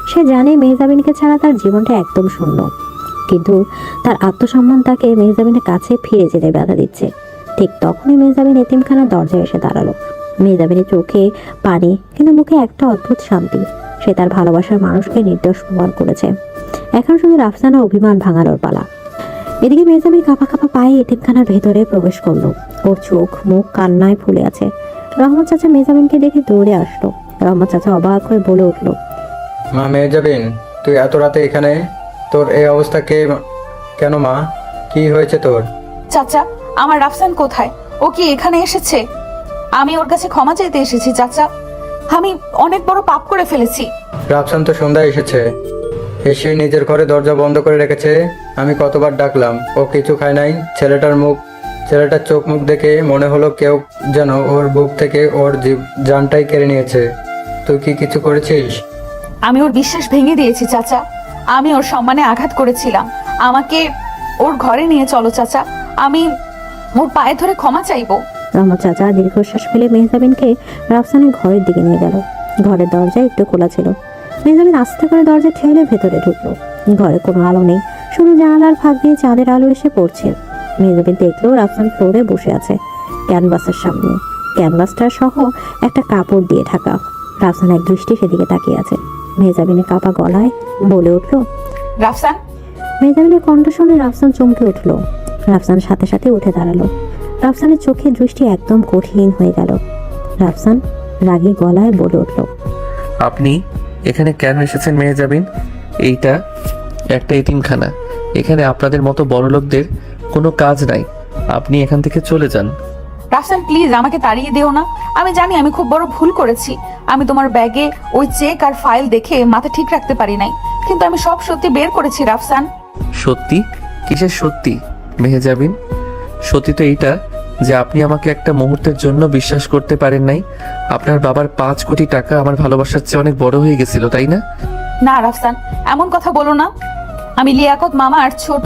[SPEAKER 2] সে জানে মেহজাবিনকে ছাড়া তার জীবনটা একদম শূন্য, কিন্তু তার আত্মসম্মান তাকে মেহজাবিনের কাছে ফিরে যেতে বাধা দিচ্ছে। ঠিক তখনই মেহজাবিন এতিমখানার দরজায় এসে দাঁড়ালো। মেহজাবিনের চোখে পানি, কিন্তু মুখে একটা অদ্ভুত শান্তি। সে তার ভালোবাসার মানুষকে নির্দোষ প্রমাণ করেছে। এখন শুধু রাফসানা অভিমান ভাঙানোর পালা। এদিকে মেহজাবিন কাঁপা কাঁপা পায়ে এতিমখানার ভেতরে প্রবেশ করলো। ওর চোখ মুখ কান্নায় ফুলে আছে। রহমত চাচা মেহজাবিনকে দেখে দৌড়ে আসলো। রহমত চাচা অবাক হয়ে বলে উঠলো,
[SPEAKER 6] মা মেহজাবিন, তুই এত রাতে এখানে? তোর এই অবস্থা কেন মা? কি হয়েছে তোর?
[SPEAKER 3] চাচা, আমার রাফসান কোথায়? ও কি এখানে এসেছে? আমি ওর কাছে ক্ষমা চাইতে এসেছি চাচা। আমি অনেক বড় পাপ করে ফেলেছি।
[SPEAKER 6] রাফসান তো সন্ধ্যায় এসেছে, এসে নিজের ঘরে দরজা বন্ধ করে রেখেছে। আমি কতবার ডাকলাম, ও কিছু খায় নাই। ছেলেটার চোখ মুখ দেখে মনে হলো কেউ যেন ওর বুক থেকে ওর জানটাই কেড়ে নিয়েছে। তুই কি কিছু করেছিস?
[SPEAKER 3] আমি ওর বিশ্বাস ভেঙে দিয়েছি চাচা। আমি ওর সম্মানে আঘাত করেছিলাম। আমাকে ওর ঘরে নিয়ে চলো চাচা। আমি ওর পায়ে ধরে ক্ষমা চাইবো।
[SPEAKER 2] রহমত চাচা দীর্ঘশ্বাস ফেলে মেহজাবিনকে রাফসানের ঘরের দিকে নিয়ে গেল। ঘরের দরজা একটু খোলা ছিল। মেহজাবিন আস্তে করে দরজা ঠেলে ভেতরে ঢুকলো। ঘরে কোনো আলো নেই, শুধু জানালার ফাঁক দিয়ে চাঁদের আলো এসে পড়ছে। মেহজাবিন দেখলো রাফসান ফ্লোরে বসে আছে ক্যানভাসের সামনে। ক্যানভাসটা সহ একটা কাপড় দিয়ে ঢাকা। রাফসান এক দৃষ্টি সেদিকে তাকিয়ে আছে। মেহজাবিনের কাপা গলায় বলে উঠলো,
[SPEAKER 3] রাফসান।
[SPEAKER 2] মেহজাবিনের কণ্ঠ শুনে রাফসান চমকে উঠলো। রাফসান সাথে সাথে উঠে দাঁড়ালো। রাফসানের চোখের দৃষ্টি একদম কঠিন হয়ে গেল। রাফসান রাগী গলায় বলে উঠল,
[SPEAKER 7] আপনি এখানে কেন এসেছেন মেহজাবিন? এইটা একটা এতিমখানা, এখানে আপনাদের মতো বড়লোকদের কোনো কাজ নাই। আপনি এখান থেকে চলে যান।
[SPEAKER 3] রাফসান প্লিজ আমাকে তাড়িয়ে দিও না। আমি জানি আমি খুব বড় ভুল করেছি। আমি তোমার ব্যাগে ওই চেক আর ফাইল দেখে মাথা ঠিক রাখতে পারি নাই, কিন্তু আমি সব সত্যি বের করেছি রাফসান।
[SPEAKER 7] সত্যি? কিসের সত্যি মেহজাবিন? সত্যি তো এইটা যে আপনি আমাকে একটা মুহূর্তের জন্য বিশ্বাস করতে পারেন নাই। আপনার বাবার 5 কোটি টাকা আমার ভালোবাসার চেয়ে অনেক বড় হয়ে গেছিল, তাই না?
[SPEAKER 3] না রাফসান, এমন কথা বলো না। আমি লিয়াকত মামা আর ছোট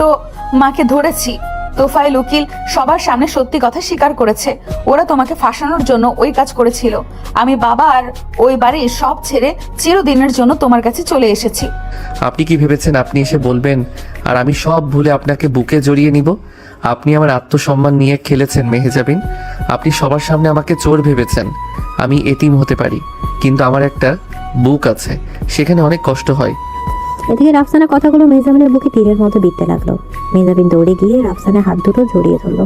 [SPEAKER 3] মাকে ধরেছি। তোফায়েল উকিল সবার সামনে সত্যি কথা স্বীকার করেছে। ওরা তোমাকে ফাঁসানোর জন্য ওই কাজ করেছিল। আমি বাবা আর ওই বাড়ির সব ছেড়ে চিরদিনের জন্য তোমার কাছে চলে এসেছি।
[SPEAKER 7] আপনি কি ভেবেছেন আপনি এসে বলবেন আর আমি সব ভুলে আপনাকে বুকে জড়িয়ে নিব? আপনি আমার আত্মসম্মান নিয়ে খেলেছেন মেহজাবিন। আপনি সবার সামনে আমাকে চোর ভেবেছেন। আমি এতিম হতে পারি, কিন্তু আমার একটা বুক আছে, সেখানে অনেক কষ্ট হয়।
[SPEAKER 2] এদিকে রাফসানের কথাগুলো মেহজাবিনের বুকে তীরের মতো বিঁধতে লাগলো। মেহজাবিন দৌড়ে গিয়ে রাফসানের হাত দুটো জড়িয়ে ধরলো।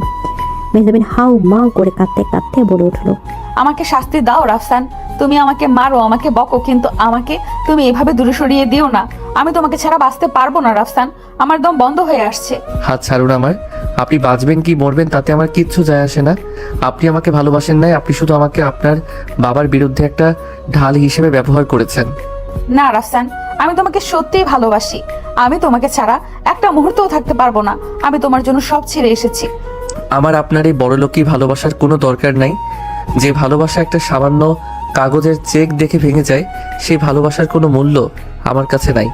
[SPEAKER 2] মেহজাবিন হাউ মাউ করে কাঁদতে কাঁদতে বলে উঠলো,
[SPEAKER 3] আমাকে শাস্তি দাও রাফসান। তুমি আমাকে মারো, আমাকে বকো, কিন্তু আমাকে তুমি এভাবে দূরে সরিয়ে দিও না। আমি তোমাকে ছাড়া বাঁচতে পারবো না রাফসান। আমার দম বন্ধ হয়ে আসছে।
[SPEAKER 7] হাত ছাড়ুন আমার। আপনি বাঁচবেন কি মরবেন তাতে আমার কিচ্ছু যায় আসে না। আপনি আমাকে ভালোবাসেন নাই, আপনি শুধু আমাকে আপনার বাবার বিরুদ্ধে একটা ঢাল হিসেবে ব্যবহার করেছেন।
[SPEAKER 3] না রাফসান, আমি তোমাকে সত্যিই ভালোবাসি। আমি তোমাকে ছাড়া একটা মুহূর্তও থাকতে পারবো না। আমি তোমার জন্য সব ছেড়ে এসেছি।
[SPEAKER 7] আমার আপনার এই বড়লোকি ভালোবাসার কোনো দরকার নাই। যে ভালোবাসা একটা সামান্য কাগজের চেক দেখে ভেঙে যায়, সেই ভালোবাসার কোনো মূল্য আমার কাছে নাই।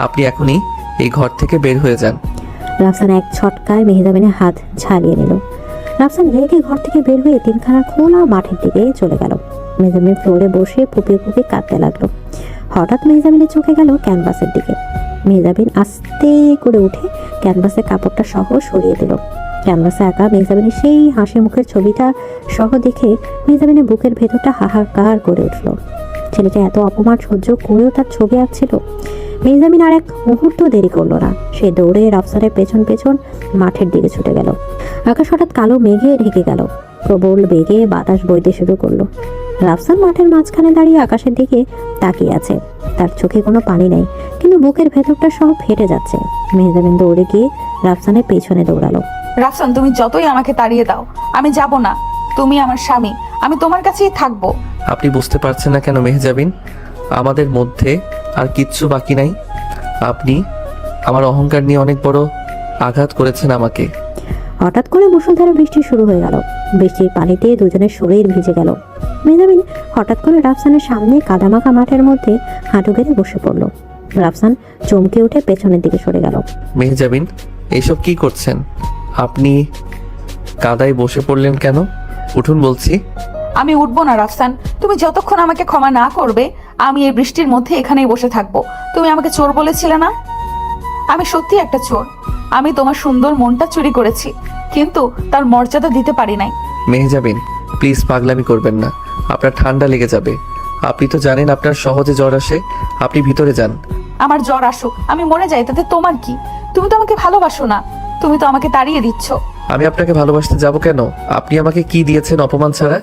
[SPEAKER 7] আপনি এখনই এই ঘর থেকে বের হয়ে যান।
[SPEAKER 2] রাফসান এক ছটকায় মেহজাবিনের হাত ঝালিয়ে নিল। রাফসান রেগে ঘর থেকে বের হয়ে তিনখানা খোলা মাঠের দিকে চলে গেল। মেহজাবিন ফ্লোরে বসে ফুপিয়ে ফুপিয়ে কাঁদতে লাগলো। হঠাৎ মেহজাবিনের চোখে গেল ক্যানভাসের দিকে। মেহজাবিন আস্তে করে উঠে ক্যানভাসের কাপড়টা সহ সরিয়ে দিল। ক্যানভাসে আঁকা মেহজাবিনের সেই হাসি মুখের ছবিটা সহ দেখে মেহজাবিনের বুকের ভেতরটা হাহাকার করে উঠল। ছেলেটা এত অপমান সহ্য করেও তার ছবি আঁকছিল। মেহজাবিন আর এক মুহূর্ত দেরি করলো না। সে দৌড়ে রাফসানের পেছন পেছন মাঠের দিকে ছুটে গেল। আকাশ হঠাৎ কালো মেঘে ঢেকে গেল। প্রবল বেগে বাতাস বইতে শুরু করলো। রাফসান মাঠের মাঝখানে দাঁড়িয়ে আকাশের দিকে তাকিয়ে আছে। তার চোখে কোনো পানি নেই, কিন্তু বুকের ভেতরটা সব ফেটে যাচ্ছে। মেহজাবিন দৌড়ে গিয়ে রাফসানের পেছনে দৌড়ালো।
[SPEAKER 3] রাফসান, তুমি যতই আমাকে তাড়িয়ে দাও, আমি যাব না। তুমি আমার স্বামী, আমি তোমার কাছেই থাকবো।
[SPEAKER 7] আপনি বুঝতে পারছেন না কেন মেহজাবিন? আমাদের মধ্যে আর কিচ্ছু বাকি নাই। আপনি আমার অহংকার নিয়ে অনেক বড় আঘাত করেছেন আমাকে।
[SPEAKER 2] হঠাৎ করে মুষলধারে বৃষ্টি শুরু হয়ে গেল। বৃষ্টির পানিতে দুজনের শরীর ভিজে গেল। মেহজাবিন হঠাৎ করে রাফসানের সামনে কাদামাখা মাঠের মধ্যে হাঁটু গেড়ে বসে পড়ল। রাফসান চমকে উঠে পেছনের দিকে সরে গেল।
[SPEAKER 7] মেহজাবিন, এইসব কি করছেন? আপনি কাদায় বসে পড়লেন কেন? উঠুন বলছি।
[SPEAKER 3] আমি উঠবো না রাফসান। তুমি যতক্ষণ আমাকে ক্ষমা না করবে, আমি এই বৃষ্টির মধ্যে এখানেই বসে থাকবো। তুমি আমাকে চোর বলেছিলে না? আমি সত্যি একটা চোর। আমি তোমার সুন্দর মনটা চুরি করেছি, কিন্তু তার মর্যাদা দিতে পারি নাই।
[SPEAKER 7] মেহজাবিন, প্লিজ পাগলামি করবেন না। আপনার ঠান্ডা লেগে যাবে। আপনি তো জানেন আপনার সহজে জ্বর আসে। আপনি ভিতরে যান।
[SPEAKER 3] আমার জ্বর আসুক, আমি মরে যাই, তাতে তোমার কি? তুমি তো আমাকে ভালোবাসো না। তুমি তো আমাকে তাড়িয়ে দিচ্ছ।
[SPEAKER 7] আমি আপনাকে ভালোবাসতে যাব কেন? আপনি আমাকে কি দিয়েছেন অপমান ছাড়া?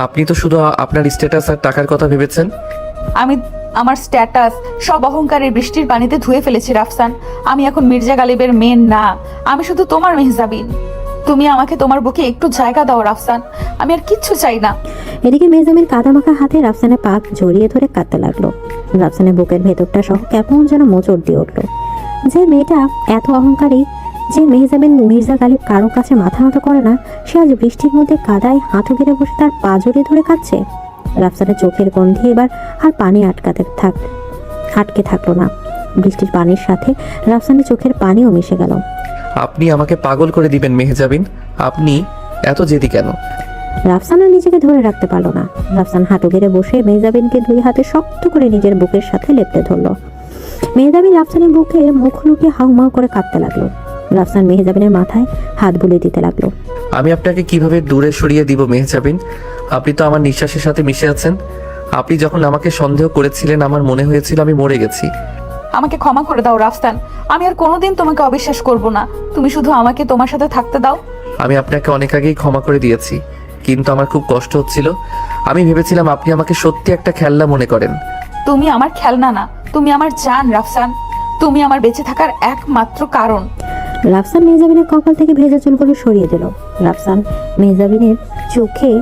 [SPEAKER 7] আপনি তো শুধু আপনার স্ট্যাটাস আর টাকার কথা ভেবেছেন।
[SPEAKER 3] আমি আমার স্ট্যাটাস সব অহংকারের বৃষ্টির পানিতে ধুয়ে ফেলেছি রাফসান। আমি এখন মির্জা গালিবের মেয়ে না, আমি শুধু তোমার মেহজাবিন। তুমি আমাকে তোমার বুকে একটু জায়গা দাও রাফসান, আমি আর কিচ্ছু চাই না।
[SPEAKER 2] এদিকে মেহজাবিন কাদামাখা হাতে রাফসানের পা জড়িয়ে ধরে কাঁদতে লাগলো। রাফসানের বুকের ভেতরটা সহ কেমন যেন মোচড় দিয়ে উঠলো। যে মেয়েটা এত অহংকারী, যে মেহজাবিন মির্জা গালিব কারো কাছে মাথা নত করে না, সে আজ বৃষ্টির মধ্যে কাদায় হাঁটু গেড়ে বসে তার পা জড়িয়ে ধরে কাঁদছে। রাফসানের চোখের গন্ধে এবার আর পানি আটকে থাকলো না। বৃষ্টির পানির সাথে রাফসানের চোখের পানিও মিশে গেল।
[SPEAKER 7] আপনি আমাকে পাগল করে দিবেন মেহজাবিন। আপনি এত জেদি কেন?
[SPEAKER 2] রাফসান আর নিজেকে ধরে রাখতে পারলো না। রাফসান হাঁটু গেড়ে বসে মেহজাবিনকে দুই হাতে শক্ত করে নিজের বুকের সাথে লেপটে ধরলো। মেহজাবিন রাফসানের বুকে মুখ লুকিয়ে হাউমাউ করে কাঁদতে লাগলো। রাফসান মেহজাবিনের মাথায় হাত বুলিয়ে দিতে লাগলো।
[SPEAKER 7] আমি আপনাকে কিভাবে দূরে সরিয়ে দিব মেহজাবিন? আপনি তো আমার নিঃশ্বাসের সাথে মিশে আছেন। আপনি যখন আমাকে সন্দেহ করেছিলেন, আমার মনে হয়েছিল আমি মরে গেছি।
[SPEAKER 3] আমাকে ক্ষমা করে দাও রাফসান। আমি আর কোনোদিন তোমাকে অবিশ্বাস করব না। তুমি শুধু আমাকে তোমার সাথে থাকতে দাও।
[SPEAKER 7] আমি আপনাকে অনেক আগেই ক্ষমা করে দিয়েছি, কিন্তু আমার খুব কষ্ট হচ্ছিল। আমি ভেবেছিলাম আপনি আমাকে সত্যি একটা খেলনা মনে করেন।
[SPEAKER 3] তুমি আমার খেলনা না, তুমি আমার জান রাফসান। তুমি আমার বেঁচে থাকার একমাত্র কারণ।
[SPEAKER 2] রাফসান মেহজাবিনের কপাল থেকে ভেজা চুলগুলো সরিয়ে দিল। রাফসান মেহজাবিনের চোখে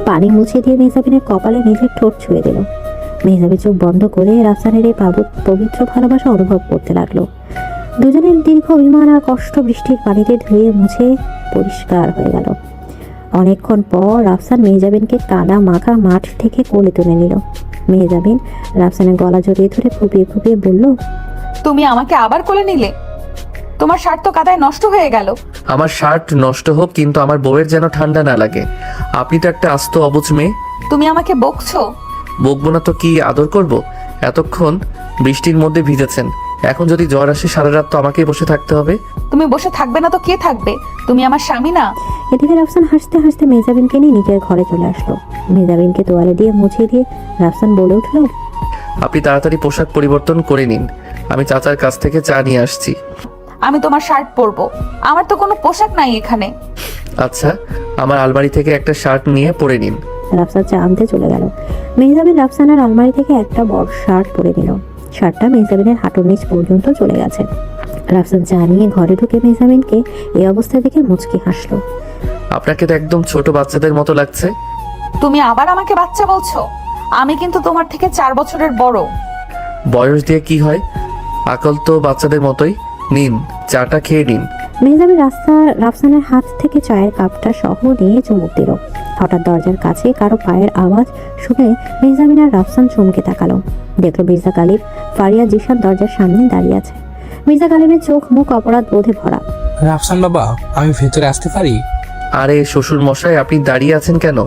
[SPEAKER 2] পানি মুছে দিয়ে মেহজাবিনের কপালে নিজের ঠোঁট ছুঁয়ে দিল। মেহজাবিন চোখ বন্ধ করে রাফসানের এই পবিত্র ভালোবাসা অনুভব করতে লাগলো। দুজনের দীর্ঘ অভিমান আর কষ্ট বৃষ্টির পানিতে ধুয়ে মুছে পরিষ্কার হয়ে গেল। অনেকক্ষণ পর রাফসান মেহজাবিনকে কাদা মাখা মাঠ থেকে কোলে তুলে নিল। মেহজাবিন রাফসানের গলা জড়িয়ে ধরে ফুপিয়ে ফুপিয়ে বলল,
[SPEAKER 3] তুমি আমাকে আবার কোলে নিলে? তোমার শার্ট তো কাদায় নষ্ট হয়ে গেল।
[SPEAKER 7] আমার শার্ট নষ্ট হোক, কিন্তু আমার বউয়ের যেন ঠান্ডা না লাগে। আপনি তো একটা আস্ত অবুঝ মেয়ে।
[SPEAKER 3] তুমি আমাকে বকছো?
[SPEAKER 7] বকবো না তো কি, আদর করব? এতক্ষণ বৃষ্টির মধ্যে ভিজেছেন, এখন যদি জ্বর আসে সারা রাত তো আমাকেই বসে থাকতে হবে।
[SPEAKER 3] তুমি বসে থাকবে না তো কে থাকবে? তুমি আমার স্বামী না?
[SPEAKER 2] এদিকে রাফসান হাসতে হাসতে মেহজাবিনকে নিয়ে নিজের ঘরে চলে আসলো। মেহজাবিনকে তোয়ালে দিয়ে মুছিয়ে দিয়ে রাফসান বলে উঠল,
[SPEAKER 7] আপনি তাড়াতাড়ি পোশাক পরিবর্তন করে নিন, আমি চাচার কাছ থেকে চা নিয়ে আসছি।
[SPEAKER 3] আমি তোমার শার্ট পরবো? আমার তো কোনো পোশাক নাই এখানে।
[SPEAKER 7] আচ্ছা, আমার আলমারি থেকে একটা শার্ট নিয়ে পরে নিন।
[SPEAKER 2] রাফসান চা আনতে চলে গেল। মেহজাবিন রাফসানের আলমারি থেকে একটা বড় শার্ট পরে নিল। শার্টটা মেহজাবিনের হাঁটুর নিচ পর্যন্ত চলে গেছে। রাফসান চা নিয়ে ঘরে ঢুকে মেহজাবিনকে এই অবস্থা দেখে মুচকি হাসলো।
[SPEAKER 7] আপনাকে তো একদম ছোট বাচ্চাদের মতো লাগছে।
[SPEAKER 3] তুমি আবার আমাকে বাচ্চা বলছো? আমি কিন্তু তোমার থেকে 4 বছরের বড়।
[SPEAKER 7] বয়স দিয়ে কি হয়, আকল তো বাচ্চাদের মতোই। নিন, চাটা খেয়ে নিন।
[SPEAKER 2] মেহজাবিন রাফসানের হাত থেকে চায়ের কাপটা সহ নিয়ে চুমুক দিল। হঠাৎ দরজার কাছে কারো পায়ের আওয়াজ শুনে মেহজাবিন আর রাফসান চমকে তাকালো। দেখলো মির্জা গালিব ফারিয়া জিশান দরজার সামনে দাঁড়িয়ে আছে। মির্জা গালিবের চোখ মুখ অপরাধ বোধে ভরা।
[SPEAKER 8] রাফসান বাবা, আমি ভেতরে আসতে পারি?
[SPEAKER 7] আরে শ্বশুর মশাই, আপনি দাঁড়িয়ে আছেন কেন?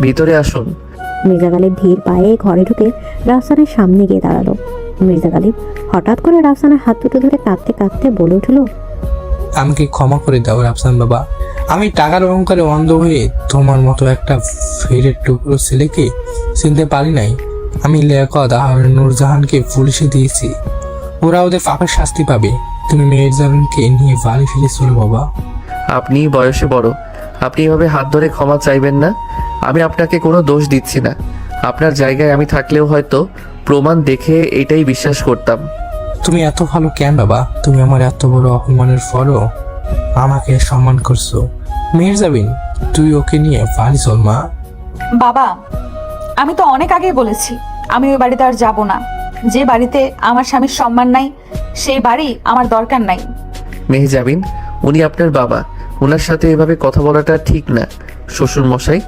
[SPEAKER 7] ভিতরে আসুন।
[SPEAKER 2] মির্জা গালিব ধীর পায়ে ঘরে ঢুকে রাফসানের সামনে গিয়ে দাঁড়ালো। মির্জা গালিব হঠাৎ করে রাফসানের হাত দুটো ধরে কাঁদতে কাঁদতে বলে উঠল,
[SPEAKER 8] আমাকে ক্ষমা করে দাও রাফসান বাবা। আমি টাকার অহংকারে অন্ধ হয়ে তোমার মতো একটা ফেরের টুকরো ছেলেকে চিনতে পারি নাই। আমি লিয়াকত আর নূরজাহানকে পুলিশে দিয়েছি, ওরা ওদের পাপের শাস্তি পাবে। তুমি মেহজাবিনকে নিয়ে বাড়ি ফিরে চলো বাবা।
[SPEAKER 7] আপনি বয়সে বড়, আপনি এভাবে হাত ধরে ক্ষমা চাইবেন না। আমি আপনাকে কোনো দোষ দিচ্ছি না। আপনার জায়গায় আমি থাকলেও হয়তো প্রমাণ দেখে এটাই বিশ্বাস করতাম।
[SPEAKER 8] তুমি এত ভালো কেন বাবা? তুমি আমার এত বড় অপমানের পরও আমাকে সম্মান করছো। মেহজাবিন, তুই ওকে নিয়ে বাড়ি চল মা।
[SPEAKER 3] বাবা, আমি তো অনেক আগেই বলেছি আমি ওই বাড়িতে আর যাব না। যে বাড়িতে আমার স্বামীর সম্মান নাই, সেই বাড়ি আমার দরকার নাই।
[SPEAKER 7] মেহজাবিন, উনি আপনার বাবা, ওনার সাথে এভাবে কথা বলাটা ঠিক না। শ্বশুর মশাই,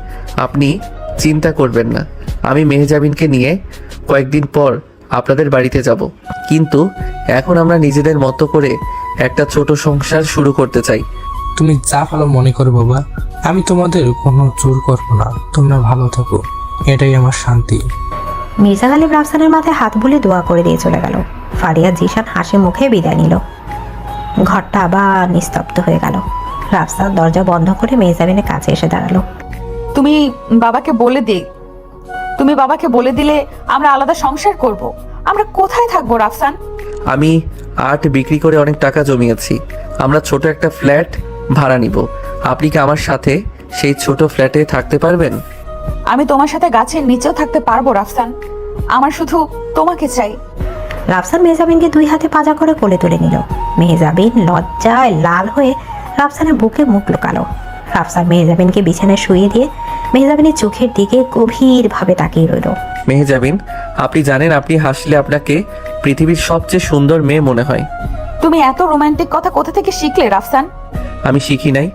[SPEAKER 7] আপনি চিন্তা করবেন না। আমি মেহজাবিনকে নিয়ে কয়েকদিন পর আপনাদের বাড়িতে যাব, কিন্তু এখন আমরা নিজেদের মতো করে একটা ছোট সংসার শুরু করতে চাই।
[SPEAKER 8] তুমি যা ভালো মনে করো বাবা, আমি তোমাদের কোনো জোর করবো না। তোমরা ভালো থাকো, এটাই আমার শান্তি।
[SPEAKER 2] মির্জা গালিব রাফসানের মাথায় হাত বুলে দোয়া করে দিয়ে চলে গেল। ফারিয়া জিশান হাসি মুখে বিদায় নিল। ঘরটা আবার নিস্তব্ধ হয়ে গেল। রাফসান দরজা বন্ধ করে মেহজাবিনের কাছে এসে দাঁড়ালো।
[SPEAKER 3] তুমি বাবাকে বলে দিলে আমরা আলাদা সংসার করব। আমরা কোথায় থাকবো রাফসান?
[SPEAKER 7] আমি আর্ট বিক্রি করে অনেক টাকা জমিয়েছি। আমরা ছোট একটা ফ্ল্যাট ভাড়া নিব। আপনি কি আমার সাথে সেই ছোট ফ্ল্যাটে থাকতে পারবেন?
[SPEAKER 3] আমি তোমার সাথে গাছের নিচেও থাকতে পারবো রাফসান। আমার শুধু তোমাকে চাই।
[SPEAKER 2] রাফসান মেহজাবিনকে 2 হাতে পাজা করে কোলে তুলে নিল। মেহজাবিন লজ্জায় লাল হয়ে রাফসানের বুকে মুখ লুকালো। রাফসান মেহজাবিনকে বিছানায় শুয়ে দিয়ে মেহজাবিনের চোখের দিকে গভীরভাবে তাকিয়ে রইল।
[SPEAKER 7] মেহজাবিন, আপনি জানেন আপনি হাসলে আপনাকে পৃথিবীর সবচেয়ে সুন্দর মেয়ে মনে হয়।
[SPEAKER 3] তুমি এত রোমান্টিক কথা কোথা থেকে শিখলে রাফসান?
[SPEAKER 7] আমি শিখি নাই,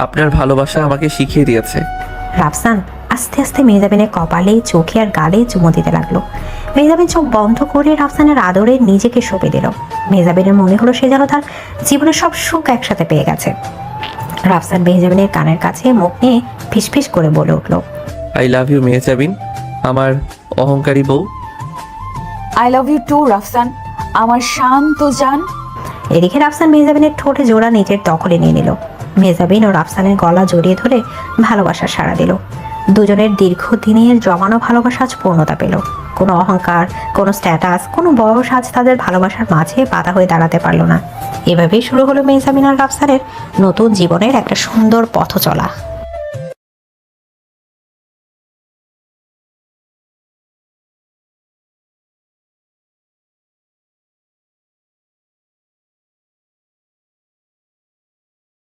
[SPEAKER 7] আপনার ভালোবাসা আমাকে শিখিয়ে দিয়েছে।
[SPEAKER 2] রাফসান আস্তে আস্তে মেহজাবিনের কপালে, চোখে আর গালে চুমো দিতে লাগলো। মেহজাবিন চোখ বন্ধ করে রাফসানের আদরে নিজেকে সঁপে দিল। মেহজাবিনের মনে হলো সে যেন তার জীবনের সব সুখ একসাথে পেয়ে গেছে। রাফসান মেহজাবিনের কানের কাছে মুখ নিয়ে ফিসফিস করে বলে উঠল,
[SPEAKER 7] আই লাভ ইউ মেহজাবিন, আমার অহংকারী বউ।
[SPEAKER 3] I love you too Rafsan, আমার শান্ত জান।
[SPEAKER 2] এদিকে রাফসান মেহজাবিনের ঠোঁটে জোড়া নিজের দখলে নিয়ে নিল। মেহজাবিন ও রাফসানের গলা জড়িয়ে ধরে ভালোবাসার সাড়া দিল। দুজনের দীর্ঘদিনের জমানো ভালোবাসা আজ পূর্ণতা পেল। কোনো অহংকার, কোনো স্ট্যাটাস, কোনো বয়স আজ তাদের ভালোবাসার মাঝে বাধা হয়ে দাঁড়াতে পারলো না। এভাবেই শুরু হলো মেহজাবিন আর রাফসানের নতুন জীবনের একটা সুন্দর পথ চলা।